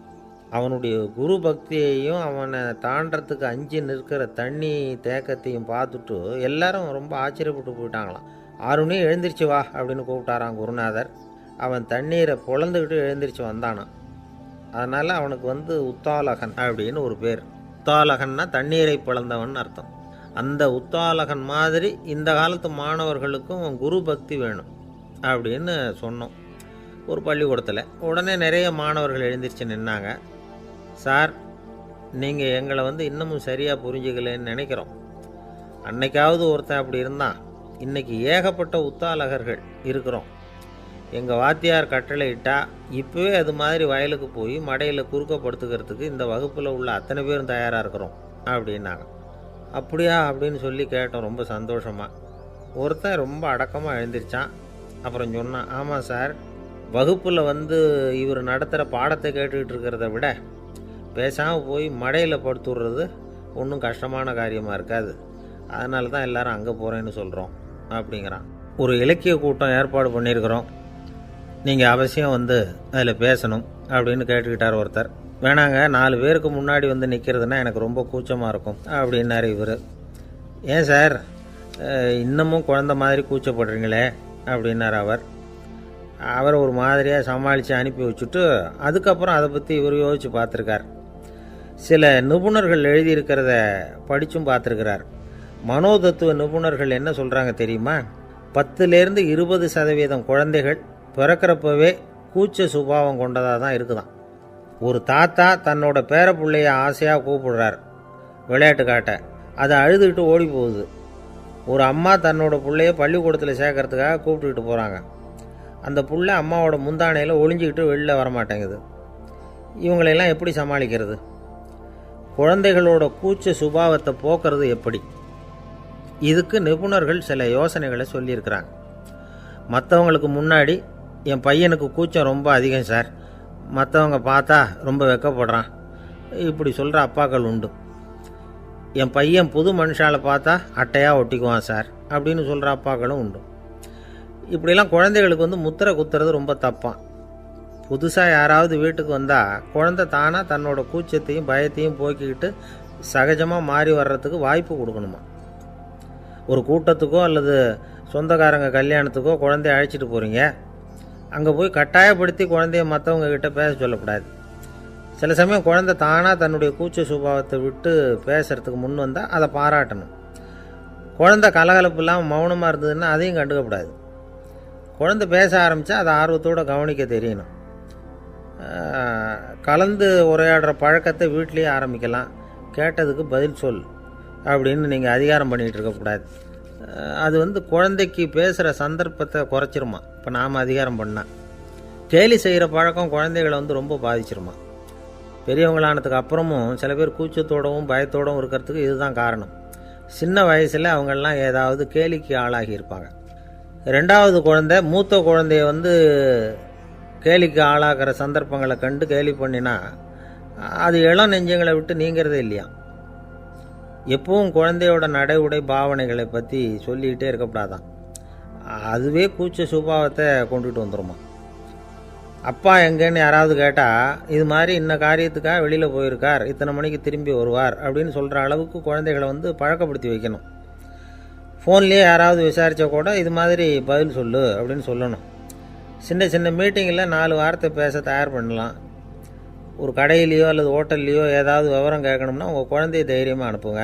அவனுடைய குரு பக்தியையும் அவனை தாண்டறதுக்கு அஞ்சு நிற்கிற தண்ணி தேக்கத்தையும் பார்த்துட்டு எல்லாரும் ரொம்ப ஆச்சரியப்பட்டு போயிட்டாங்களாம். ஆருணி எழுந்திரிச்சு வா அப்படின்னு கூப்பிட்டாரான் குருநாதர். அவன் தண்ணீரை பொழந்துக்கிட்டு எழுந்திரிச்சு வந்தானான். அதனால் அவனுக்கு உத்தாலகன் அப்படின்னு ஒரு பேர். உத்தாலகன்னா தண்ணீரை பிளந்தவன் அர்த்தம். அந்த உத்தாலகன் மாதிரி இந்த காலத்து மாணவர்களுக்கும் குரு பக்தி வேணும் அப்படின்னு சொன்னோம் ஒரு பள்ளிக்கூடத்தில். உடனே நிறைய மாணவர்கள் எழுந்திரிச்சு நின்னாங்க. சார், நீங்கள் எங்களை இன்னமும் சரியாக புரிஞ்சுக்கலன்னு நினைக்கிறோம். அன்னைக்காவது ஒருத்தன் அப்படி இருந்தான், இன்றைக்கி ஏகப்பட்ட உத்தாலகர்கள் இருக்கிறோம். எங்கள் வாத்தியார் கட்டளை இட்டால் இப்போவே அது மாதிரி வயலுக்கு போய் மடையில் குறுக்கப்படுத்துக்கிறதுக்கு இந்த வகுப்பில் உள்ள அத்தனை பேரும் தயாராக இருக்கிறோம் அப்படின்னாங்க. அப்படியா அப்படின்னு சொல்லி கேட்டோம் ரொம்ப சந்தோஷமாக. ஒருத்தன் ரொம்ப அடக்கமாக எழுந்திரிச்சான். அப்புறம் சொன்னான், ஆமாம் சார், வகுப்பில் இவர் நடத்துகிற பாடத்தை கேட்டுக்கிட்டு இருக்கிறத விட பேசாமல் போய் மடையில் படுத்துடுறது ஒன்றும் கஷ்டமான காரியமாக இருக்காது. அதனால தான் எல்லோரும் அங்கே போகிறேன்னு சொல்கிறோம் அப்படிங்கிறான். ஒரு இலக்கிய கூட்டம் ஏற்பாடு பண்ணியிருக்கிறோம், நீங்கள் அவசியம் அதில் பேசணும் அப்படின்னு கேட்டுக்கிட்டார் ஒருத்தர். வேணாங்க, 4 பேருக்கு முன்னாடி நிற்கிறதுனா எனக்கு ரொம்ப கூச்சமாக இருக்கும் அப்படின்னாரு இவர். ஏன் சார் இன்னமும் குழந்த மாதிரி கூச்சப்படுறீங்களே அப்படின்னார் அவர் ஒரு மாதிரியாக சமாளித்து அனுப்பி வச்சுட்டு அதுக்கப்புறம் அதை பற்றி இவர் யோசித்து பார்த்துருக்கார். சில நிபுணர்கள் எழுதியிருக்கிறத படித்தும் பார்த்துருக்கிறார். மனோதத்துவ நிபுணர்கள் என்ன சொல்கிறாங்க தெரியுமா? 10லேருந்து 20% குழந்தைகள் பிறக்கிறப்பவே கூச்ச சுபாவம் கொண்டதாக தான் இருக்குதான். ஒரு தாத்தா தன்னோட பேர பிள்ளைய ஆசையாக கூப்பிடுறார் விளையாட்டு காட்ட, அதை அழுதுகிட்டு ஓடி போகுது. ஒரு அம்மா தன்னோட பிள்ளைய பள்ளிக்கூடத்தில் சேர்க்கறதுக்காக கூப்பிட்டுக்கிட்டு போகிறாங்க. அந்த புள்ள அம்மாவோட முந்தானையில் ஒளிஞ்சிக்கிட்டு வெளில வரமாட்டேங்குது. இவங்களெல்லாம் எப்படி சமாளிக்கிறது? குழந்தைகளோட கூச்ச சுபாவத்தை போக்குறது எப்படி? இதுக்கு நிபுணர்கள் சில யோசனைகளை சொல்லியிருக்கிறாங்க. மற்றவங்களுக்கு முன்னாடி என் பையனுக்கு கூச்சம் ரொம்ப அதிகம் சார், மற்றவங்க பார்த்தா ரொம்ப வெக்கப்படுறான், இப்படி சொல்கிற அப்பாக்கள் உண்டு. என் பையன் புது மனுஷால பார்த்தா அட்டையாக ஒட்டிக்குவான் சார் அப்படின்னு சொல்கிற அப்பாக்களும் உண்டு. இப்படிலாம் குழந்தைகளுக்கு முத்திரை குத்துறது ரொம்ப தப்பான். புதுசாக யாராவது வீட்டுக்கு வந்தால் குழந்தை தானாக தன்னோட கூச்சத்தையும் பயத்தையும் போக்கிக்கிட்டு சகஜமாக மாறி வர்றதுக்கு வாய்ப்பு கொடுக்கணுமா. ஒரு கூட்டத்துக்கோ அல்லது சொந்தக்காரங்க கல்யாணத்துக்கோ குழந்தைய அழைச்சிட்டு போகிறீங்க, அங்கே போய் கட்டாயப்படுத்தி குழந்தைய மற்றவங்க கிட்ட பேச சொல்லக்கூடாது. சில சமயம் குழந்தை தானாக தன்னுடைய கூச்ச சுபாவத்தை விட்டு பேசுகிறதுக்கு முன் வந்தால் அதை பாராட்டணும். குழந்தை கலகலப்பு இல்லாமல் மௌனமாக இருந்ததுன்னா அதையும் கண்டுக்கக்கூடாது. குழந்தை பேச ஆரம்பித்தா அதை ஆர்வத்தோடு கவனிக்க தெரியணும். கலந்து உரையாடுற பழக்கத்தை வீட்லேயே ஆரம்பிக்கலாம். கேட்டதுக்கு பதில் சொல் அப்படின்னு நீங்கள் அதிகாரம் பண்ணிகிட்டு இருக்கக்கூடாது. அது குழந்தைக்கு பேசுகிற சந்தர்ப்பத்தை குறைச்சிருமா. இப்போ நாம் அதிகாரம் பண்ணால் கேலி செய்கிற பழக்கம் குழந்தைகளை ரொம்ப பாதிச்சிருமா. பெரியவங்களானதுக்கு அப்புறமும் சில பேர் கூச்சத்தோடவும் பயத்தோடவும் இருக்கிறதுக்கு இதுதான் காரணம். சின்ன வயசில் அவங்கெல்லாம் ஏதாவது கேலிக்கு ஆளாகி இருப்பாங்க. 2வது குழந்தை மூத்த குழந்தைய கேலிக்கு ஆளாகிற சந்தர்ப்பங்களை கண்டு கேலி பண்ணினா அது இளம் நெஞ்சங்களை விட்டு நீங்கிறதே இல்லையா. எப்பவும் குழந்தையோட நடை உடை பாவனைகளை பற்றி சொல்லிக்கிட்டே இருக்கக்கூடாதான். அதுவே கூச்ச சுபாவத்தை கொண்டுட்டு வந்துடுமா. அப்பா எங்கேன்னு யாராவது கேட்டால் இது மாதிரி இன்ன காரியத்துக்காக வெளியில் போயிருக்கார், இத்தனை மணிக்கு திரும்பி வருவார் அப்படின்னு சொல்கிற அளவுக்கு குழந்தைகளை பழக்கப்படுத்தி வைக்கணும். ஃபோன்லேயே யாராவது விசாரித்தா கூட இது மாதிரி பதில் சொல்லு அப்படின்னு சொல்லணும். சின்ன சின்ன மீட்டிங்கில் 4 வார்த்தை பேச தயார் பண்ணலாம். ஒரு கடையிலையோ அல்லது ஹோட்டல்லையோ ஏதாவது விவரம் கேட்கணும்னா உங்கள் குழந்தைய தைரியமாக அனுப்புங்க.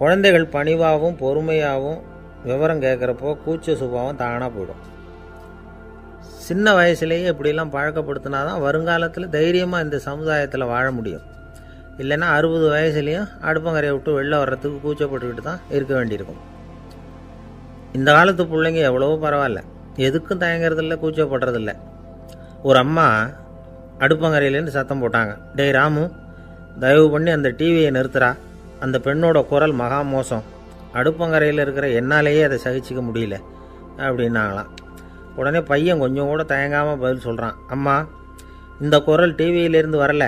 குழந்தைகள் பணிவாகவும் பொறுமையாகவும் விவரம் கேட்குறப்போ கூச்ச சுபாவம் தானாக போயிடும். சின்ன வயசுலேயே இப்படிலாம் பழக்கப்படுத்தினா தான் வருங்காலத்தில் தைரியமாக இந்த சமுதாயத்தில் வாழ முடியும். இல்லைன்னா 60 வயசுலேயும் அடுப்பங்கரையை விட்டு வெளில வர்றதுக்கு கூச்சப்பட்டுக்கிட்டு தான் இருக்க வேண்டியிருக்கும். இந்த காலத்து பிள்ளைங்க எவ்வளவோ பரவாயில்ல, எதுக்கும் தயங்குறதில்ல, கூச்சப்படுறதில்ல. ஒரு அம்மா அடுப்பங்கரையிலேருந்து சத்தம் போட்டாங்க, டேய் ராமு, தயவு பண்ணி அந்த டிவியை நிறுத்துறா, அந்த பெண்ணோட குரல் மகா மோசம், அடுப்பங்கரையில் இருக்கிற என்னாலேயே அதை சகிச்சிக்க முடியல அப்படின்னாங்களாம். உடனே பையன் கொஞ்சம் கூட தயங்காமல் பதில் சொல்கிறான், அம்மா, இந்த குரல் டிவியிலேருந்து வரல,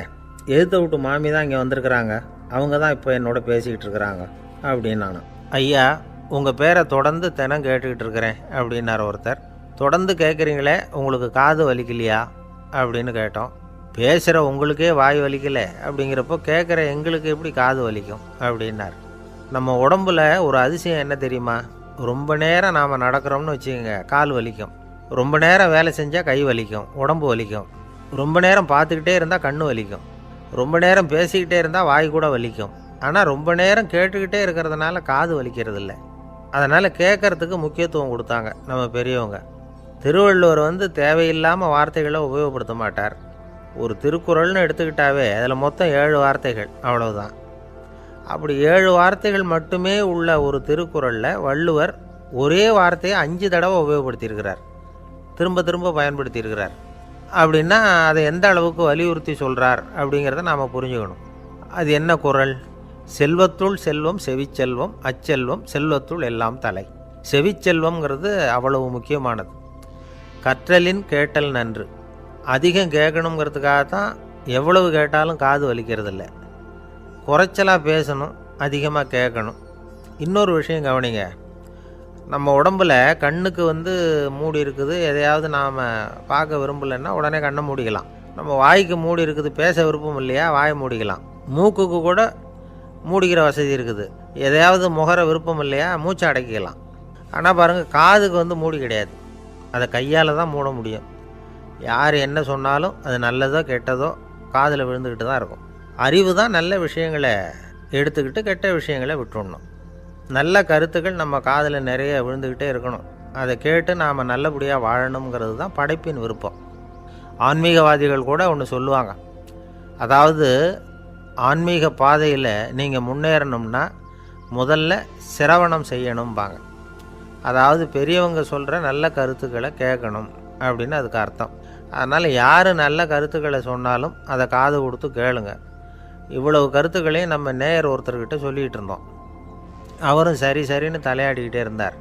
எதிர்த்த விட்டு மாமி தான் இங்கே வந்திருக்கிறாங்க, அவங்க தான் இப்போ என்னோட பேசிக்கிட்டு இருக்கிறாங்க அப்படின்னானா. ஐயா, உங்கள் பேரை தொடர்ந்து தினம் கேட்டுக்கிட்டு இருக்கிறேன் அப்படின்னார் ஒருத்தர். தொடர்ந்து கேட்குறீங்களே, உங்களுக்கு காது வலிக்கலையா அப்படின்னு கேட்டோம். பேசுகிற உங்களுக்கே வாய் வலிக்கலை அப்படிங்கிறப்போ கேட்குற எங்களுக்கு எப்படி காது வலிக்கும் அப்படின்னார். நம்ம உடம்புல ஒரு அதிசயம் என்ன தெரியுமா? ரொம்ப நேரம் நாம் நடக்கிறோம்னு வச்சுக்கோங்க, கால் வலிக்கும். ரொம்ப நேரம் வேலை செஞ்சால் கை வலிக்கும், உடம்பு வலிக்கும். ரொம்ப நேரம் பார்த்துக்கிட்டே இருந்தால் கண்ணு வலிக்கும். ரொம்ப நேரம் பேசிக்கிட்டே இருந்தால் வாய் கூட வலிக்கும். ஆனால் ரொம்ப நேரம் கேட்டுக்கிட்டே இருக்கிறதுனால காது வலிக்கிறது இல்லை. அதனால் கேட்குறதுக்கு முக்கியத்துவம் கொடுத்தாங்க நம்ம பெரியவங்க. திருவள்ளுவர் தேவையில்லாமல் வார்த்தைகளை உபயோகப்படுத்த மாட்டார். ஒரு திருக்குறள்னு எடுத்துக்கிட்டாவே அதில் மொத்தம் 7 வார்த்தைகள், அவ்வளவுதான். அப்படி 7 வார்த்தைகள் மட்டுமே உள்ள ஒரு திருக்குறளில் வள்ளுவர் ஒரே வார்த்தையை 5 தடவை உபயோகப்படுத்தியிருக்கிறார், திரும்ப திரும்ப பயன்படுத்தியிருக்கிறார். அப்படின்னா அதை எந்த அளவுக்கு வலியுறுத்தி சொல்கிறார் அப்படிங்கிறத நாம் புரிஞ்சுக்கணும். அது என்ன குறள்? செல்வத்துள் செல்வம் செவிச்செல்வம், அச்செல்வம் செல்வத்துள் எல்லாம் தலை. செவிச்செல்வம்ங்கிறது அவ்வளவு முக்கியமானது. கற்றலின் கேட்டல் நன்று. அதிகம் கேட்கணுங்கிறதுக்காக தான் எவ்வளவு கேட்டாலும் காது வலிக்கிறதில்ல. குறைச்சலாக பேசணும், அதிகமாக கேட்கணும். இன்னொரு விஷயம் கவனிங்க, நம்ம உடம்பில் கண்ணுக்கு மூடி இருக்குது, எதையாவது நாம் பார்க்க விரும்பலைன்னா உடனே கண்ணை மூடிக்கலாம். நம்ம வாய்க்கு மூடி இருக்குது, பேச விருப்பம் இல்லையா, வாயை மூடிக்கலாம். மூக்குக்கு கூட மூடிக்கிற வசதி இருக்குது, எதையாவது முகர விருப்பம் இல்லையா, மூச்சை அடக்கிக்கலாம். ஆனால் பாருங்கள், காதுக்கு மூடி கிடையாது, அதை கையால் தான் மூட முடியும். யார் என்ன சொன்னாலும் அது நல்லதோ கெட்டதோ காதில் விழுந்துக்கிட்டு தான் இருக்கும். அறிவு தான் நல்ல விஷயங்களை எடுத்துக்கிட்டு கெட்ட விஷயங்களை விட்டுடணும். நல்ல கருத்துக்கள் நம்ம காதில் நிறைய விழுந்துக்கிட்டே இருக்கணும். அதை கேட்டு நாம் நல்லபடியாக வாழணுங்கிறது தான் படைப்பின் விருப்பம். ஆன்மீகவாதிகள் கூட ஒன்று சொல்லுவாங்க, அதாவது ஆன்மீக பாதையில் நீங்கள் முன்னேறணும்னா முதல்ல சிரவணம் செய்யணும்பாங்க. அதாவது பெரியவங்க சொல்கிற நல்ல கருத்துக்களை கேட்கணும் அப்படின்னு அதுக்கு அர்த்தம். அதனால் யார் நல்ல கருத்துக்களை சொன்னாலும் அதை காது கொடுத்து கேளுங்க. இவ்வளவு கருத்துக்களையும் நம்ம நேயர் ஒருத்தர்கிட்ட சொல்லிகிட்டு இருந்தோம். அவரும் சரி சரின்னு தலையாடிக்கிட்டே இருந்தார்.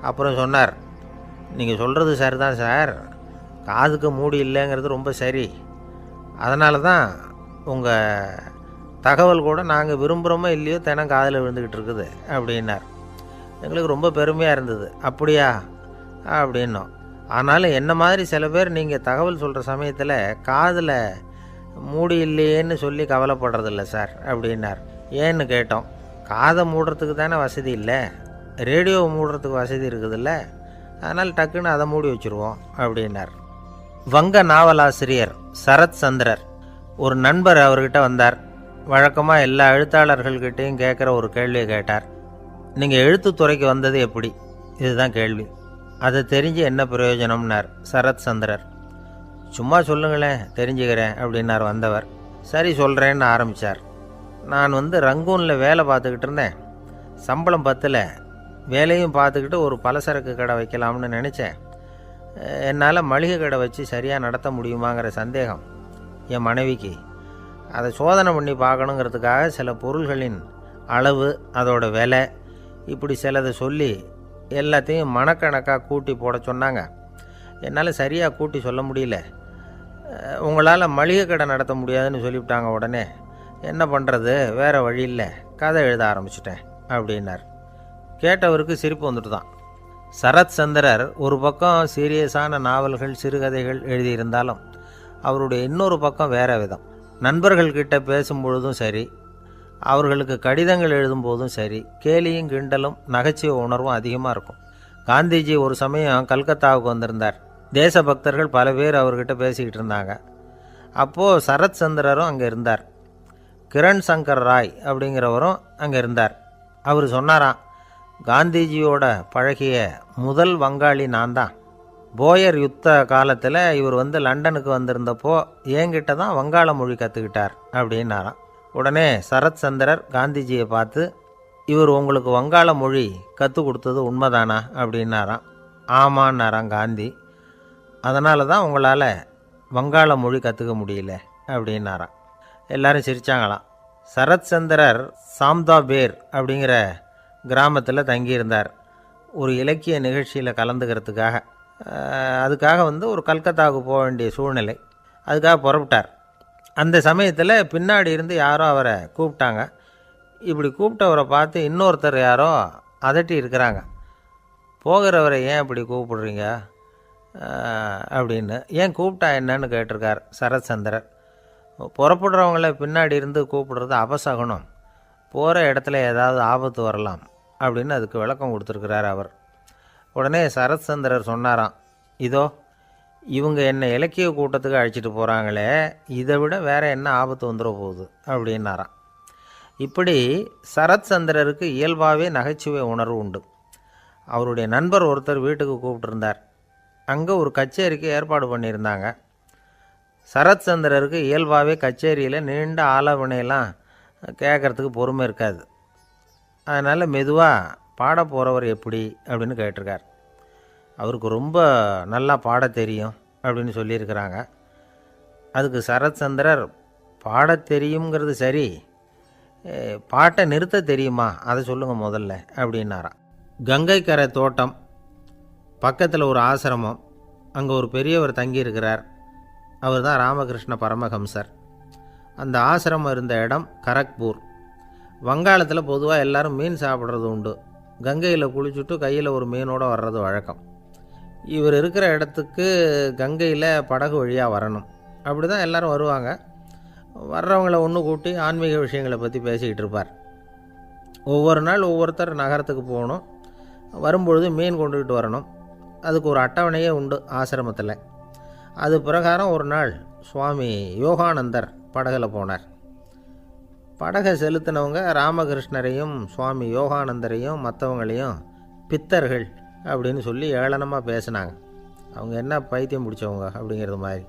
அப்புறம் சொன்னார், நீங்கள் சொல்கிறது சரிதான் சார், காதுக்கு மூடி இல்லைங்கிறது ரொம்ப சரி. அதனால தான் உங்கள் தகவல் கூட நாங்கள் விரும்புகிறோமோ இல்லையோ தினம் காதில் விழுந்துக்கிட்டு இருக்குது அப்படின்னார். எங்களுக்கு ரொம்ப பெருமையாக இருந்தது. அப்படியா அப்படின்னோம். ஆனாலும் என்ன மாதிரி சில பேர் நீங்கள் தகவல் சொல்கிற சமயத்தில் காதில் மூடி இல்லையேன்னு சொல்லி கவலைப்படுறதில்ல சார் அப்படின்னார். ஏன்னு கேட்டோம். காதை மூடுறதுக்கு தானே வசதி இல்லை, ரேடியோவை மூடுறதுக்கு வசதி இருக்குதுல்ல, அதனால் டக்குன்னு அதை மூடி வச்சுருவோம் அப்படின்னார். வங்க நாவலாசிரியர் சரத் சந்திரர் ஒரு நண்பர் அவர்கிட்ட வந்தார். வழக்கமாக எல்லா எழுத்தாளர்கள்கிட்டையும் கேட்குற ஒரு கேள்வியை கேட்டார். நீங்கள் எழுத்துத்துறைக்கு வந்தது எப்படி? இதுதான் கேள்வி. அதை தெரிஞ்சு என்ன பிரயோஜனம்னார் சரத் சந்திரர். சும்மா சொல்லுங்களேன், தெரிஞ்சுக்கிறேன் அப்படின்னார் வந்தவர். சரி சொல்கிறேன்னு ஆரம்பித்தார். நான் ரங்கூனில் வேலை பார்த்துக்கிட்டு இருந்தேன். சம்பளம் பத்தில், வேலையும் பார்த்துக்கிட்டு ஒரு பலசரக்கு கடை வைக்கலாம்னு நினச்சேன். என்னால் மளிகை கடை வச்சு சரியாக நடத்த முடியுமாங்கிற சந்தேகம் என் மனைவிக்கு. அதை சோதனை பண்ணி பார்க்கணுங்கிறதுக்காக சில பொருள்களின் அளவு, அதோட விலை, இப்படி சிலதை சொல்லி எல்லாத்தையும் மனக்கணக்காக கூட்டி போட சொன்னாங்க. என்னால் சரியாக கூட்டி சொல்ல முடியல. உங்களால் மளிகை கடை நடத்த முடியாதுன்னு சொல்லிவிட்டாங்க. உடனே என்ன பண்ணுறது, வேறு வழி இல்லை, கதை எழுத ஆரம்பிச்சிட்டேன் அப்படின்னார். கேட்டவருக்கு சிரிப்பு வந்துட்டு தான். சரத் சந்திரர் ஒரு பக்கம் சீரியஸான நாவல்கள், சிறுகதைகள் எழுதியிருந்தாலும் அவருடைய இன்னொரு பக்கம் வேறு விதம். நண்பர்கள்கிட்ட பேசும்பொழுதும் சரி, அவர்களுக்கு கடிதங்கள் எழுதும்போதும் சரி, கேலியும் கிண்டலும் நகைச்சுவை உணர்வும் அதிகமாக இருக்கும். காந்திஜி ஒரு சமயம் கல்கத்தாவுக்கு வந்திருந்தார். தேசபக்தர்கள் பல பேர் அவர்கிட்ட பேசிக்கிட்டு இருந்தாங்க. அப்போது சரத் சந்திரரும் அங்கே இருந்தார். கிரண் சங்கர் ராய் அப்படிங்கிறவரும் அங்கே இருந்தார். அவர் சொன்னாராம், காந்திஜியோட பழகிய முதல் வங்காளி நான் தான். போயர் யுத்த காலத்தில் இவர் லண்டனுக்கு வந்திருந்தப்போ என்கிட்ட தான் வங்காள மொழி கற்றுக்கிட்டார் அப்படின்னாராம். உடனே சரத் சந்திரர் காந்திஜியை பார்த்து, இவர் உங்களுக்கு வங்காள மொழி கற்றுக் கொடுத்தது உண்மைதானா அப்படின்னாராம். ஆமான்னாராம் காந்தி. அதனால தான் உங்களால் வங்காள மொழி கற்றுக்க முடியல அப்படின்னாராம். எல்லாரும் சிரித்தாங்களாம். சரத் சந்திரர் சாம்தாபேர் அப்படிங்கிற கிராமத்தில் தங்கியிருந்தார். ஒரு இலக்கிய நிகழ்ச்சியில் கலந்துக்கிறதுக்காக. அதுக்காக ஒரு கல்கத்தாவுக்கு போக வேண்டிய சூழ்நிலை. அதுக்காக புறப்பட்டார். அந்த சமயத்தில் பின்னாடி இருந்து யாரோ அவரை கூப்பிட்டாங்க. இப்படி கூப்பிட்டவரை பார்த்து இன்னொருத்தர் யாரோ அதட்டி இருக்கிறாங்க. போகிறவரை ஏன் இப்படி கூப்பிடுறீங்க அப்படின்னு. ஏன் கூப்பிட்டா என்னன்னு கேட்டிருக்கார் சரத் சந்திரர். புறப்படுறவங்கள பின்னாடி இருந்து கூப்பிடுறது அபசகுனம், போகிற இடத்துல ஏதாவது ஆபத்து வரலாம் அப்படின்னு அதுக்கு விளக்கம் கொடுத்துருக்கிறார் அவர். உடனே சரத் சந்திரர் சொன்னாராம், இதோ இவங்க என்னை இலக்கிய கூட்டத்துக்கு அழைச்சிட்டு போகிறாங்களே, இதை விட வேறு என்ன ஆபத்து வந்துட போகுது அப்படின்னாராம். இப்படி சரத் சந்திரருக்கு இயல்பாகவே நகைச்சுவை உணர்வு உண்டு. அவருடைய நண்பர் ஒருத்தர் வீட்டுக்கு கூப்பிட்டுருந்தார். அங்கே ஒரு கச்சேரிக்கு ஏற்பாடு பண்ணியிருந்தாங்க. சரத் சந்திரருக்கு இயல்பாகவே கச்சேரியில் நீண்ட ஆலோசனையெல்லாம் கேட்குறதுக்கு பொறுமை இருக்காது. அதனால் மெதுவாக பாட போகிறவர் எப்படி அப்படின்னு கேட்டிருக்கார். அவருக்கு ரொம்ப நல்லா பாட தெரியும் அப்படின்னு சொல்லியிருக்கிறாங்க. அதுக்கு சரத் சந்திரர், பாட தெரியுங்கிறது சரி, பாட்டை நிறுத்த தெரியுமா அதை சொல்லுங்கள் முதல்ல அப்படின்னாராம். கங்கைக்கரை தோட்டம் பக்கத்தில் ஒரு ஆசிரமம், அங்கே ஒரு பெரியவர் தங்கியிருக்கிறார். அவர் தான் ராமகிருஷ்ண பரமஹம்சர். அந்த ஆசிரமம் இருந்த இடம் கரக்பூர். வங்காளத்தில் பொதுவாக எல்லோரும் மீன் சாப்பிட்றது உண்டு. கங்கையில் குளிச்சுட்டு கையில் ஒரு மீனோடு வர்றது வழக்கம். இவர் இருக்கிற இடத்துக்கு கங்கையில் படகு வழியாக வரணும். அப்படி தான் எல்லோரும் வருவாங்க. வர்றவங்கள ஒன்று கூட்டி ஆன்மீக விஷயங்களை பற்றி பேசிக்கிட்டு இருப்பார். ஒவ்வொரு நாள் ஒவ்வொருத்தர் நகரத்துக்கு போகணும். வரும்பொழுது மீன் கொண்டுக்கிட்டு வரணும். அதுக்கு ஒரு அட்டவணையே உண்டு ஆசிரமத்தில். அது பிரகாரம் ஒரு நாள் சுவாமி யோகானந்தர் படகில் போனார். படகை செலுத்தினவங்க ராமகிருஷ்ணரையும் சுவாமி யோகானந்தரையும் மற்றவங்களையும் பித்தர்கள் அப்படின்னு சொல்லி ஏளனமாக பேசினாங்க. அவங்க என்ன பைத்தியம் பிடிச்சவங்க அப்படிங்கிறது மாதிரி.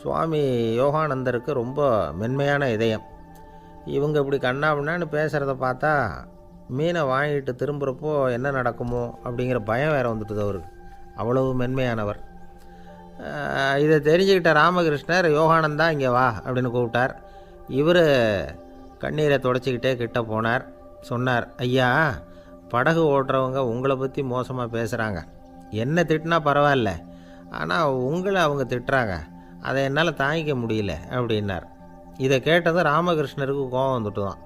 சுவாமி யோகானந்தருக்கு ரொம்ப மென்மையான இதயம். இவங்க இப்படி கண்ணாபின்னான்னு பேசுகிறத பார்த்தா மீனை வாங்கிட்டு திரும்புகிறப்போ என்ன நடக்குமோ அப்படிங்கிற பயம் வேறு வந்துட்டுது அவருக்கு. அவ்வளவு மென்மையானவர். இதை தெரிஞ்சுக்கிட்ட ராமகிருஷ்ணர், யோகானந்தா இங்கே வா அப்படின்னு கூப்பிட்டார். இவர் கண்ணீரை தொடச்சிக்கிட்டே கிட்ட போனார். சொன்னார், ஐயா, படகு ஓட்டுறவங்க உங்களை பற்றி மோசமாக பேசுகிறாங்க. என்ன திட்டினா பரவாயில்ல, ஆனால் உங்களை அவங்க திட்டுறாங்க. அதை என்னால் தாங்கிக்க முடியல அப்படின்னார். இதை கேட்டதும் ராமகிருஷ்ணருக்கு கோபம் வந்துட்டு தான்.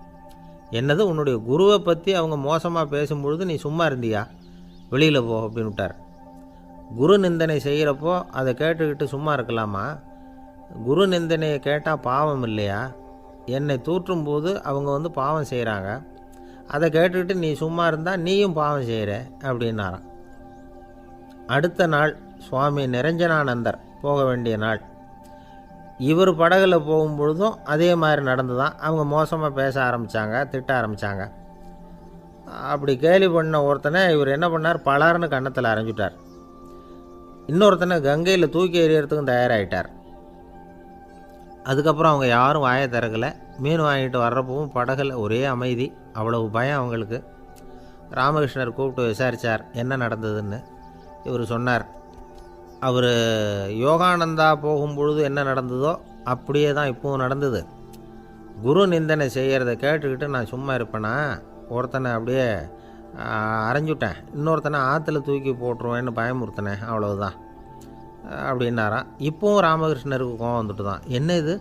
என்னது, உன்னுடைய குருவை பற்றி அவங்க மோசமாக பேசும்பொழுது நீ சும்மா இருந்தியா? வெளியில் போ அப்படின்னு விட்டார். குரு நிந்தனை செய்கிறப்போ அதை கேட்டுக்கிட்டு சும்மா இருக்கலாமா? குரு நிந்தனையை கேட்டால் பாவம் இல்லையா? என்னை தூற்றும் போது அவங்க பாவம் செய்கிறாங்க. அதை கேட்டுக்கிட்டு நீ சும்மா இருந்தால் நீயும் பாவம் செய்கிற அப்படின்னாராம். அடுத்த நாள் சுவாமி நிரஞ்சனானந்தர் போக வேண்டிய நாள். இவர் படகுல போகும்பொழுதும் அதே மாதிரி நடந்து தான். அவங்க மோசமாக பேச ஆரம்பித்தாங்க, திட்ட ஆரம்பித்தாங்க. அப்படி கேலி பண்ண ஒருத்தனை இவர் என்ன பண்ணார், பலார்னு கன்னத்தில் அரைஞ்சிட்டார். இன்னொருத்தனை கங்கையில் தூக்கி எறியறதுக்கும் தயாராகிட்டார். அதுக்கப்புறம் அவங்க யாரும் வாயை திறக்கலை. மீன் வாங்கிட்டு வர்றப்பவும் படகுல ஒரே அமைதி. அவ்வளவு பயம் அவங்களுக்கு. ராமகிருஷ்ணர் கூப்பிட்டு விசாரித்தார் என்ன நடந்ததுன்னு. இவர் சொன்னார், அவர் யோகானந்தா போகும்பொழுது என்ன நடந்ததோ அப்படியே தான் இப்போவும் நடந்தது. குரு நிந்தனை செய்கிறத கேட்டுக்கிட்டு நான் சும்மா இருப்பேனா? ஒருத்தனை அப்படியே அரைஞ்சுட்டேன், இன்னொருத்தனை ஆற்றுல தூக்கி போட்டுருவேன்னு பயமுறுத்தினேன், அவ்வளவுதான் அப்படின்னாராம். இப்போவும் ராமகிருஷ்ணருக்கு கோபம் வந்துட்டு தான். என்ன இது,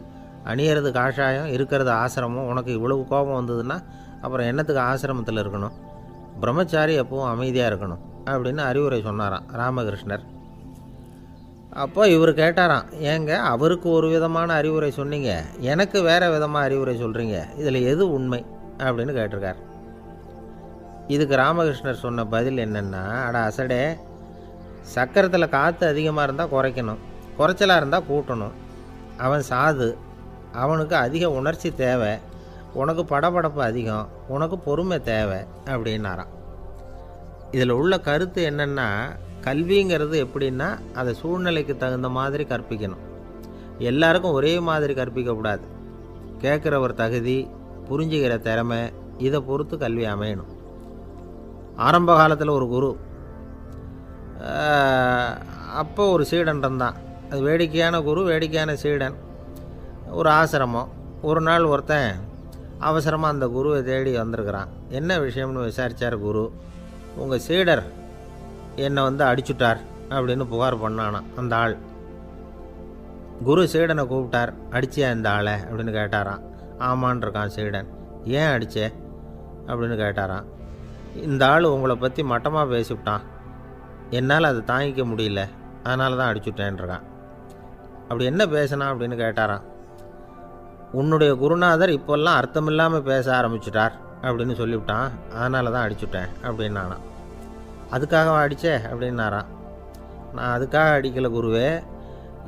அணியறது காஷாயம், இருக்கிறது ஆசிரமம், உனக்கு இவ்வளவு கோபம் வந்ததுன்னா அப்புறம் என்னத்துக்கு ஆசிரமத்தில் இருக்கணும்? பிரம்மச்சாரி எப்பவும் அமைதியாக இருக்கணும் அப்படின்னு அறிவுரை சொன்னாராம் ராமகிருஷ்ணர். அப்போ இவர் கேட்டாராம், ஏங்க அவருக்கு ஒரு விதமான அறிவுரை சொன்னீங்க, எனக்கு வேறு விதமாக அறிவுரை சொல்கிறீங்க, இதில் எது உண்மை அப்படின்னு கேட்டிருக்கார். இதுக்கு ராமகிருஷ்ணர் சொன்ன பதில் என்னென்னா, அட அசடே, சக்கரத்தில் காற்று அதிகமாக இருந்தால் குறைக்கணும், குறைச்சலாக இருந்தால் கூட்டணும். அவன் சாது, அவனுக்கு அதிக உணர்ச்சி தேவை, உனக்கு படபடப்பு அதிகம், உனக்கு பொறுமை தேவை அப்படின்னாராம். இதில் உள்ள கருத்து என்னென்னா, கல்விங்கிறது எப்படின்னா அதை சூழ்நிலைக்கு தகுந்த மாதிரி கற்பிக்கணும். எல்லாருக்கும் ஒரே மாதிரி கற்பிக்கக்கூடாது. கேட்குறவர் தகுதி, புரிஞ்சுக்கிற திறமை, இதை பொறுத்து கல்வி அமையணும். ஆரம்ப காலத்தில் ஒரு குரு, அப்போ ஒரு சீடன் இருந்தான். அது வேடிக்கையான குரு, வேடிக்கையான சீடன். ஒரு ஆசிரமம். ஒரு நாள் ஒருத்தன் அவசரமாக அந்த குருவை தேடி வந்திருக்கிறான். என்ன விஷயம்னு விசாரித்தார் குரு. உங்கள் சீடர் என்னை அடிச்சுட்டார் அப்படின்னு புகார் பண்ணானான் அந்த ஆள். குரு சீடனை கூப்பிட்டார். அடிச்சியா இந்த ஆளை அப்படின்னு கேட்டாரான். ஆமான் இருக்கான் சீடன். ஏன் அடிச்சே அப்படின்னு கேட்டாரான். இந்த ஆள் உங்களை பற்றி மட்டமாக பேசிவிட்டான், என்னால் அதை தாங்கிக்க முடியல, அதனால தான் அடிச்சுட்டேன்ருக்கான். அப்படி என்ன பேசினான் அப்படின்னு கேட்டாரான். உன்னுடைய குருநாதர் இப்போல்லாம் அர்த்தமில்லாமல் பேச ஆரம்பிச்சுட்டார் அப்படின்னு சொல்லிவிட்டான், அதனால தான் அடிச்சுட்டேன் அப்படின்னானா. அதுக்காக அடித்தே அப்படின்னாரான். நான் அதுக்காக அடிக்கலை குருவே,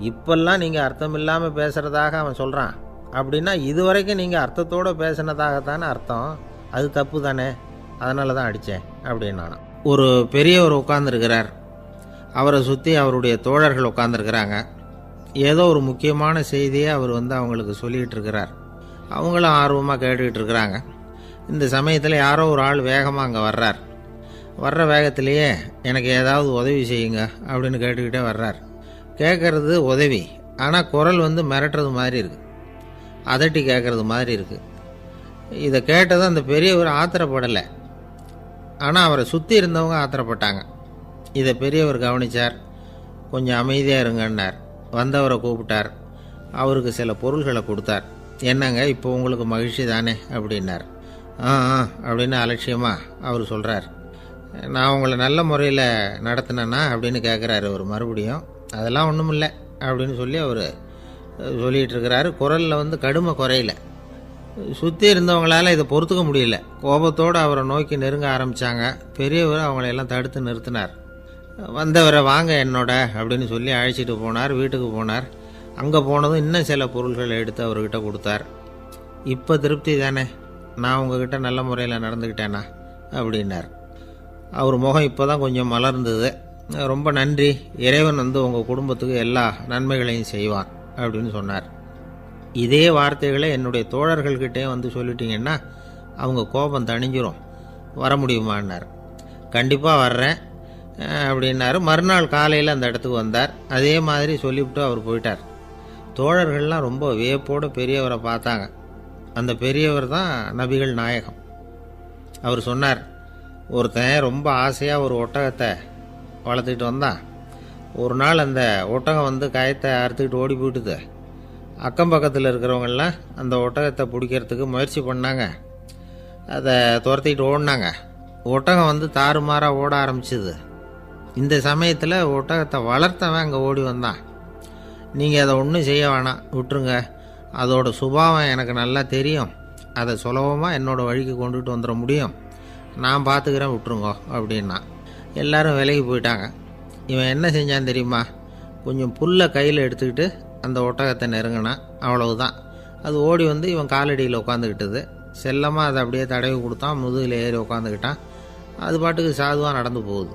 இப்போல்லாம் நீங்கள் அர்த்தம் இல்லாமல் பேசுகிறதாக அவன் சொல்கிறான், அப்படின்னா இது வரைக்கும் நீங்கள் அர்த்தத்தோடு பேசினதாகத்தானே அர்த்தம், அது தப்பு தானே, அதனால தான் அடித்தேன் அப்படின்னானா. ஒரு பெரியவர் உட்கார்ந்துருக்கிறார். அவரை சுற்றி அவருடைய தோழர்கள் உட்காந்துருக்கிறாங்க. ஏதோ ஒரு முக்கியமான செய்தியை அவர் அவங்களுக்கு சொல்லிகிட்டு இருக்கிறார். அவங்களும் ஆர்வமாக கேட்டுக்கிட்டு இருக்கிறாங்க. இந்த சமயத்தில் யாரோ ஒரு ஆள் வேகமாக அங்கே வர்றார். வர்ற வேகத்திலேயே எனக்கு ஏதாவது உதவி செய்யுங்க அப்படின்னு கேட்டுக்கிட்டே வர்றார். கேட்குறது உதவி, ஆனால் குரல் மிரட்டுறது மாதிரி இருக்குது, அதட்டி கேட்குறது மாதிரி இருக்குது. இதை கேட்டதும் அந்த பெரியவர் ஆத்திரப்படலை. ஆனால் அவரை சுற்றி இருந்தவங்க ஆத்திரப்பட்டாங்க. இதை பெரியவர் கவனித்தார். கொஞ்சம் அமைதியாக இருங்கன்னார். வந்தவரை கூப்பிட்டார். அவருக்கு சில பொருள்களை கொடுத்தார். என்னங்க இப்போ உங்களுக்கு மகிழ்ச்சி தானே அப்படின்னார். ஆ அப்படின்னு அலட்சியமாக அவர் சொல்கிறார். நான் உங்களை நல்ல முறையில் நடத்தினேன்னா அப்படின்னு கேட்குறாரு அவர் மறுபடியும். அதெல்லாம் ஒன்றும் இல்லை அப்படின்னு சொல்லி அவர் சொல்லிகிட்டு இருக்கிறாரு. குரலில் கடுமை குறையில. சுற்றி இருந்தவங்களால் இதை பொறுத்துக்க முடியல. கோபத்தோடு அவரை நோக்கி நெருங்க ஆரம்பித்தாங்க. பெரியவர் அவங்களையெல்லாம் தடுத்து நிறுத்தினார். வந்தவரை வாங்க என்னோட அப்படின்னு சொல்லி அழைச்சிட்டு போனார். வீட்டுக்கு போனார். அங்கே போனதும் இன்னும் சில பொருள்களை எடுத்து அவர்கிட்ட கொடுத்தார். இப்போ திருப்தி தானே, நான் உங்ககிட்ட நல்ல முறையில் நடந்துக்கிட்டேனா அப்படின்னார். அவர் முகம் இப்போ தான் கொஞ்சம் மலர்ந்தது. ரொம்ப நன்றி, இறைவன் உங்கள் குடும்பத்துக்கு எல்லா நன்மைகளையும் செய்வான் அப்படின்னு சொன்னார். இதே வார்த்தைகளை என்னுடைய தோழர்கள்கிட்டே சொல்லிட்டீங்கன்னா அவங்க கோபம் தணிஞ்சிரும், வர முடியுமான்னார். கண்டிப்பாக வர்றேன் அப்படின்னாரு. மறுநாள் காலையில் அந்த இடத்துக்கு வந்தார். அதே மாதிரி சொல்லிவிட்டு அவர் போயிட்டார். தோழர்கள்லாம் ரொம்ப வியப்போடு பெரியவரை பார்த்தாங்க. அந்த பெரியவர் தான் நபிகள் நாயகம். அவர் சொன்னார், ஒருத்தன் ரொம்ப ஆசையாக ஒரு ஒட்டகத்தை வளர்த்துக்கிட்டு வந்தான். ஒரு நாள் அந்த ஒட்டகம் கயத்தை அறுத்துக்கிட்டு ஓடி போயிட்டுது. அக்கம் பக்கத்தில் இருக்கிறவங்கெல்லாம் அந்த ஒட்டகத்தை பிடிக்கிறதுக்கு முயற்சி பண்ணாங்க. அதை துரத்திக்கிட்டு ஓடினாங்க. ஒட்டகம் தாறுமாறாக ஓட ஆரம்பிச்சிது. இந்த சமயத்தில் ஒட்டகத்தை வளர்த்தவன் அங்கே ஓடி வந்தான். நீங்கள் அதை ஒன்றும் செய்ய வேணாம், விட்டுருங்க. அதோட சுபாவம் எனக்கு நல்லா தெரியும். அதை சுலபமாக என்னோடய வழிக்கு கொண்டுட்டு வந்துட முடியும். நான் பார்த்துக்கிறேன், விட்டுருங்கோ அப்படின்னா. எல்லாரும் விலகி போயிட்டாங்க. இவன் என்ன செஞ்சான் தெரியுமா? கொஞ்சம் புல்லை கையில் எடுத்துக்கிட்டு அந்த ஒட்டகத்தை நெருங்கினான். அவ்வளவுதான். அது ஓடி இவன் காலடியில் உட்காந்துக்கிட்டது. செல்லமாக அதை அப்படியே தடவி கொடுத்தான். முதுகில் ஏறி உட்காந்துக்கிட்டான். அது பாட்டுக்கு சாதுவாக நடந்து போகுது.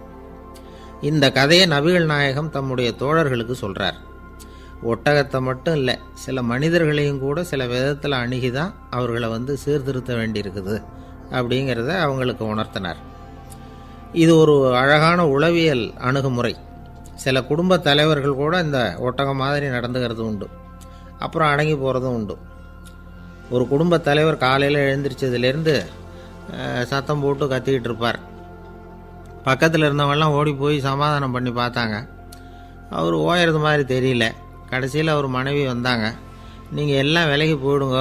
இந்த கதையை நபிகள் நாயகம் தம்முடைய தோழர்களுக்கு சொல்கிறார். ஒட்டகத்தை மட்டும் இல்லை, சில மனிதர்களையும் கூட சில விதத்தில் அணுகி தான் அவர்களை சீர்திருத்த வேண்டியிருக்குது அப்படிங்கிறத அவங்களுக்கு உணர்த்தினார். இது ஒரு அழகான உளவியல் அணுகுமுறை. சில குடும்ப தலைவர்கள் கூட இந்த ஒட்டகம் மாதிரி நடந்துக்கிறது உண்டு. அப்புறம் அடங்கி போகிறதும் உண்டு. ஒரு குடும்ப தலைவர் காலையில் எழுந்திரிச்சதுலேருந்து சத்தம் போட்டு கத்திக்கிட்டு இருப்பார். பக்கத்தில் இருந்தவங்கெல்லாம் ஓடி போய் சமாதானம் பண்ணி பார்த்தாங்க. அவர் ஓயறது மாதிரி தெரியல. கடைசியில் அவர் மனைவி வந்தாங்க. நீங்கள் எல்லாம் விலகி போயிடுங்க,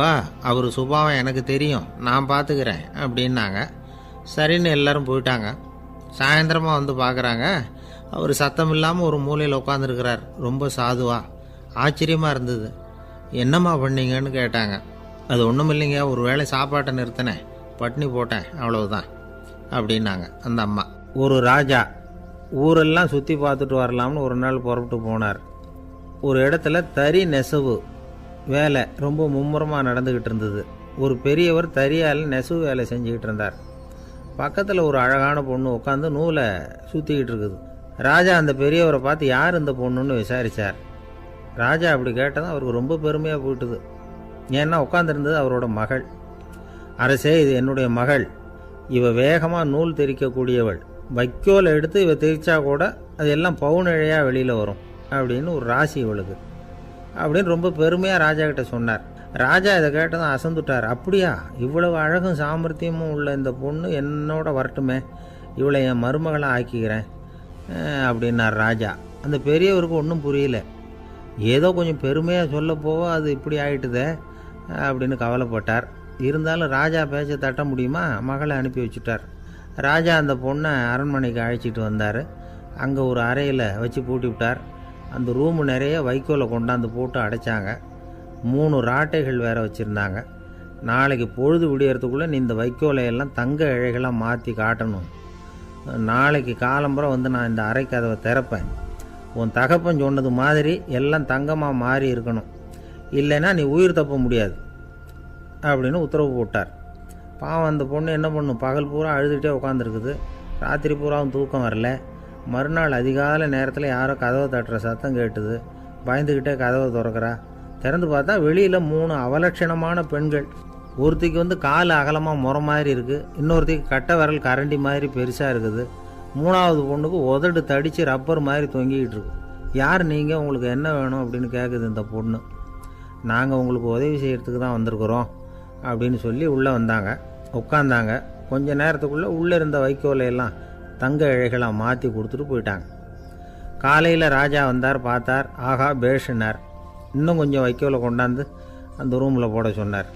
அவர் சுபாவம் எனக்கு தெரியும், நான் பார்த்துக்கிறேன் அப்படின்னாங்க. சரின்னு எல்லோரும் போயிட்டாங்க. சாயந்தரமாக பார்க்குறாங்க, அவர் சத்தம் இல்லாமல் ஒரு மூலையில் உட்காந்துருக்கிறார். ரொம்ப சாதுவா. ஆச்சரியமாக இருந்தது. என்னம்மா பண்ணீங்கன்னு கேட்டாங்க. அது ஒன்றும் இல்லைங்க, ஒரு வேளை சாப்பாட்டை நிறுத்தினேன், பட்னி போட்டேன், அவ்வளவுதான் அப்படின்னாங்க அந்த அம்மா. ஒரு ராஜா ஊரெல்லாம் சுற்றி பார்த்துட்டு வரலாம்னு ஒரு நாள் புறப்பட்டு போனார். ஒரு இடத்துல தறி நெசவு வேலை ரொம்ப மும்முரமாக நடந்துக்கிட்டு இருந்தது. ஒரு பெரியவர் தறியால் நெசவு வேலை செஞ்சுக்கிட்டு இருந்தார். பக்கத்தில் ஒரு அழகான பொண்ணு உட்காந்து நூலை சுற்றிக்கிட்டு இருக்குது. ராஜா அந்த பெரியவரை பார்த்து யார் இந்த பொண்ணுன்னு விசாரித்தார். ராஜா அப்படி கேட்டதும் அவருக்கு ரொம்ப பெருமையாக போயிட்டுது. ஏன்னா உட்காந்துருந்தது அவரோட மகள். அரசே, இது என்னுடைய மகள். இவ வேகமாக நூல் தெரிக்கக்கூடியவள். வைக்கோலை எடுத்து இவ தெரிச்சா கூட அது எல்லாம் பவுனிழையாக வெளியில் வரும் அப்படின்னு ஒரு ராசி இவளுக்கு அப்படின்னு ரொம்ப பெருமையாக ராஜா கிட்ட சொன்னார். ராஜா இதை கேட்டதும் அசந்துட்டார். அப்படியா, இவ்வளவு அழகும் சாமர்த்தியமும் உள்ள இந்த பொண்ணு என்னோட வரட்டுமே, இவளை என் மருமகளாக ஆக்கிக்கிறேன் அப்படின்னார் ராஜா. அந்த பெரியவருக்கு ஒன்றும் புரியல. ஏதோ கொஞ்சம் பெருமையாக சொல்ல போவ அது இப்படி ஆகிட்டுதே அப்படின்னு கவலைப்பட்டார். இருந்தாலும் ராஜா பேச்ச தட்ட முடியுமா, மகளை அனுப்பி வச்சுட்டார். ராஜா அந்த பொண்ணை அரண்மனைக்கு அழைச்சிட்டு வந்தார். அங்கே ஒரு அறையில் வச்சு பூட்டி விட்டார். அந்த ரூமு நிறைய வைக்கோலை கொண்டாந்து போட்டு அடைச்சாங்க. 3 ராட்டைகள் வேறு வச்சுருந்தாங்க. நாளைக்கு பொழுது விடியறதுக்குள்ளே நீ இந்த வைக்கோலையெல்லாம் தங்க இழைகளாக மாற்றி காட்டணும். நாளைக்கு காலம்புற நான் இந்த அறை கதவை திறப்பேன். உன் தகப்பன் சொன்னது மாதிரி எல்லாம் தங்கமாக மாறி இருக்கணும், இல்லைன்னா நீ உயிர் தப்ப முடியாது அப்படின்னு உத்தரவு போட்டார். பாவம் அந்த பொண்ணு என்ன பண்ணும், பகல் பூரா அழுதுகிட்டே உட்காந்துருக்குது. ராத்திரி பூராவும் தூக்கம் வரல. மறுநாள் அதிகாலை நேரத்தில் யாரோ கதவை தட்டுற சத்தம் கேட்டுது. பயந்துக்கிட்டே கதவை திறக்கிறா. திறந்து பார்த்தா வெளியில் 3 அவலட்சணமான பெண்கள். ஒருத்திக்கு கால் அகலமாக முறை மாதிரி இருக்குது, இன்னொருத்திக்கு கட்டை விரல் கரண்டி மாதிரி பெருசாக இருக்குது, 3ஆவது பொண்ணுக்கு உதடு தடித்து ரப்பர் மாதிரி தொங்கிக்கிட்டு இருக்கு. யார் நீங்கள், உங்களுக்கு என்ன வேணும் அப்படின்னு கேட்குது இந்த பொண்ணு. நாங்கள் உங்களுக்கு உதவி செய்கிறதுக்கு தான் வந்திருக்கிறோம் அப்படின்னு சொல்லி உள்ளே வந்தாங்க. உட்காந்தாங்க. கொஞ்ச நேரத்துக்குள்ளே உள்ளே இருந்த வைக்கோலையெல்லாம் தங்க இழைகளாக மாற்றி கொடுத்துட்டு போயிட்டாங்க. காலையில் ராஜா வந்தார், பார்த்தார். ஆகா பேஷுனார். இன்னும் கொஞ்சம் வைக்கோலை கொண்டாந்து அந்த ரூமில் போட சொன்னார்.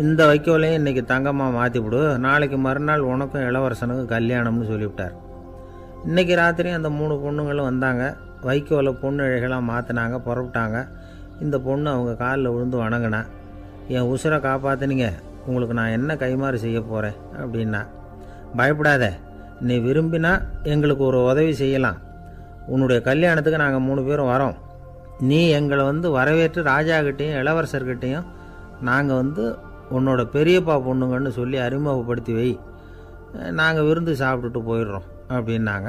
இந்த வைக்கோலையும் இன்றைக்கி தங்கமாக மாற்றிவிடு, நாளைக்கு மறுநாள் உனக்கும் இளவரசனுக்கும் கல்யாணம்னு சொல்லிவிட்டார். இன்றைக்கி ராத்திரி அந்த 3 பொண்ணுங்களும் வந்தாங்க. வைக்கோலை பொண்ணு இழைகளாக மாற்றினாங்க, புறப்பட்டாங்க. இந்த பொண்ணு அவங்க காலில் விழுந்து வணங்கினா. என் உசுரை காப்பாற்றினீங்க, உங்களுக்கு நான் என்ன கைமாறு செய்ய போகிறேன் அப்படின்னா. பயப்படாத, நீ விரும்பினா எங்களுக்கு ஒரு உதவி செய்யலாம். உன்னுடைய கல்யாணத்துக்கு நாங்கள் 3 பேரும் வரோம். நீ எங்களை வரவேற்று ராஜாக்கிட்டேயும் இளவரசர்கிட்டையும் நாங்கள் உன்னோட பெரியப்பா பொண்ணுங்கன்னு சொல்லி அறிமுகப்படுத்தி வை, நாங்கள் விருந்து சாப்பிட்டுட்டு போயிடுறோம் அப்படின்னாங்க.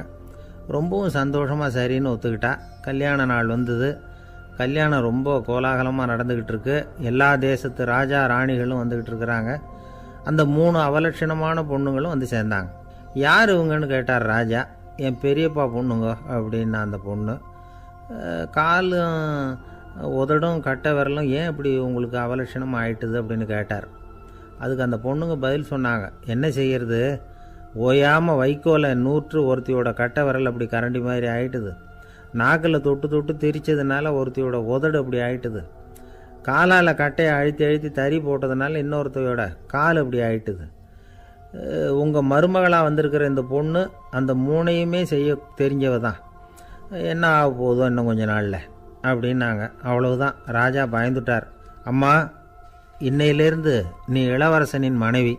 ரொம்பவும் சந்தோஷமாக சரின்னு ஒத்துக்கிட்டா. கல்யாண நாள் வந்தது. கல்யாணம் ரொம்ப கோலாகலமாக நடந்துக்கிட்டு இருக்கு. எல்லா தேசத்து ராஜா ராணிகளும் வந்துக்கிட்டு இருக்கிறாங்க. அந்த 3 அவலட்சணமான பொண்ணுங்களும் சேர்ந்தாங்க. யார் இவங்கன்னு கேட்டார் ராஜா. என் பெரியப்பா பொண்ணுங்க அப்படின்னா அந்த பொண்ணு. காலும் உதடும் கட்டை விரலும் ஏன் இப்படி உங்களுக்கு அவலட்சணமாக ஆயிட்டுது அப்படின்னு கேட்டார். அதுக்கு அந்த பொண்ணுங்க பதில் சொன்னாங்க. என்ன செய்யறது, ஓயாமல் வைக்கோலை நூற்று ஒருத்தியோட கட்டை விரல் அப்படி கரண்டி மாதிரி ஆயிட்டுது. நாக்கில் தொட்டு தொட்டு திரிச்சதுனால ஒருத்தியோட உதடு அப்படி ஆயிட்டுது. காலால் கட்டையை அழுத்தி அழுத்தி தறி போட்டதுனால இன்னொருத்தையோட கால் அப்படி ஆயிட்டுது. உங்கள் மருமகளாக வந்திருக்கிற இந்த பொண்ணு அந்த 3ஐயுமே செய்ய தெரிஞ்சவ தான். என்ன ஆக போதோ இன்னும் கொஞ்ச நாளில் அப்படின்னாங்க. அவ்வளவுதான். ராஜா பயந்துட்டார். அம்மா, இன்னையிலேருந்து நீ இளவரசனின் மனைவி.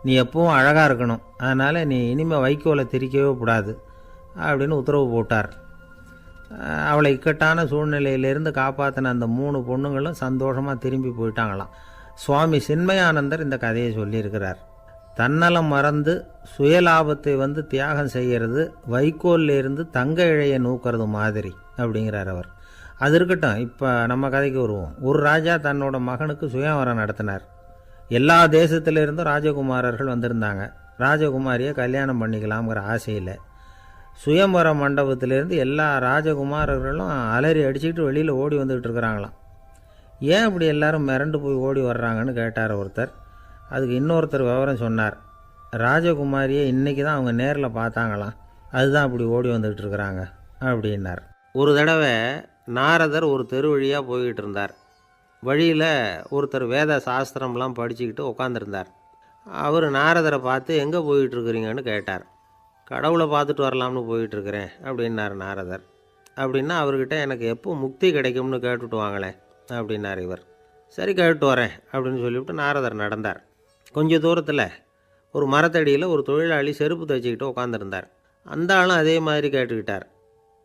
நீ எப்பவும் அழகாக இருக்கணும். அதனால் நீ இனிமேல் வைக்கோலை திரிக்கவே கூடாது அப்படின்னு உத்தரவு போட்டார். அவளை இக்கட்டான சூழ்நிலையிலேருந்து காப்பாற்றின அந்த 3 பொண்ணுங்களும் சந்தோஷமாக திரும்பி போயிட்டாங்களாம். சுவாமி சின்மயானந்தர் இந்த கதையை சொல்லியிருக்கிறார். தன்னலம் மறந்து சுயலாபத்தை தியாகம் செய்கிறது வைக்கோல்லேருந்து தங்க இழையை நூக்கிறது மாதிரி அப்படிங்கிறார் அவர். அது இருக்கட்டும், இப்போ நம்ம கதைக்கு வருவோம். ஒரு ராஜா தன்னோட மகனுக்கு சுயவரம் நடத்தினார். எல்லா தேசத்திலிருந்தும் ராஜகுமாரர்கள் வந்திருந்தாங்க. ராஜகுமாரியை கல்யாணம் பண்ணிக்கலாம்ங்கிற ஆசையில் சுயம்பர மண்டபத்திலேருந்து எல்லா ராஜகுமாரர்களும் அலறி அடிச்சுக்கிட்டு வெளியில் ஓடி வந்துக்கிட்டு இருக்கிறாங்களாம். ஏன் இப்படி எல்லாரும் மிரண்டு போய் ஓடி வர்றாங்கன்னு கேட்டார் ஒருத்தர். அதுக்கு இன்னொருத்தர் விவரம் சொன்னார். ராஜகுமாரியை இன்றைக்கி தான் அவங்க நேரில் பார்த்தாங்களாம், அதுதான் அப்படி ஓடி வந்துக்கிட்டு இருக்கிறாங்க அப்படின்னார். ஒரு தடவை நாரதர் ஒரு தெரு வழியாக போய்கிட்டு இருந்தார். வழியில் ஒருத்தர் வேத சாஸ்திரம்லாம் படிச்சுக்கிட்டு உட்காந்துருந்தார். அவர் நாரதரை பார்த்து எங்கே போயிட்டுருக்குறீங்கன்னு கேட்டார். கடவுளை பார்த்துட்டு வரலாம்னு போயிட்டுருக்கிறேன் அப்படின்னார் நாரதர். அப்படின்னா அவர்கிட்ட எனக்கு எப்போ முக்தி கிடைக்கும்னு கேட்டுட்டு வாங்களேன் அப்படின்னார் இவர். சரி, கேட்டு வரேன் அப்படின்னு சொல்லிவிட்டு நாரதர் நடந்தார். கொஞ்சம் தூரத்தில் ஒரு மரத்தடியில் ஒரு தொழிலாளி செருப்பு தைச்சிக்கிட்டு உட்காந்துருந்தார். அந்த ஆளும் அதே மாதிரி கேட்டுக்கிட்டார்.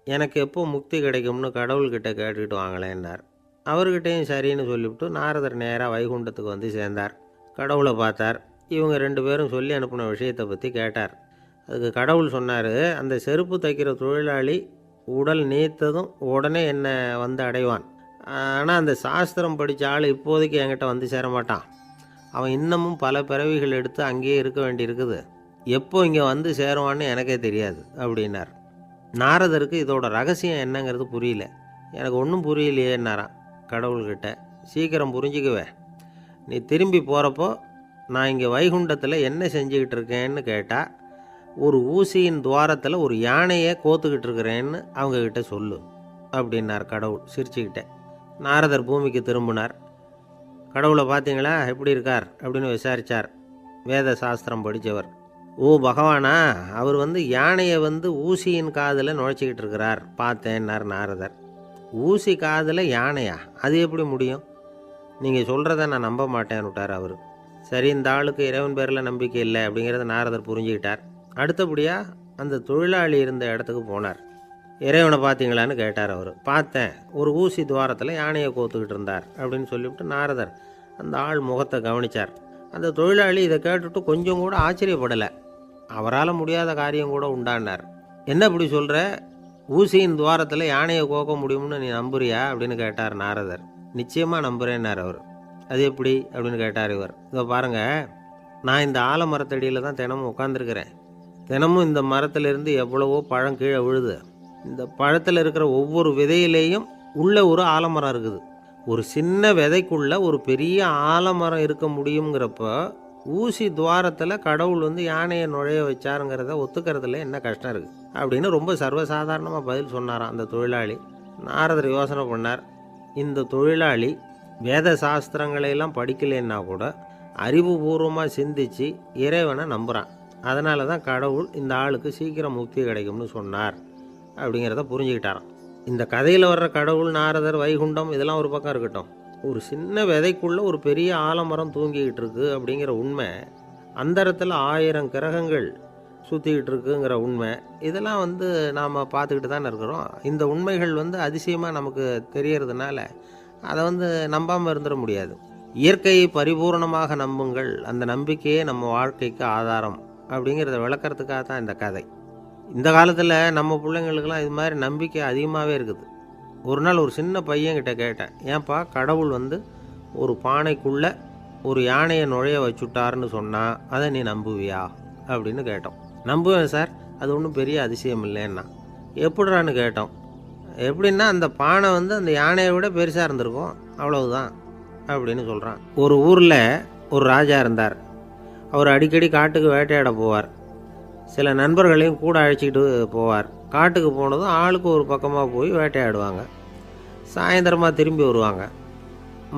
எனக்கு எப்போ முக்தி கிடைக்கும்னு கடவுள்கிட்ட கேட்டுக்கிட்டு வாங்களேன்னார். அவர்கிட்டையும் சரின்னு சொல்லிவிட்டு நாரதர் நேராக வைகுண்டத்துக்கு சேர்ந்தார். கடவுளை பார்த்தார். இவங்க 2 பேரும் சொல்லி அனுப்பின விஷயத்தை பற்றி கேட்டார். அதுக்கு கடவுள் சொன்னார், அந்த செருப்பு தைக்கிற தொழிலாளி உடல் நீத்ததும் உடனே என்னை அடைவான். ஆனால் அந்த சாஸ்திரம் படித்த ஆள் இப்போதைக்கு என்கிட்ட சேர மாட்டான். அவன் இன்னமும் பல பிறவிகள் எடுத்து அங்கேயே இருக்க வேண்டியிருக்குது. எப்போ இங்கே சேருவான்னு எனக்கே தெரியாது அப்படின்னார். நாரதருக்கு இதோட ரகசியம் என்னங்கிறது புரியல. எனக்கு ஒன்றும் புரியலையேன்னாரான் கடவுள்கிட்ட. சீக்கிரம் புரிஞ்சுக்குவே, நீ திரும்பி போகிறப்போ நான் இங்கே வைகுண்டத்தில் என்ன செஞ்சுக்கிட்டு இருக்கேன்னு கேட்டால், ஒரு ஊசியின் துவாரத்தில் ஒரு யானையை கோத்துக்கிட்டு இருக்கிறேன்னு அவங்கக்கிட்ட சொல்லு அப்படின்னார் கடவுள் சிரிச்சுக்கிட்டே. நாரதர் பூமிக்கு திரும்பினார். கடவுளை பார்த்தீங்களா, எப்படி இருக்கார் அப்படின்னு விசாரித்தார். வேத சாஸ்திரம் படித்தவர். ஓ பகவானா, அவர் யானையை ஊசியின் காதில் நுழைச்சிக்கிட்டு இருக்கிறார் பார்த்தேன்னார் நாரதர். ஊசி காதில் யானையா, அது எப்படி முடியும்? நீங்கள் சொல்கிறத நான் நம்ப மாட்டேன்னு விட்டார் அவர். சரி, இந்த ஆளுக்கு இறைவன் பேரில் நம்பிக்கை இல்லை அப்படிங்கிறத நாரதர் புரிஞ்சுக்கிட்டார். அடுத்தபடியாக அந்த தொழிலாளி இருந்த இடத்துக்கு போனார். இறைவனை பார்த்தீங்களான்னு கேட்டார் அவர். பார்த்தேன், ஒரு ஊசி துவாரத்தில் யானையை கோத்துக்கிட்டு இருந்தார் அப்படின்னு சொல்லிவிட்டு நாரதர் அந்த ஆள் முகத்தை கவனித்தார். அந்த தொழிலாளி இதை கேட்டுட்டு கொஞ்சம் கூட ஆச்சரியப்படலை. அவரால் முடியாத காரியம் கூட உண்டானார். என்ன இப்படி சொல்கிற, ஊசியின் துவாரத்தில் யானையை கோக்க முடியும்னு நீ நம்புறியா அப்படின்னு கேட்டார் நாரதர். நிச்சயமாக நம்புகிறேன்னார் அவர். அது எப்படி அப்படின்னு கேட்டார் இவர். இதோ பாருங்கள், நான் இந்த ஆலமரத்தடியில் தான் தினமும் உட்காந்துருக்கிறேன். தினமும் இந்த மரத்திலிருந்து எவ்வளவோ பழம் கீழே விழுது. இந்த பழத்தில் இருக்கிற ஒவ்வொரு விதையிலேயும் உள்ள ஒரு ஆலமரம் இருக்குது. ஒரு சின்ன விதைக்குள்ள ஒரு பெரிய ஆலமரம் இருக்க முடியுங்கிறப்ப ஊசி துவாரத்தில் கடவுள் வந்து யானையை நுழைய வச்சாருங்கிறத ஒத்துக்கிறதுல என்ன கஷ்டம் இருக்குது அப்படின்னு ரொம்ப சர்வசாதாரணமாக பதில் சொன்னாராம் அந்த தொழிலாளி. நாரதர் யோசனை பண்ணார், இந்த தொழிலாளி வேத சாஸ்திரங்களையெல்லாம் படிக்கலைன்னா கூட அறிவுபூர்வமாக சிந்தித்து இறைவனை நம்புகிறான். அதனால தான் கடவுள் இந்த ஆளுக்கு சீக்கிரம் முக்தி கிடைக்கும்னு சொன்னார் அப்படிங்கிறத புரிஞ்சுக்கிட்டாராம். இந்த கதையில் வர்ற கடவுள், நாரதர், வைகுண்டம் இதெல்லாம் ஒரு பக்கம் இருக்கட்டும், ஒரு சின்ன விதைக்குள்ளே ஒரு பெரிய ஆலமரம் தூங்கிக்கிட்டு இருக்கு அப்படிங்கிற உண்மை, அந்தரத்தில் 1000 கிரகங்கள் சுற்றிக்கிட்டு இருக்குங்கிற உண்மை, இதெல்லாம் வந்து நாம் பார்த்துக்கிட்டு தானே இருக்கிறோம். இந்த உண்மைகள் வந்து அதிசயமாக நமக்கு தெரியறதுனால அதை வந்து நம்பாமல் இருந்துட முடியாது. இயற்கையை பரிபூர்ணமாக நம்புங்கள், அந்த நம்பிக்கையே நம்ம வாழ்க்கைக்கு ஆதாரம் அப்படிங்கிறத விளக்கறதுக்காக தான் இந்த கதை. இந்த காலத்தில் நம்ம பிள்ளைங்களுக்கெல்லாம் இது மாதிரி நம்பிக்கை அதிகமாகவே இருக்குது. ஒரு நாள் ஒரு சின்ன பையன்கிட்ட கேட்டேன், ஏன்பா கடவுள் வந்து ஒரு பானைக்குள்ளே ஒரு யானையை நுழைய வச்சுட்டாருன்னு சொன்னால் அதை நீ நம்புவியா அப்படின்னு கேட்டோம். நம்புவேன் சார், அது ஒன்றும் பெரிய அதிசயம் இல்லைன்னா. எப்படிறான்னு கேட்டோம். எப்படின்னா அந்த பானை வந்து அந்த யானையை விட பெருசாக இருந்திருக்கும், அவ்வளவுதான் அப்படின்னு சொல்கிறான். ஒரு ஊரில் ஒரு ராஜா இருந்தார். அவர் அடிக்கடி காட்டுக்கு வேட்டையாட போவார். சில நண்பர்களையும் கூட அழைச்சிக்கிட்டு போவார். காட்டுக்கு போனதும் ஆளுக்கு ஒரு பக்கமாக போய் வேட்டையாடுவாங்க. சாயந்தரமாக திரும்பி வருவாங்க.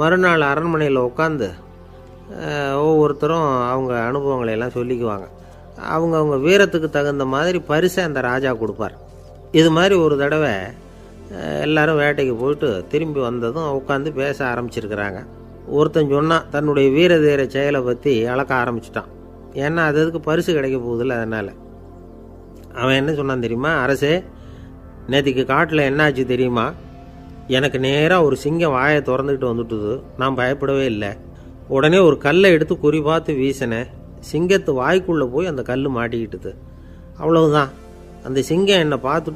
மறுநாள் அரண்மனையில் உட்காந்து ஒவ்வொருத்தரும் அவங்க அனுபவங்களை எல்லாம் சொல்லிக்குவாங்க. அவங்க வீரத்துக்கு தகுந்த மாதிரி பரிசை அந்த ராஜா கொடுப்பார். இது மாதிரி ஒரு தடவை எல்லாரும் வேட்டைக்கு போயிட்டு திரும்பி வந்ததும் உட்காந்து பேச ஆரம்பிச்சிருக்கிறாங்க. ஒருத்தன் சொன்னான், தன்னுடைய வீர தீர செயலை பற்றி அளக்க ஆரம்பிச்சிட்டான். ஏன்னா அதுக்கு பரிசு கிடைக்க போகுதில்ல, அதனால். அவன் என்ன சொன்னான் தெரியுமா? அரசே, நேற்றுக்கு காட்டில் என்னாச்சு தெரியுமா? எனக்கு நேராக ஒரு சிங்கம் வாயை திறந்துக்கிட்டு வந்துட்டுது. நான் பயப்படவே இல்லை. உடனே ஒரு கல்லை எடுத்து குறி பார்த்து வீசினேன். சிங்கத்து வாய்க்குள்ளே போய் அந்த கல் மாட்டிக்கிட்டுது. அவ்வளவுதான். அந்த சிங்கம் என்னை பார்த்துட்டு